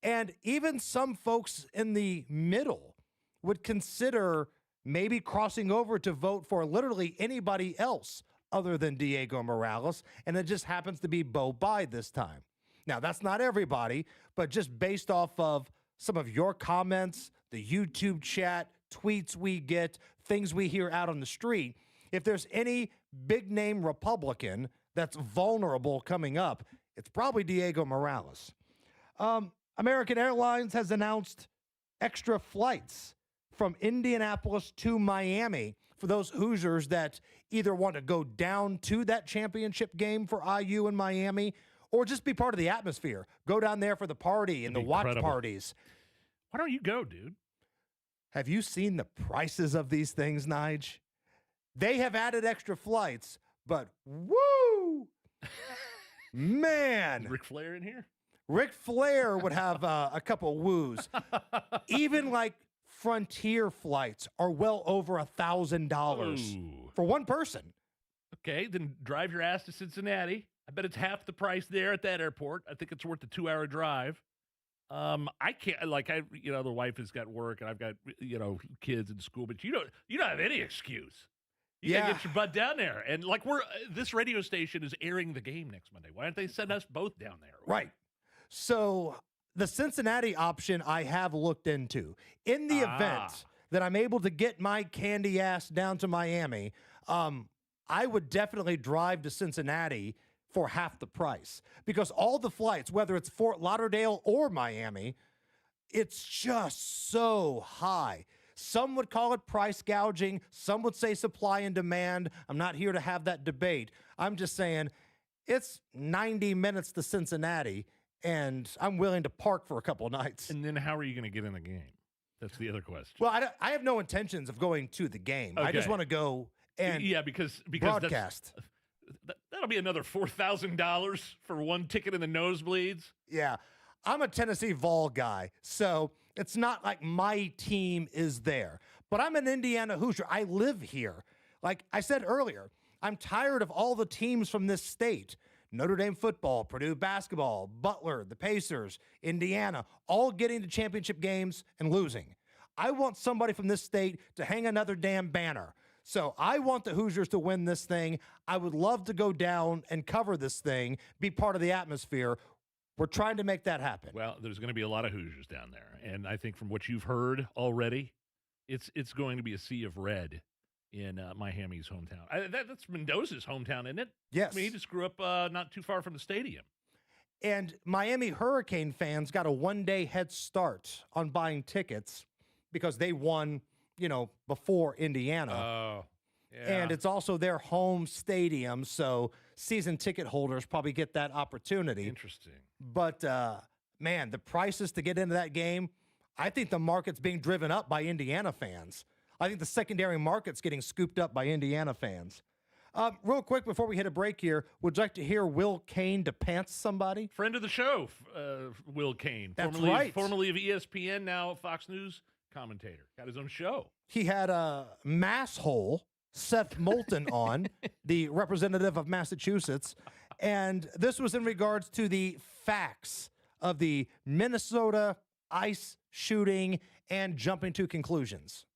And even some folks in the middle would consider maybe crossing over to vote for literally anybody else other than Diego Morales, and it just happens to be Bo Bide this time. Now, that's not everybody, but just based off of some of your comments, the YouTube chat, tweets we get, things we hear out on the street, if there's any big-name Republican that's vulnerable coming up, it's probably Diego Morales. American Airlines has announced extra flights from Indianapolis to Miami for those Hoosiers that either want to go down to that championship game for IU in Miami or just be part of the atmosphere. Go down there for the party and the watch parties. Why don't you go, dude? Have you seen the prices of these things, Nige? They have added extra flights, but woo! Man. Ric Flair in here? Ric Flair would have a couple woos. Even like Frontier flights are well over $1,000 for one person. Okay, then drive your ass to Cincinnati. I bet it's half the price there at that airport. I think it's worth the 2-hour drive. I can't, the wife has got work and I've got, kids in school, but you don't have any excuse. You gotta get your butt down there. And this radio station is airing the game next Monday. Why don't they send us both down there? Right. So the Cincinnati option I have looked into. In the event that I'm able to get my candy ass down to Miami, I would definitely drive to Cincinnati for half the price because all the flights, whether it's Fort Lauderdale or Miami, it's just so high. Some would call it price gouging. Some would say supply and demand. I'm not here to have that debate. I'm just saying it's 90 minutes to Cincinnati, and I'm willing to park for a couple of nights. And then how are you going to get in the game? That's the other question. Well, I have no intentions of going to the game. Okay. I just want to go and because broadcast. That'll be another $4,000 for one ticket in the nosebleeds. Yeah. I'm a Tennessee Vol guy, so it's not like my team is there. But I'm an Indiana Hoosier. I live here. Like I said earlier, I'm tired of all the teams from this state. Notre Dame football, Purdue basketball, Butler, the Pacers, Indiana, all getting to championship games and losing. I want somebody from this state to hang another damn banner. So I want the Hoosiers to win this thing. I would love to go down and cover this thing, be part of the atmosphere. We're trying to make that happen. Well, there's going to be a lot of Hoosiers down there. And I think from what you've heard already, it's going to be a sea of red in Miami's hometown. That's Mendoza's hometown, isn't it? Yes. I mean, he just grew up not too far from the stadium. And Miami Hurricane fans got a one-day head start on buying tickets because they won, before Indiana. Oh, yeah. And it's also their home stadium, so season ticket holders probably get that opportunity. Interesting. But, man, the prices to get into that game, I think the market's being driven up by Indiana fans. I think the secondary market's getting scooped up by Indiana fans. Real quick, before we hit a break here, would you like to hear Will Cain to pants somebody? Friend of the show, Will Cain. That's formerly, right. Formerly of ESPN, now Fox News commentator. Got his own show. He had a masshole, Seth Moulton, on, the representative of Massachusetts. And this was in regards to the facts of the Minnesota ICE shooting and jumping to conclusions.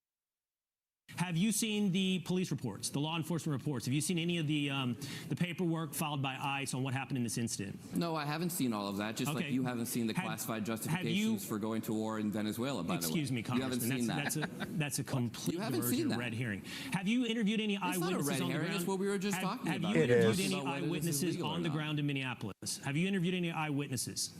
Have you seen the police reports, the law enforcement reports? Have you seen any of the paperwork filed by ICE on what happened in this incident? No, I haven't seen all of that, just like you haven't seen the classified justifications for going to war in Venezuela, by the way. Excuse me, Congressman. You haven't seen that. That's a complete You haven't diversion seen of that. red herring. Have you interviewed any eyewitnesses not a red on the herring. ground? It's what we were just talking about. Have you interviewed any About whether this is eyewitnesses legal or on the not. ground in Minneapolis? Have you interviewed any eyewitnesses?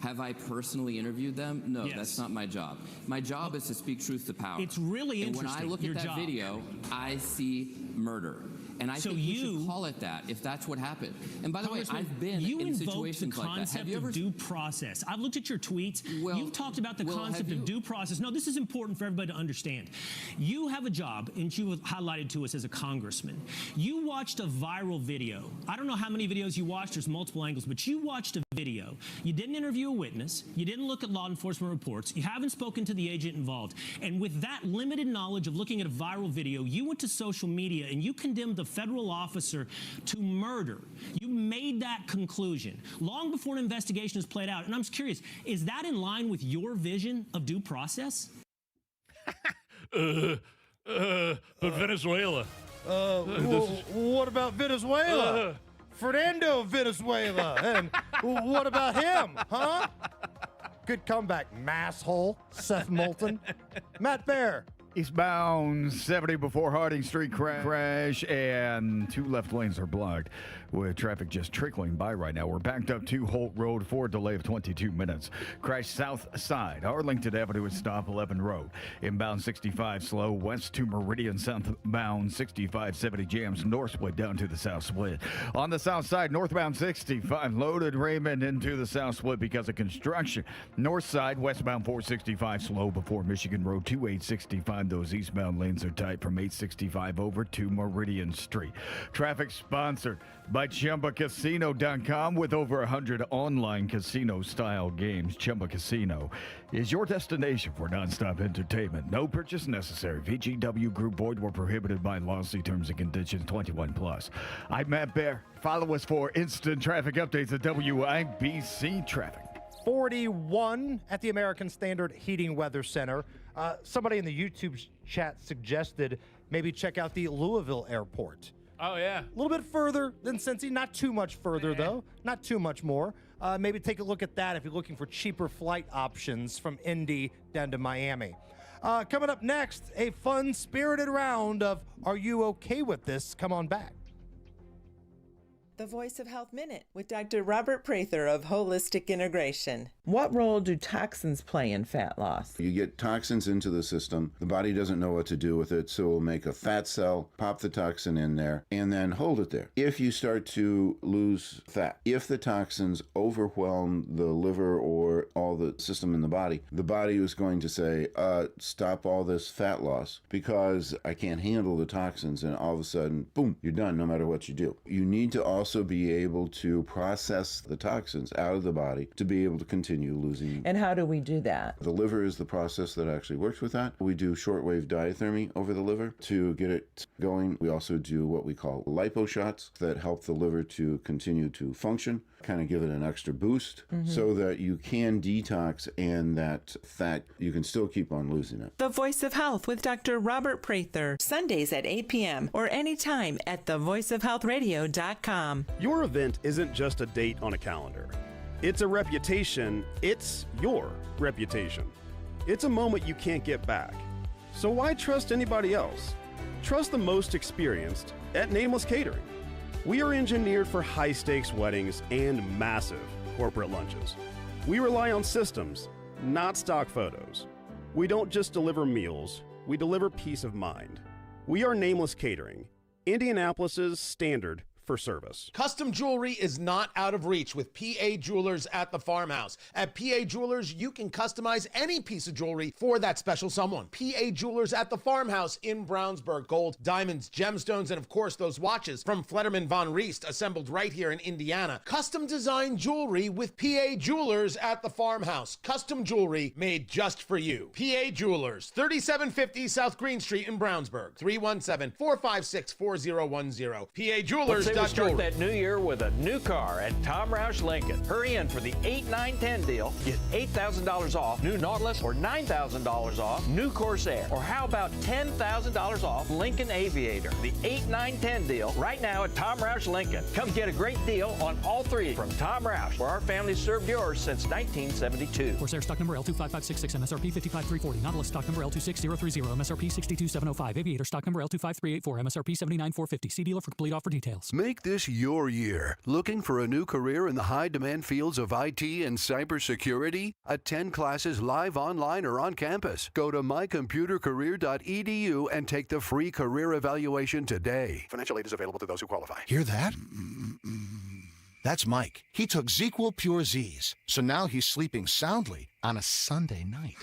Have I personally interviewed them? No, that's not my job. My job is to speak truth to power. It's really and interesting, when I look your at that job. video, I see murder. And I think we should call it that if that's what happened. And by the way, I've been in situations like that. Have you ever of due process. I've looked at your tweets. You've talked about the concept of due process. No, this is important for everybody to understand. You have a job, and you have highlighted to us as a congressman. You watched a viral video. I don't know how many videos you watched. There's multiple angles, but you watched a video. You didn't interview a witness. You didn't look at law enforcement reports. You haven't spoken to the agent involved. And with that limited knowledge of looking at a viral video, you went to social media and you condemned the federal officer to murder. You made that conclusion long before an investigation is played out. And I'm curious, is that in line with your vision of due process? But Venezuela. What about Venezuela? Fernando Venezuela. And what about him, huh? Good comeback, masshole, Seth Moulton. Matt Bear. Eastbound 70 before Harding Street crash, and 2 left lanes are blocked with traffic just trickling by right now. We're backed up to Holt Road for a delay of 22 minutes. Crash south side, Arlington Avenue at stop 11 Road. Inbound 65 slow, west to Meridian, southbound 65 70 jams, north split down to the south split. On the south side, northbound 65 loaded Raymond into the south split because of construction. North side, westbound 465 slow before Michigan Road 2865. Those eastbound lanes are tight from 865 over to Meridian Street. Traffic sponsored by ChumbaCasino.com with over 100 online casino-style games. Chumba Casino is your destination for nonstop entertainment. No purchase necessary. VGW Group void were prohibited by law. See terms and conditions 21+. I'm Matt Bear. Follow us for instant traffic updates at WIBC Traffic. 41 at the American Standard Heating Weather Center. Somebody in the YouTube chat suggested maybe check out the Louisville airport. Oh, yeah. A little bit further than Cincy. Not too much further, though. Not too much more. Maybe take a look at that if you're looking for cheaper flight options from Indy down to Miami. Coming up next, a fun, spirited round of Are You Okay With This? Come on back. The Voice of Health Minute with Dr. Robert Prather of Holistic Integration. What role do toxins play in fat loss? You get toxins into the system, the body doesn't know what to do with it, so it'll make a fat cell, pop the toxin in there, and then hold it there. If you start to lose fat, if the toxins overwhelm the liver or all the system in the body is going to say, stop all this fat loss because I can't handle the toxins, and all of a sudden, boom, you're done no matter what you do. You need to also be able to process the toxins out of the body to be able to continue losing. And how do we do that? The liver is the process that actually works with that. We do shortwave diathermy over the liver to get it going. We also do what we call lipo shots that help the liver to continue to function, kind of give it an extra boost so that you can detox and that fat, you can still keep on losing it. The Voice of Health with Dr. Robert Prather, Sundays at 8 p.m. or anytime at thevoiceofhealthradio.com. Your event isn't just a date on a calendar. It's a reputation. It's your reputation. It's a moment you can't get back. So why trust anybody else? Trust the most experienced at Nameless Catering. We are engineered for high-stakes weddings and massive corporate lunches. We rely on systems, not stock photos. We don't just deliver meals, we deliver peace of mind. We are Nameless Catering, Indianapolis's standard for service. Custom jewelry is not out of reach with PA Jewelers at the Farmhouse. At PA Jewelers, you can customize any piece of jewelry for that special someone. PA Jewelers at the Farmhouse in Brownsburg. Gold, diamonds, gemstones, and of course those watches from Flederman Von Riest, assembled right here in Indiana. Custom designed jewelry with PA Jewelers at the Farmhouse. Custom jewelry made just for you. PA Jewelers, 3750 South Green Street in Brownsburg. 317-456-4010. PA Jewelers. Let's start that new year with a new car at Tom Roush Lincoln. Hurry in for the 8, 9, 10 deal. Get $8,000 off new Nautilus or $9,000 off new Corsair. Or how about $10,000 off Lincoln Aviator? The 8, 9, 10 deal right now at Tom Roush Lincoln. Come get a great deal on all three from Tom Roush, where our family served yours since 1972. Corsair stock number L25566, MSRP 55340. Nautilus stock number L26030, MSRP 62705. Aviator stock number L25384, MSRP 79450. See dealer for complete offer details. Make this your year. Looking for a new career in the high-demand fields of IT and cybersecurity? Attend classes live, online, or on campus. Go to mycomputercareer.edu and take the free career evaluation today. Financial aid is available to those who qualify. Hear that? That's Mike. He took ZQL Pure Z's, so now he's sleeping soundly on a Sunday night.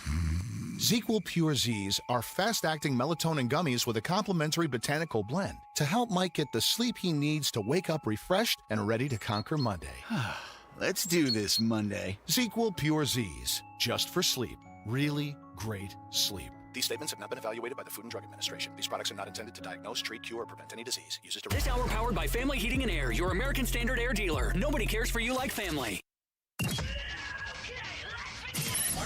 ZQL Pure Z's are fast-acting melatonin gummies with a complementary botanical blend to help Mike get the sleep he needs to wake up refreshed and ready to conquer Monday. Let's do this Monday. ZzzQuil Pure Z's. Just for sleep. Really great sleep. These statements have not been evaluated by the Food and Drug Administration. These products are not intended to diagnose, treat, cure, or prevent any disease. Use as directed. This hour powered by Family Heating and Air, your American Standard air dealer. Nobody cares for you like family. Are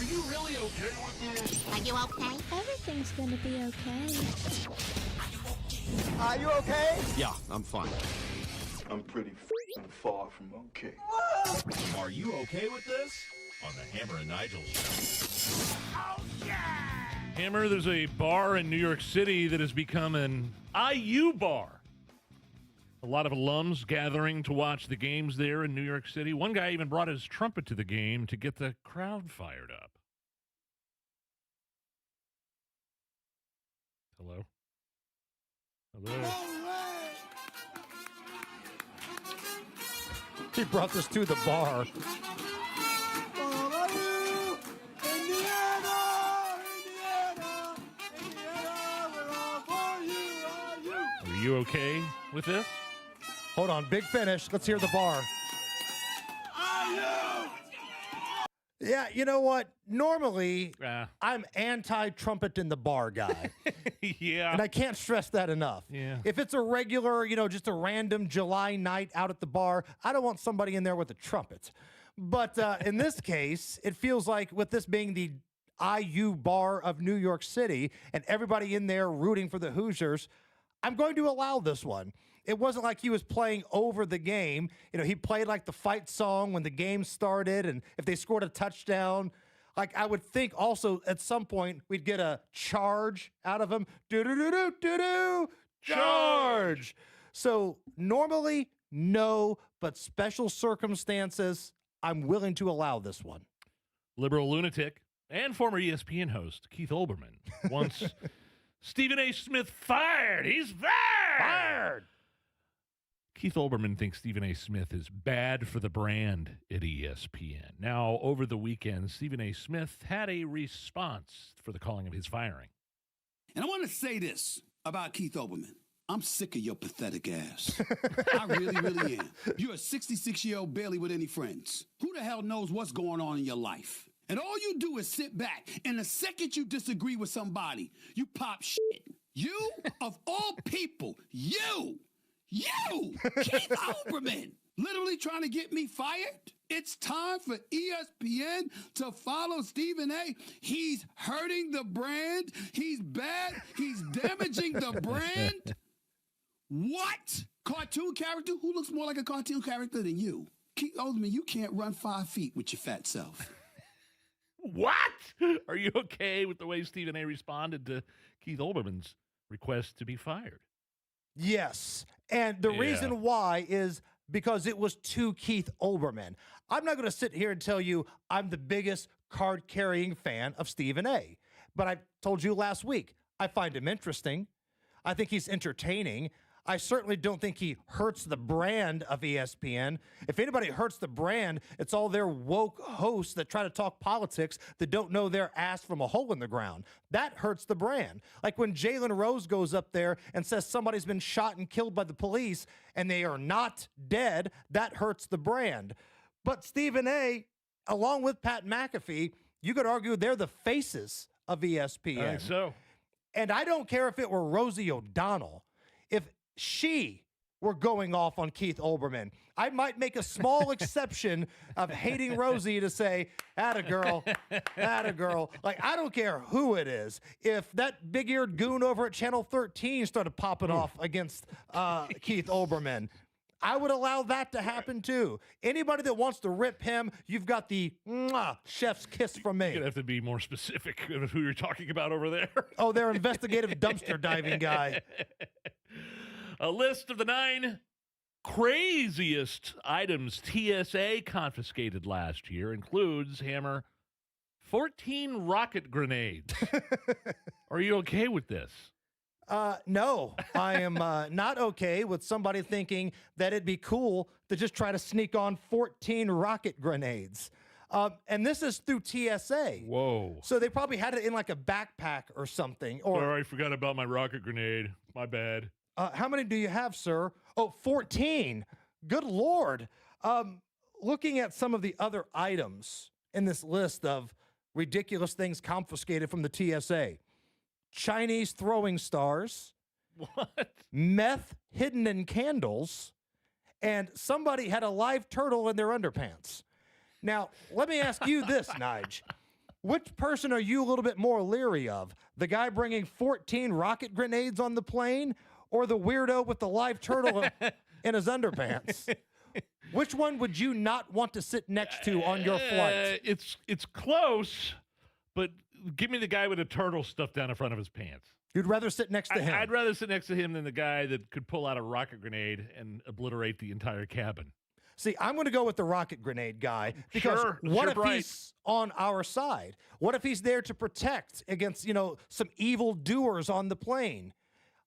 you really okay with this? Are you okay? Everything's gonna be okay. Are you okay? Yeah, I'm fine. I'm pretty far from okay. Are you okay with this? On the Hammer and Nigel show. Oh, yeah! Hammer, there's a bar in New York City that has become an IU bar. A lot of alums gathering to watch the games there in New York City. One guy even brought his trumpet to the game to get the crowd fired up. Hello? Hello? He brought this to the bar. Are you okay with this? Hold on, big finish. Let's hear the bar. Yeah, you know what? Normally, I'm anti-trumpet in the bar guy. Yeah. And I can't stress that enough. Yeah. If it's a regular, just a random July night out at the bar, I don't want somebody in there with a trumpet. But in this case, it feels like with this being the IU bar of New York City and everybody in there rooting for the Hoosiers, I'm going to allow this one. It wasn't like he was playing over the game. He played like the fight song when the game started, and if they scored a touchdown, like I would think also at some point we'd get a charge out of him. Do-do-do-do-do-do, charge. So normally, no, but special circumstances, I'm willing to allow this one. Liberal lunatic and former ESPN host Keith Olbermann wants Stephen A. Smith fired. He's fired. Keith Olbermann thinks Stephen A. Smith is bad for the brand at ESPN. Now, over the weekend, Stephen A. Smith had a response for the calling of his firing. And I want to say this about Keith Olbermann. I'm sick of your pathetic ass. I really, really am. You're a 66-year-old barely with any friends. Who the hell knows what's going on in your life? And all you do is sit back, and the second you disagree with somebody, you pop shit. You, of all people, you, Keith Olbermann, literally trying to get me fired? It's time for ESPN to follow Stephen A. He's hurting the brand. He's bad. He's damaging the brand. What? Cartoon character? Who looks more like a cartoon character than you? Keith Olbermann, you can't run 5 feet with your fat self. What? Are you okay with the way Stephen A. responded to Keith Olbermann's request to be fired? Yes. And the reason why is because it was to Keith Olbermann. I'm not going to sit here and tell you I'm the biggest card-carrying fan of Stephen A. But I told you last week, I find him interesting. I think he's entertaining. I certainly don't think he hurts the brand of ESPN. If anybody hurts the brand, it's all their woke hosts that try to talk politics that don't know their ass from a hole in the ground. That hurts the brand. Like when Jalen Rose goes up there and says somebody's been shot and killed by the police and they are not dead, that hurts the brand. But Stephen A., along with Pat McAfee, you could argue they're the faces of ESPN. I think so. And I don't care if it were Rosie O'Donnell. If she were going off on Keith Olbermann, I might make a small exception of hating Rosie to say, atta girl. Like, I don't care who it is. If that big-eared goon over at Channel 13 started popping off against Keith Olbermann, I would allow that to happen too. Anybody that wants to rip him, you've got the chef's kiss from me. You're going to have to be more specific of who you're talking about over there. Oh, their investigative dumpster diving guy. A list of the 9 craziest items TSA confiscated last year includes, Hammer, 14 rocket grenades. Are you okay with this? No, I am not okay with somebody thinking that it'd be cool to just try to sneak on 14 rocket grenades. And this is through TSA. Whoa. So they probably had it in like a backpack or something. Or I forgot about my rocket grenade. My bad. How many do you have, sir? Oh, 14. Good Lord. looking at some of the other items in this list of ridiculous things confiscated from the TSA, Chinese throwing stars, what? Meth hidden in candles, and somebody had a live turtle in their underpants. Now, let me ask you this, Nige. Which person are you a little bit more leery of? The guy bringing 14 rocket grenades on the plane, or the weirdo with the live turtle in his underpants? Which one would you not want to sit next to on your flight? It's close, but give me the guy with a turtle stuffed down in front of his pants. You'd rather sit next to him? I'd rather sit next to him than the guy that could pull out a rocket grenade and obliterate the entire cabin. See, I'm going to go with the rocket grenade guy because what if he's on our side? What if he's there to protect against, some evil doers on the plane?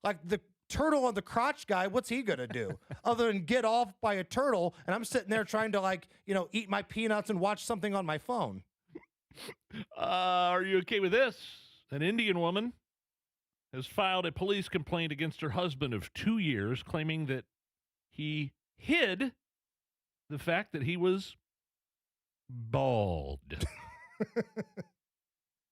Like the turtle on the crotch guy, what's he going to do other than get off by a turtle? And I'm sitting there trying to eat my peanuts and watch something on my phone. Are you okay with this? An Indian woman has filed a police complaint against her husband of 2 years, claiming that he hid the fact that he was bald.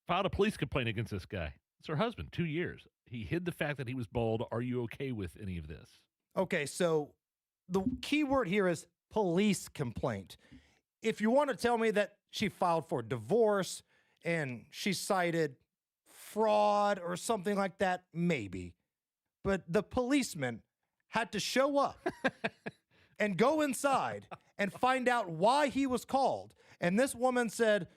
Filed a police complaint against this guy. It's her husband, 2 years. He hid the fact that he was bald. Are you okay with any of this? Okay, so the key word here is police complaint. If you want to tell me that she filed for divorce and she cited fraud or something like that, maybe. But the policeman had to show up and go inside and find out why he was called. And this woman said,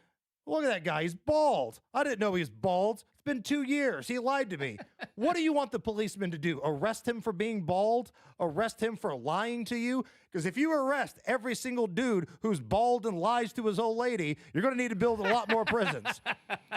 look at that guy, he's bald. I didn't know he was bald. It's been 2 years. He lied to me. What do you want the policeman to do? Arrest him for being bald? Arrest him for lying to you? Because if you arrest every single dude who's bald and lies to his old lady, you're going to need to build a lot more prisons.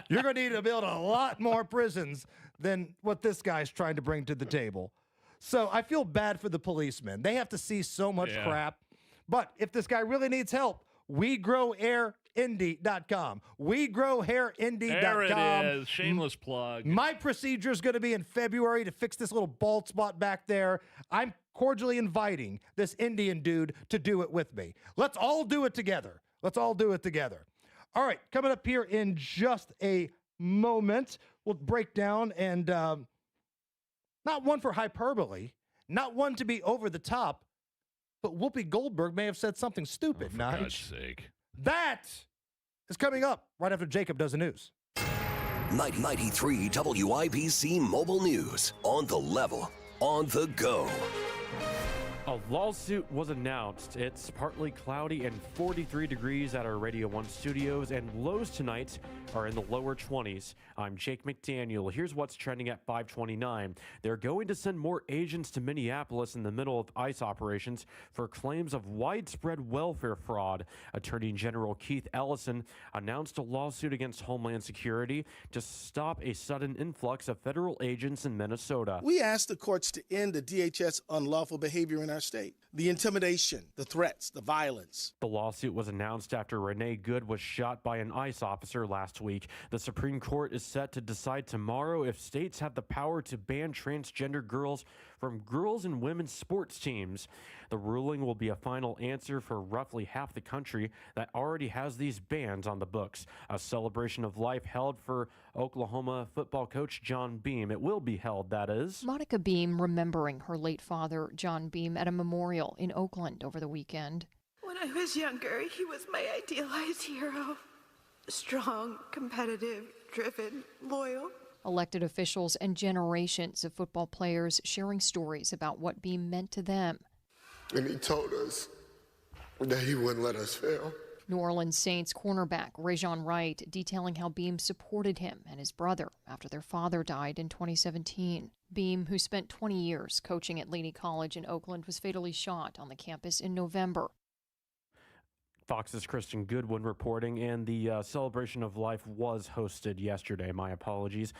You're going to need to build a lot more prisons than what this guy's trying to bring to the table. So I feel bad for the policemen. They have to see so much crap. But if this guy really needs help, WeGrowHairIndy.com. WeGrowHairIndy.com. There it is. Shameless plug. My procedure is going to be in February to fix this little bald spot back there. I'm cordially inviting this Indian dude to do it with me. Let's all do it together. Let's all do it together. All right, coming up here in just a moment, we'll break down and not one for hyperbole, not one to be over the top, but Whoopi Goldberg may have said something stupid, For God's sake. That is coming up right after Jacob does the news. 93 WIBC Mobile News. On the level, on the go. A lawsuit was announced. It's partly cloudy and 43 degrees at our Radio 1 studios, and lows tonight are in the lower 20s. I'm Jake McDaniel. Here's what's trending at 529. They're going to send more agents to Minneapolis in the middle of ICE operations for claims of widespread welfare fraud. Attorney General Keith Ellison announced a lawsuit against Homeland Security to stop a sudden influx of federal agents in Minnesota. We asked the courts to end the DHS unlawful behavior in our state. The intimidation, the threats, the violence. The lawsuit was announced after Renee Good was shot by an ICE officer last week. The Supreme Court is set to decide tomorrow if states have the power to ban transgender girls from girls and women's sports teams. The ruling will be a final answer for roughly half the country that already has these bans on the books. A celebration of life held for Oklahoma football coach John Beam. It will be held, that is. Monica Beam remembering her late father, John Beam, at a memorial in Oakland over the weekend. When I was younger, he was my idealized hero. Strong, competitive, driven, loyal. Elected officials and generations of football players sharing stories about what Beam meant to them. And he told us that he wouldn't let us fail. New Orleans Saints cornerback Rajon Wright detailing how Beam supported him and his brother after their father died in 2017. Beam, who spent 20 years coaching at Laney College in Oakland, was fatally shot on the campus in November. Fox's Kristen Goodwin reporting, and the celebration of life was hosted yesterday. My apologies.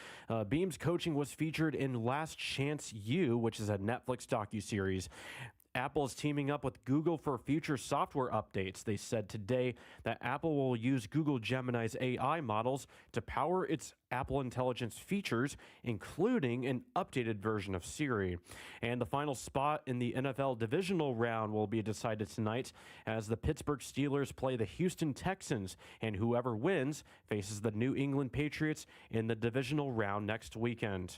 Beam's coaching was featured in Last Chance U, which is a Netflix docuseries. Apple is teaming up with Google for future software updates. They said today that Apple will use Google Gemini's AI models to power its Apple Intelligence features, including an updated version of Siri. And the final spot in the NFL divisional round will be decided tonight as the Pittsburgh Steelers play the Houston Texans, and whoever wins faces the New England Patriots in the divisional round next weekend.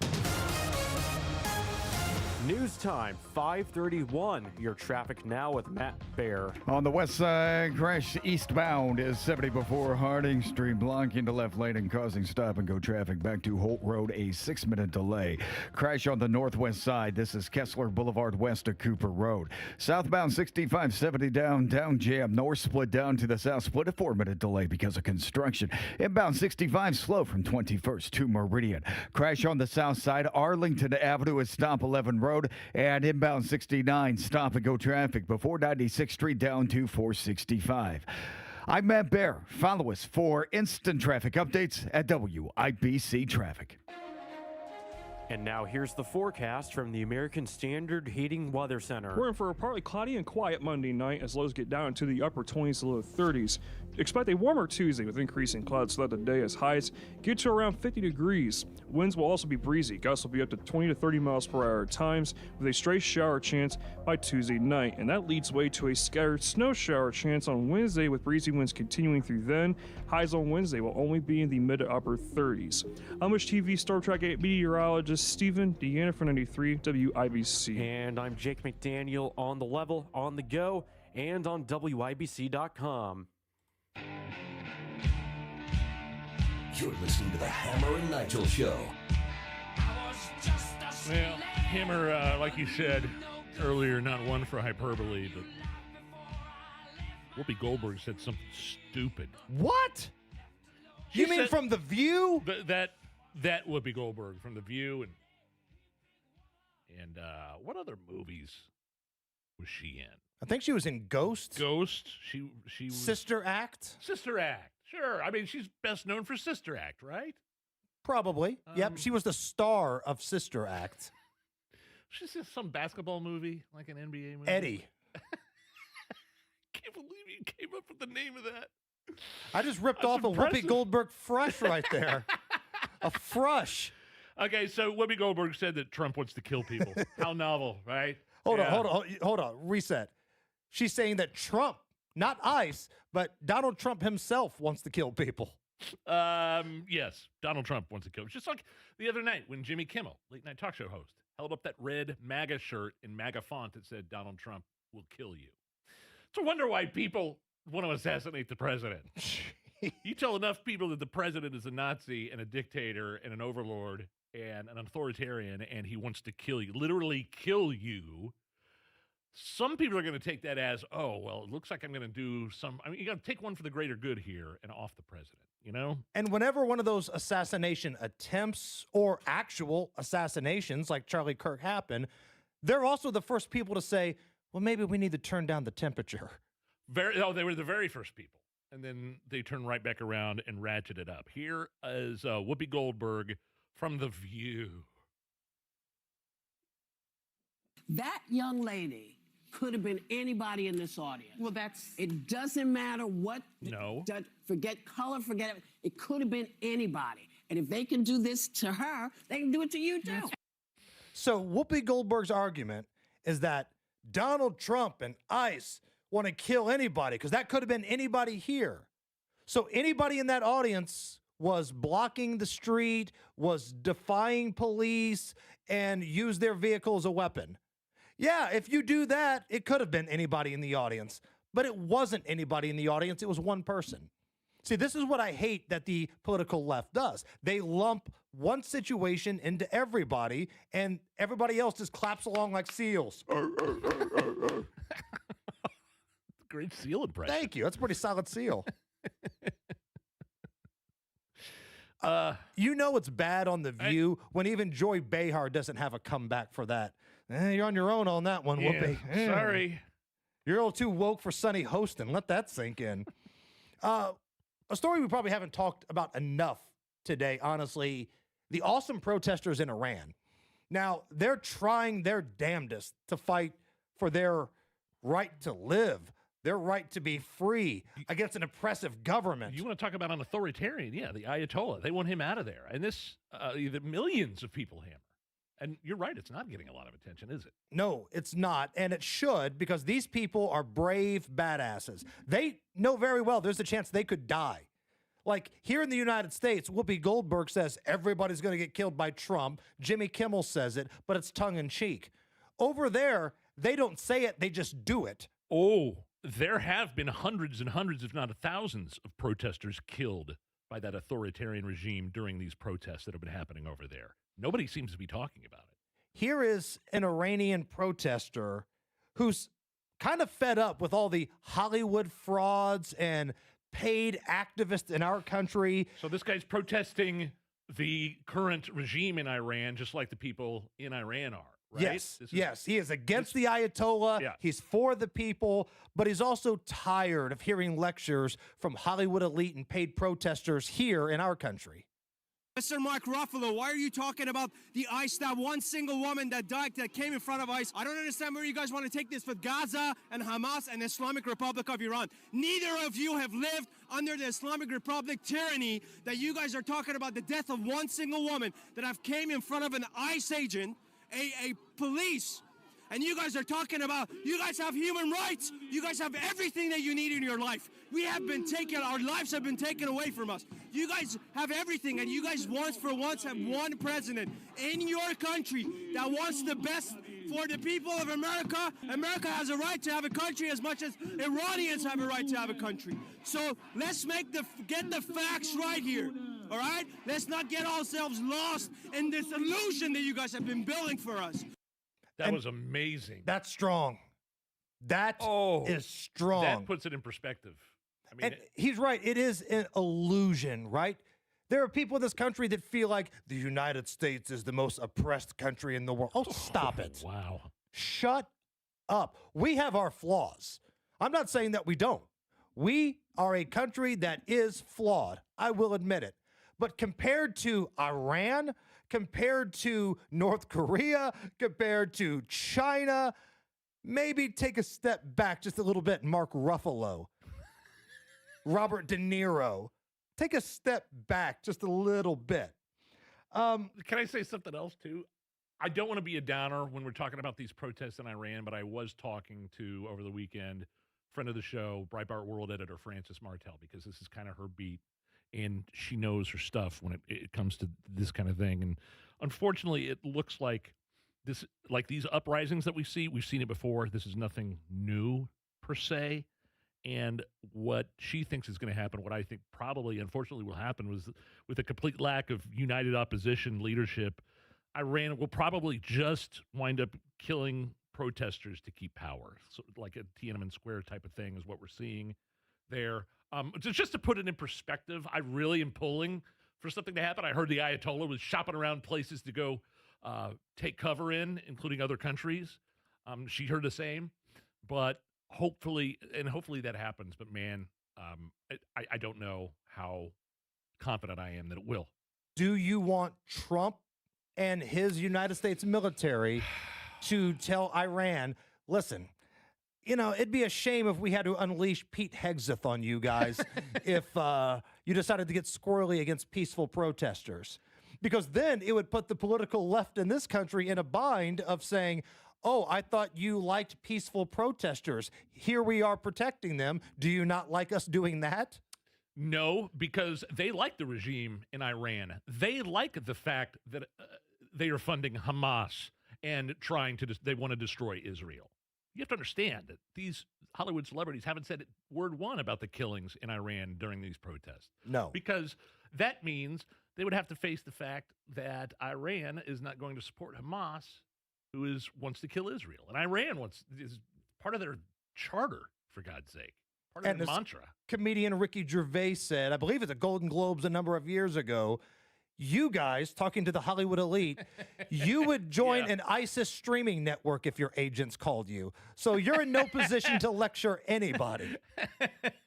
News time, 5:31. Your traffic now with Matt Bear. On the west side, crash eastbound is 70 before Harding Street, blocking the left lane and causing stop-and-go traffic back to Holt Road, a 6-minute delay. Crash on the northwest side. This is Kessler Boulevard west of Cooper Road. Southbound 6570 down jam. North split down to the south split, a 4-minute delay because of construction. Inbound 65 slow from 21st to Meridian. Crash on the south side. Arlington Avenue is stop 11 Road. And inbound 69 stop and go traffic before 96th Street down to 465. I'm Matt Bear. Follow us for instant traffic updates at WIBC Traffic. And now here's the forecast from the American Standard Heating Weather Center. We're in for a partly cloudy and quiet Monday night as lows get down into the upper 20s to low 30s. Expect a warmer Tuesday with increasing clouds throughout the day as highs get to around 50 degrees. Winds will also be breezy. Gusts will be up to 20 to 30 miles per hour at times with a stray shower chance by Tuesday night. And that leads way to a scattered snow shower chance on Wednesday with breezy winds continuing through then. Highs on Wednesday will only be in the mid to upper 30s. Amish TV Star Trek 8 meteorologist Stephen Deanna for 93 WIBC. And I'm Jake McDaniel on the level, on the go, and on WIBC.com. You're listening to the Hammer and Nigel Show. Well, Hammer, like you said earlier, not one for hyperbole, but Whoopi Goldberg said something stupid. What? You mean from The View? That Whoopi Goldberg from The View, and what other movies was she in? I think she was in Ghost. She was Sister Act. Sister Act. Sure. I mean, she's best known for Sister Act, right? Probably. Yep. She was the star of Sister Act. She's in some basketball movie, like an NBA movie. Eddie. Can't believe you came up with the name of that. I just ripped That's off impressive. a Whoopi Goldberg frush right there. A frush. Okay, so Whoopi Goldberg said that Trump wants to kill people. How novel, right? Hold on. Reset. She's saying that Trump, not ICE, but Donald Trump himself wants to kill people. Yes, Donald Trump wants to kill. Just like the other night when Jimmy Kimmel, late night talk show host, held up that red MAGA shirt in MAGA font that said Donald Trump will kill you. It's a wonder why people want to assassinate the president. You tell enough people that the president is a Nazi and a dictator and an overlord and an authoritarian and he wants to kill you, literally kill you. Some people are going to take that as, oh, well, it looks like I'm going to do some. I mean, you got to take one for the greater good here and off the president, you know? And whenever one of those assassination attempts or actual assassinations like Charlie Kirk happen, they're also the first people to say, well, maybe we need to turn down the temperature. They were the very first people. And then they turn right back around and ratchet it up. Here is Whoopi Goldberg from The View. That young lady could have been anybody in this audience. Well, it doesn't matter what. No. Forget color, forget it. It could have been anybody. And if they can do this to her, they can do it to you too. So Whoopi Goldberg's argument is that Donald Trump and ICE want to kill anybody because that could have been anybody here. So anybody in that audience was blocking the street, was defying police, and used their vehicle as a weapon. Yeah, if you do that, it could have been anybody in the audience, but it wasn't anybody in the audience. It was one person. See, this is what I hate that the political left does. They lump one situation into everybody, and everybody else just claps along like seals. Great seal impression. Thank you. That's a pretty solid seal. You know it's bad on The View when even Joy Behar doesn't have a comeback for that. You're on your own on that one, Whoopi. Sorry. You're a little too woke for Sonny Hostin. Let that sink in. A story we probably haven't talked about enough today, honestly, the awesome protesters in Iran. Now, they're trying their damnedest to fight for their right to live, their right to be free against an oppressive government. You want to talk about an authoritarian? Yeah, the Ayatollah. They want him out of there. And this, the millions of people hammer. And you're right, it's not getting a lot of attention, is it? No, it's not. And it should, because these people are brave badasses. They know very well there's a chance they could die. Like here in the United States, Whoopi Goldberg says everybody's going to get killed by Trump. Jimmy Kimmel says it, but it's tongue in cheek. Over there, they don't say it, they just do it. Oh, there have been hundreds and hundreds, if not thousands, of protesters killed by that authoritarian regime during these protests that have been happening over there. Nobody seems to be talking about it. Here is an Iranian protester who's kind of fed up with all the Hollywood frauds and paid activists in our country. So this guy's protesting the current regime in Iran, just like the people in Iran are, right? Yes, he is against the Ayatollah. Yeah. He's for the people, but he's also tired of hearing lectures from Hollywood elite and paid protesters here in our country. Mr. Mark Ruffalo, why are you talking about the ICE, that one single woman that died, that came in front of ICE? I don't understand where you guys want to take this with Gaza and Hamas and the Islamic Republic of Iran. Neither of you have lived under the Islamic Republic tyranny that you guys are talking about the death of one single woman that have came in front of an ICE agent, a police. And you guys are talking about, you guys have human rights. You guys have everything that you need in your life. We have been taken, our lives have been taken away from us. You guys have everything, and you guys once have one president in your country that wants the best for the people of America. America has a right to have a country as much as Iranians have a right to have a country. So let's get the facts right here. All right? Let's not get ourselves lost in this illusion that you guys have been building for us. That was amazing. That's strong. That is strong. That puts it in perspective. I mean, And he's right. It is an illusion, right? There are people in this country that feel like the United States is the most oppressed country in the world. Oh, stop it. Wow. Shut up. We have our flaws. I'm not saying that we don't. We are a country that is flawed. I will admit it. But compared to Iran, compared to North Korea, compared to China, maybe take a step back just a little bit, Mark Ruffalo, Robert De Niro. Take a step back just a little bit. Can I say something else, too? I don't want to be a downer when we're talking about these protests in Iran, but I was talking to, over the weekend, friend of the show, Breitbart World editor Frances Martel, because this is kind of her beat. And she knows her stuff when it comes to this kind of thing. And unfortunately, it looks like these uprisings that we've seen it before. This is nothing new per se. And what she thinks is going to happen, what I think probably, unfortunately, will happen was with a complete lack of united opposition leadership, Iran will probably just wind up killing protesters to keep power. So like a Tiananmen Square type of thing is what we're seeing there. Just to put it in perspective, I really am pulling for something to happen. I heard the Ayatollah was shopping around places to go take cover in, including other countries. She heard the same, but hopefully that happens. But man, I don't know how confident I am that it will. Do you want Trump and his United States military to tell Iran, listen, you know, it'd be a shame if we had to unleash Pete Hegseth on you guys if you decided to get squirrely against peaceful protesters. Because then it would put the political left in this country in a bind of saying, oh, I thought you liked peaceful protesters. Here we are protecting them. Do you not like us doing that? No, because they like the regime in Iran. They like the fact that they are funding Hamas and they want to destroy Israel. You have to understand that these Hollywood celebrities haven't said word one about the killings in Iran during these protests. No. Because that means they would have to face the fact that Iran is not going to support Hamas, who wants to kill Israel. And Iran is part of their charter, for God's sake, part of their mantra. Comedian Ricky Gervais said, I believe at the Golden Globes a number of years ago, you guys, talking to the Hollywood elite, you would join an ISIS streaming network if your agents called you. So you're in no position to lecture anybody.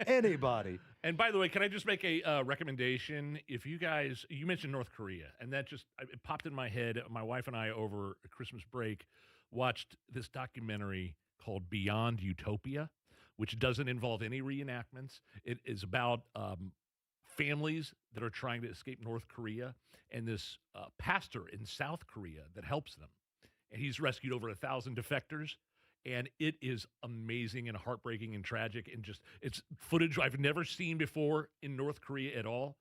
Anybody. And by the way, can I just make a recommendation? If you guys, you mentioned North Korea, and that just it popped in my head. My wife and I, over Christmas break, watched this documentary called Beyond Utopia, which doesn't involve any reenactments. It is about families that are trying to escape North Korea and this pastor in South Korea that helps them. And he's rescued over 1,000 defectors. And it is amazing and heartbreaking and tragic. And just, it's footage I've never seen before in North Korea at all.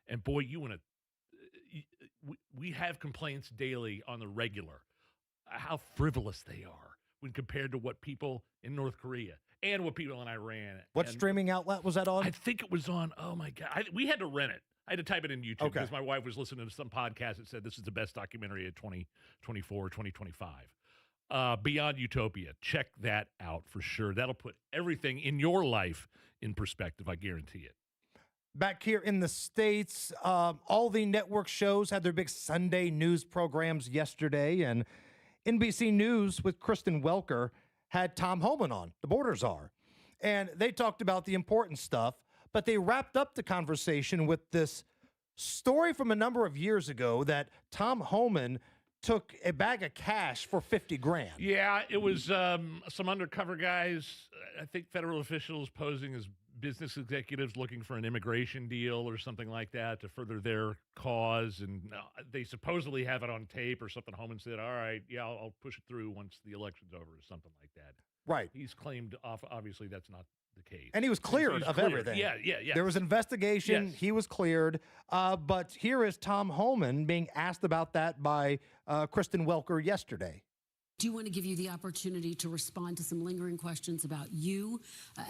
And boy, you want to, we have complaints daily on the regular, how frivolous they are when compared to what people in North Korea and what people in Iran. What streaming outlet was that on? I think it was on, oh my God, we had to rent it. I had to type it in YouTube because my wife was listening to some podcast that said this is the best documentary of 2024, 2025. Beyond Utopia. Check that out for sure. That'll put everything in your life in perspective. I guarantee it. Back here in the States, all the network shows had their big Sunday news programs yesterday, and NBC News with Kristen Welker had Tom Homan on, the border czar. And they talked about the important stuff, but they wrapped up the conversation with this story from a number of years ago that Tom Homan took a bag of cash for 50 grand. Yeah, it was some undercover guys, I think federal officials posing as business executives looking for an immigration deal or something like that to further their cause. And they supposedly have it on tape or something. Homan said, all right, yeah, I'll push it through once the election's over or something like that. Right. He's claimed, obviously, that's not the case. And he was cleared of everything. Yeah. There was an investigation. Yes. He was cleared. But here is Tom Homan being asked about that by Kristen Welker yesterday. Do you want to give you the opportunity to respond to some lingering questions about you?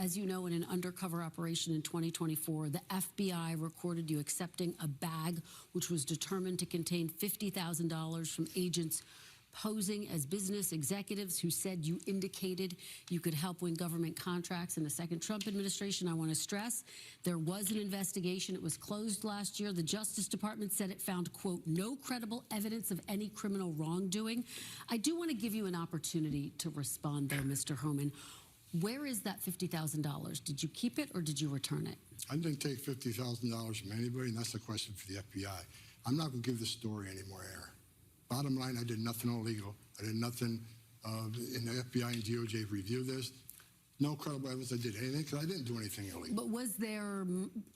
As you know, in an undercover operation in 2024, the FBI recorded you accepting a bag which was determined to contain $50,000 from agents posing as business executives who said you indicated you could help win government contracts in the second Trump administration. I want to stress there was an investigation. It was closed last year. The Justice Department said it found, quote, no credible evidence of any criminal wrongdoing. I do want to give you an opportunity to respond, though, Mr. Homan. Where is that $50,000? Did you keep it or did you return it? I didn't take $50,000 from anybody, and that's a question for the FBI. I'm not going to give this story any more air. Bottom line, I did nothing illegal. I did nothing, and the FBI and DOJ reviewed this. No credible evidence I did anything because I didn't do anything illegal. But was there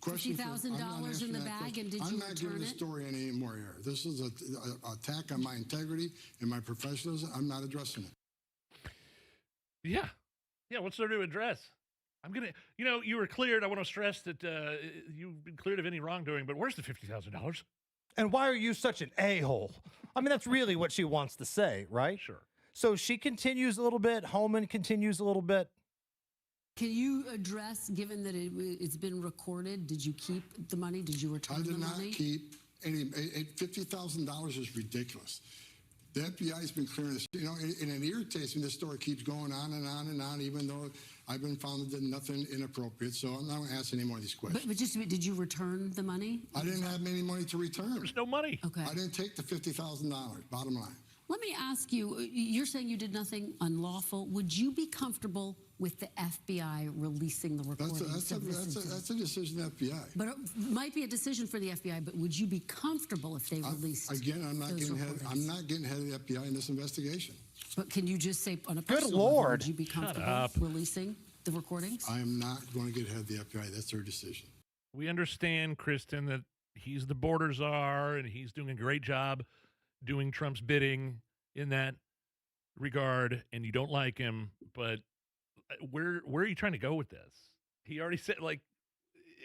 $50,000 in the bag, and did you return it? I'm not giving the story any more air. This is an attack on my integrity and my professionalism. I'm not addressing it. Yeah, what's there to address? I'm going to, you were cleared. I want to stress that you've been cleared of any wrongdoing, but where's the $50,000? And why are you such an a-hole? I mean, that's really what she wants to say, right? Sure. So she continues a little bit. Homan continues a little bit. Can you address, given that it's been recorded, did you keep the money? Did you return the money? I did not keep any. $50,000 is ridiculous. The FBI has been clearing this, and it irritates me. This story keeps going on and on and on, even though I've been found to do nothing inappropriate. So I'm not going to ask any more of these questions. But just a minute, did you return the money? I didn't have any money to return. There's no money. Okay. I didn't take the $50,000, bottom line. Let me ask you, you're saying you did nothing unlawful. Would you be comfortable with the FBI releasing the recordings of this incident? That's a decision of the FBI. But it might be a decision for the FBI, but would you be comfortable if they released Again, I'm not those getting recordings? I'm not getting ahead of the FBI in this investigation. But can you just say on a Good personal Lord. level, would you be comfortable releasing the recordings? I am not going to get ahead of the FBI. That's their decision. We understand, Kristen, that he's the border czar and he's doing a great job doing Trump's bidding in that regard, and you don't like him, but where are you trying to go with this? He already said,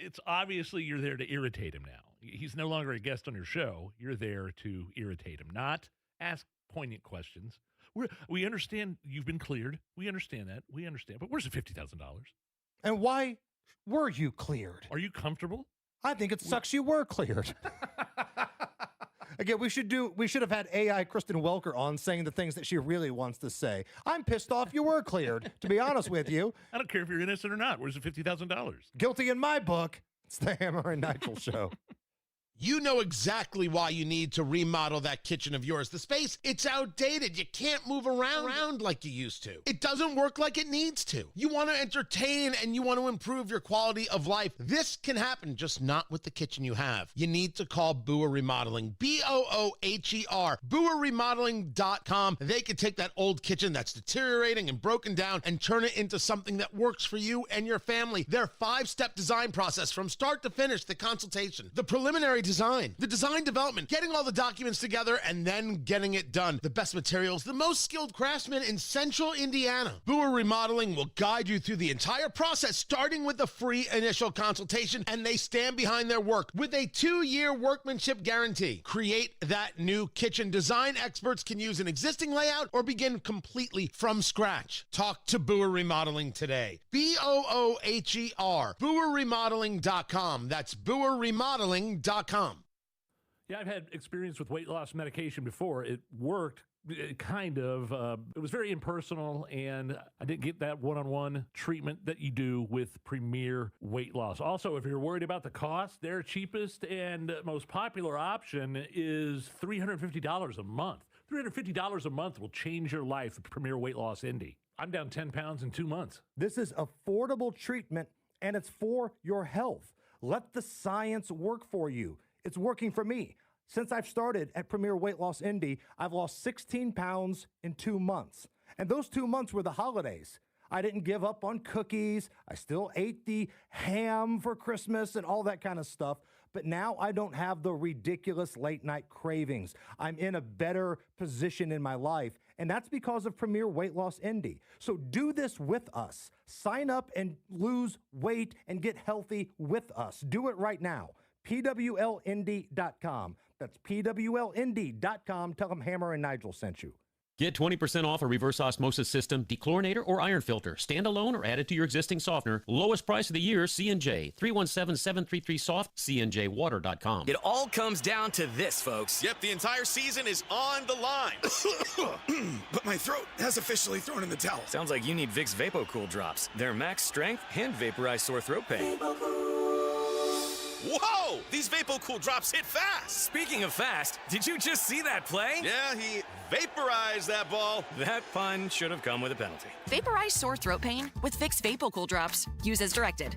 it's obviously you're there to irritate him now. He's no longer a guest on your show. You're there to irritate him, not ask poignant questions. We understand you've been cleared. We understand that. We understand. But where's the $50,000? And why were you cleared? Are you comfortable? I think it sucks you were cleared. Again, we should have had AI Kristen Welker on saying the things that she really wants to say. I'm pissed off you were cleared, to be honest with you. I don't care if you're innocent or not. Where's the $50,000? Guilty in my book. It's the Hammer and Nigel Show. You know exactly why you need to remodel that kitchen of yours. The space, it's outdated. You can't move around like you used to. It doesn't work like it needs to. You want to entertain and you want to improve your quality of life. This can happen, just not with the kitchen you have. You need to call Booher Remodeling, Booher, BooherRemodeling.com. They can take that old kitchen that's deteriorating and broken down and turn it into something that works for you and your family. Their 5-step design process from start to finish, the consultation, the preliminary design, the design development, getting all the documents together, and then getting it done. The best materials, the most skilled craftsmen in Central Indiana. Booher Remodeling will guide you through the entire process, starting with the free initial consultation, and they stand behind their work with a 2-year workmanship guarantee. Create that new kitchen. Design experts can use an existing layout or begin completely from scratch. Talk to Booher Remodeling today. Booher, BooherRemodeling.com. That's BooherRemodeling.com. Yeah, I've had experience with weight loss medication before. It worked. It was very impersonal, and I didn't get that one-on-one treatment that you do with Premier Weight Loss. Also, if you're worried about the cost, their cheapest and most popular option is $350 a month. $350 a month will change your life with Premier Weight Loss Indy. I'm down 10 pounds in 2 months. This is affordable treatment, and it's for your health. Let the science work for you. It's working for me. Since I've started at Premier Weight Loss Indy, I've lost 16 pounds in 2 months. And those 2 months were the holidays. I didn't give up on cookies. I still ate the ham for Christmas and all that kind of stuff. But now I don't have the ridiculous late night cravings. I'm in a better position in my life. And that's because of Premier Weight Loss Indy. So do this with us. Sign up and lose weight and get healthy with us. Do it right now. PWLindy.com. That's PWLindy.com. Tell them Hammer and Nigel sent you. Get 20% off a reverse osmosis system, dechlorinator, or iron filter. Standalone or added to your existing softener. Lowest price of the year, C&J. 317-733-SOFT, cnjwater.com. It all comes down to this, folks. Yep, the entire season is on the line. But my throat has officially thrown in the towel. Sounds like you need Vicks VapoCool drops. They're max strength and vaporize sore throat pain. Whoa! These VapoCool drops hit fast! Speaking of fast, did you just see that play? Yeah, he vaporized that ball. That pun should have come with a penalty. Vaporize sore throat pain with Vicks VapoCool drops. Use as directed.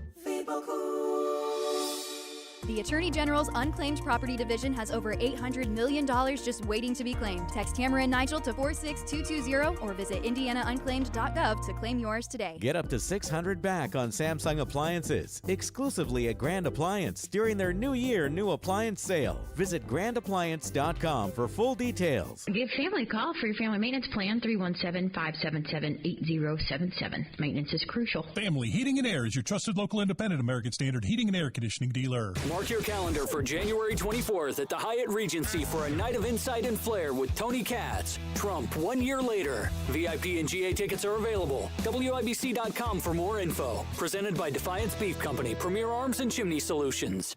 The Attorney General's Unclaimed Property Division has over $800 million just waiting to be claimed. Text Hammer and Nigel to 46220 or visit indianaunclaimed.gov to claim yours today. Get up to $600 back on Samsung appliances, exclusively at Grand Appliance during their New Year New Appliance Sale. Visit grandappliance.com for full details. Give family a call for your family maintenance plan, 317-577-8077. Maintenance is crucial. Family Heating and Air is your trusted local independent American Standard heating and air conditioning dealer. Mark your calendar for January 24th at the Hyatt Regency for a night of insight and flair with Tony Katz. Trump 1 year later. VIP and GA tickets are available. WIBC.com for more info. Presented by Defiance Beef Company, Premier Arms and Chimney Solutions.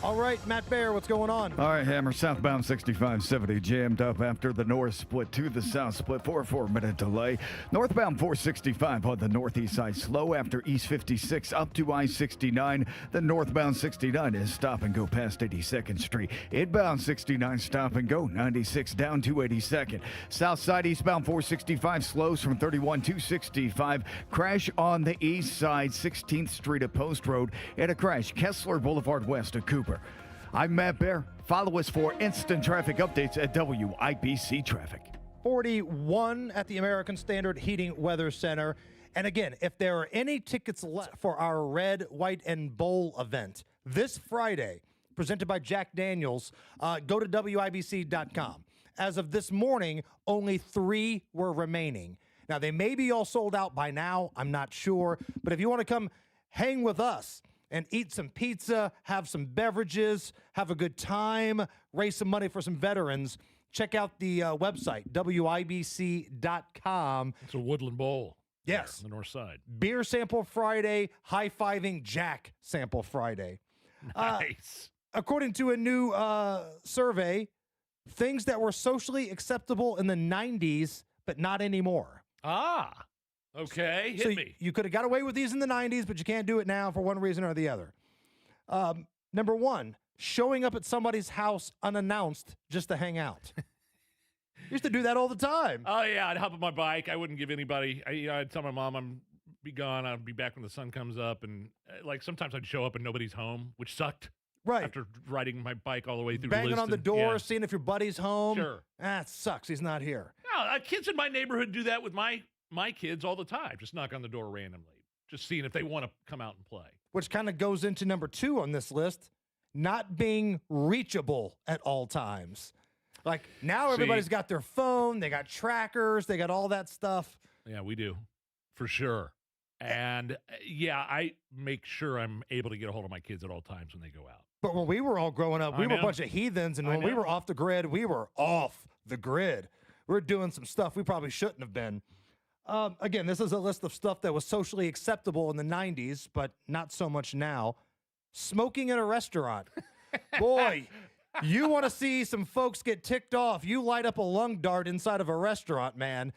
All right, Matt Bear, what's going on? All right, Hammer, southbound 6570 jammed up after the north split to the south split for a 4-minute delay. Northbound 465 on the northeast side slow after East 56 up to I-69. The northbound 69 is stop and go past 82nd Street. Inbound 69 stop and go 96 down to 82nd. South side eastbound 465 slows from 31 to 65. Crash on the east side 16th Street at Post Road and a crash Kessler Boulevard west of Cooper. I'm Matt Bear. Follow us for instant traffic updates at WIBC Traffic. 41 at the American Standard Heating Weather Center. And again, if there are any tickets left for our Red, White, and Bowl event this Friday, presented by Jack Daniels, go to WIBC.com. As of this morning, only 3 were remaining. Now, they may be all sold out by now. I'm not sure. But if you want to come hang with us and eat some pizza, have some beverages, have a good time, raise some money for some veterans, check out the website, WIBC.com. It's a Woodland Bowl. Yes. On the north side. Beer Sample Friday, high-fiving Jack Sample Friday. Nice. According to a new survey, things that were socially acceptable in the 90s, but not anymore. Ah. Okay, hit me. You could have got away with these in the 90s, but you can't do it now for one reason or the other. Number one, showing up at somebody's house unannounced just to hang out. Used to do that all the time. Oh, yeah. I'd hop on my bike. I wouldn't give anybody. I'd tell my mom I'm be gone. I'd be back when the sun comes up. And like sometimes I'd show up and nobody's home, which sucked. Right. After riding my bike all the way through Banging on the Liston. door, Yeah. seeing if your buddy's home. Sure. Ah, it sucks. He's not here. No, kids in my neighborhood do that with my kids all the time. Just knock on the door randomly. Just seeing if they want to come out and play. Which kind of goes into number 2 on this list, not being reachable at all times. Like now everybody's got their phone, they got trackers, they got all that stuff. Yeah, we do. For sure. And yeah, I make sure I'm able to get a hold of my kids at all times when they go out. But when we were all growing up, we were a bunch of heathens, and when we were off the grid, we were off the grid. We were doing some stuff we probably shouldn't have been. Again, this is a list of stuff that was socially acceptable in the 90s, but not so much now. Smoking in a restaurant. Boy, you want to see some folks get ticked off. You light up a lung dart inside of a restaurant, man.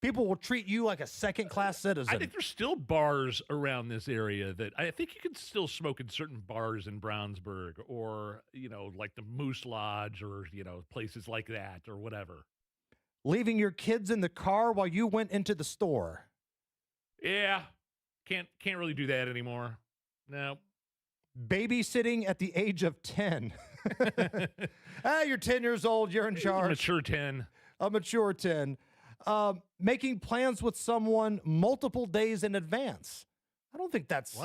People will treat you like a second-class citizen. I think there's still bars around this area that I think you can still smoke in certain bars in Brownsburg or, like the Moose Lodge or, places like that or whatever. Leaving your kids in the car while you went into the store. Yeah. Can't really do that anymore. No. Babysitting at the age of 10. You're 10 years old. You're in charge. A mature 10. A mature 10. Making plans with someone multiple days in advance. I don't think that's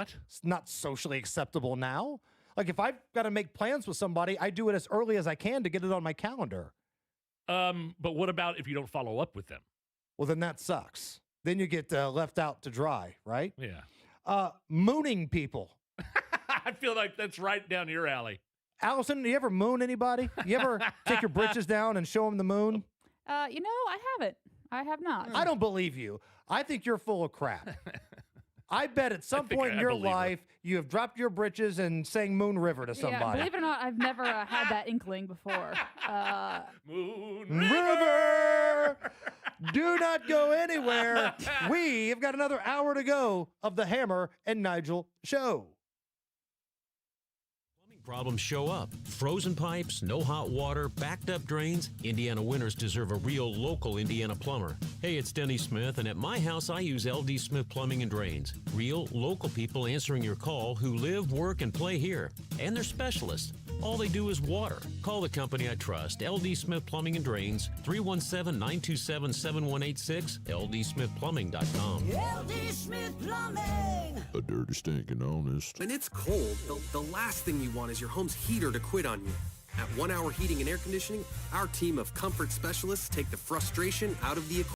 not socially acceptable now. Like if I've got to make plans with somebody, I do it as early as I can to get it on my calendar. But what about if you don't follow up with them? Well, then that sucks. Then you get left out to dry, right? Yeah. Mooning people. I feel like that's right down your alley. Allison, do you ever moon anybody? You ever take your britches down and show them the moon? I haven't. I have not. I don't believe you. I think you're full of crap. I bet at some point in your life you have dropped your britches and sang Moon River to somebody. Yeah, believe it or not, I've never had that inkling before. Moon River! Do not go anywhere. We have got another hour to go of the Hammer and Nigel show. Problems show up. Frozen pipes, no hot water, backed up drains. Indiana winters deserve a real local Indiana plumber. Hey, it's Denny Smith, and at my house I use LD Smith Plumbing and Drains. Real local people answering your call who live, work, and play here. And they're specialists. All they do is water. Call the company I trust, LD Smith Plumbing and Drains, 317-927-7186, ldsmithplumbing.com. LD Smith Plumbing. A dirty, stinking honest. When it's cold, the last thing you want is your home's heater to quit on you. At 1 Hour Heating and Air Conditioning, our team of comfort specialists take the frustration out of the equation.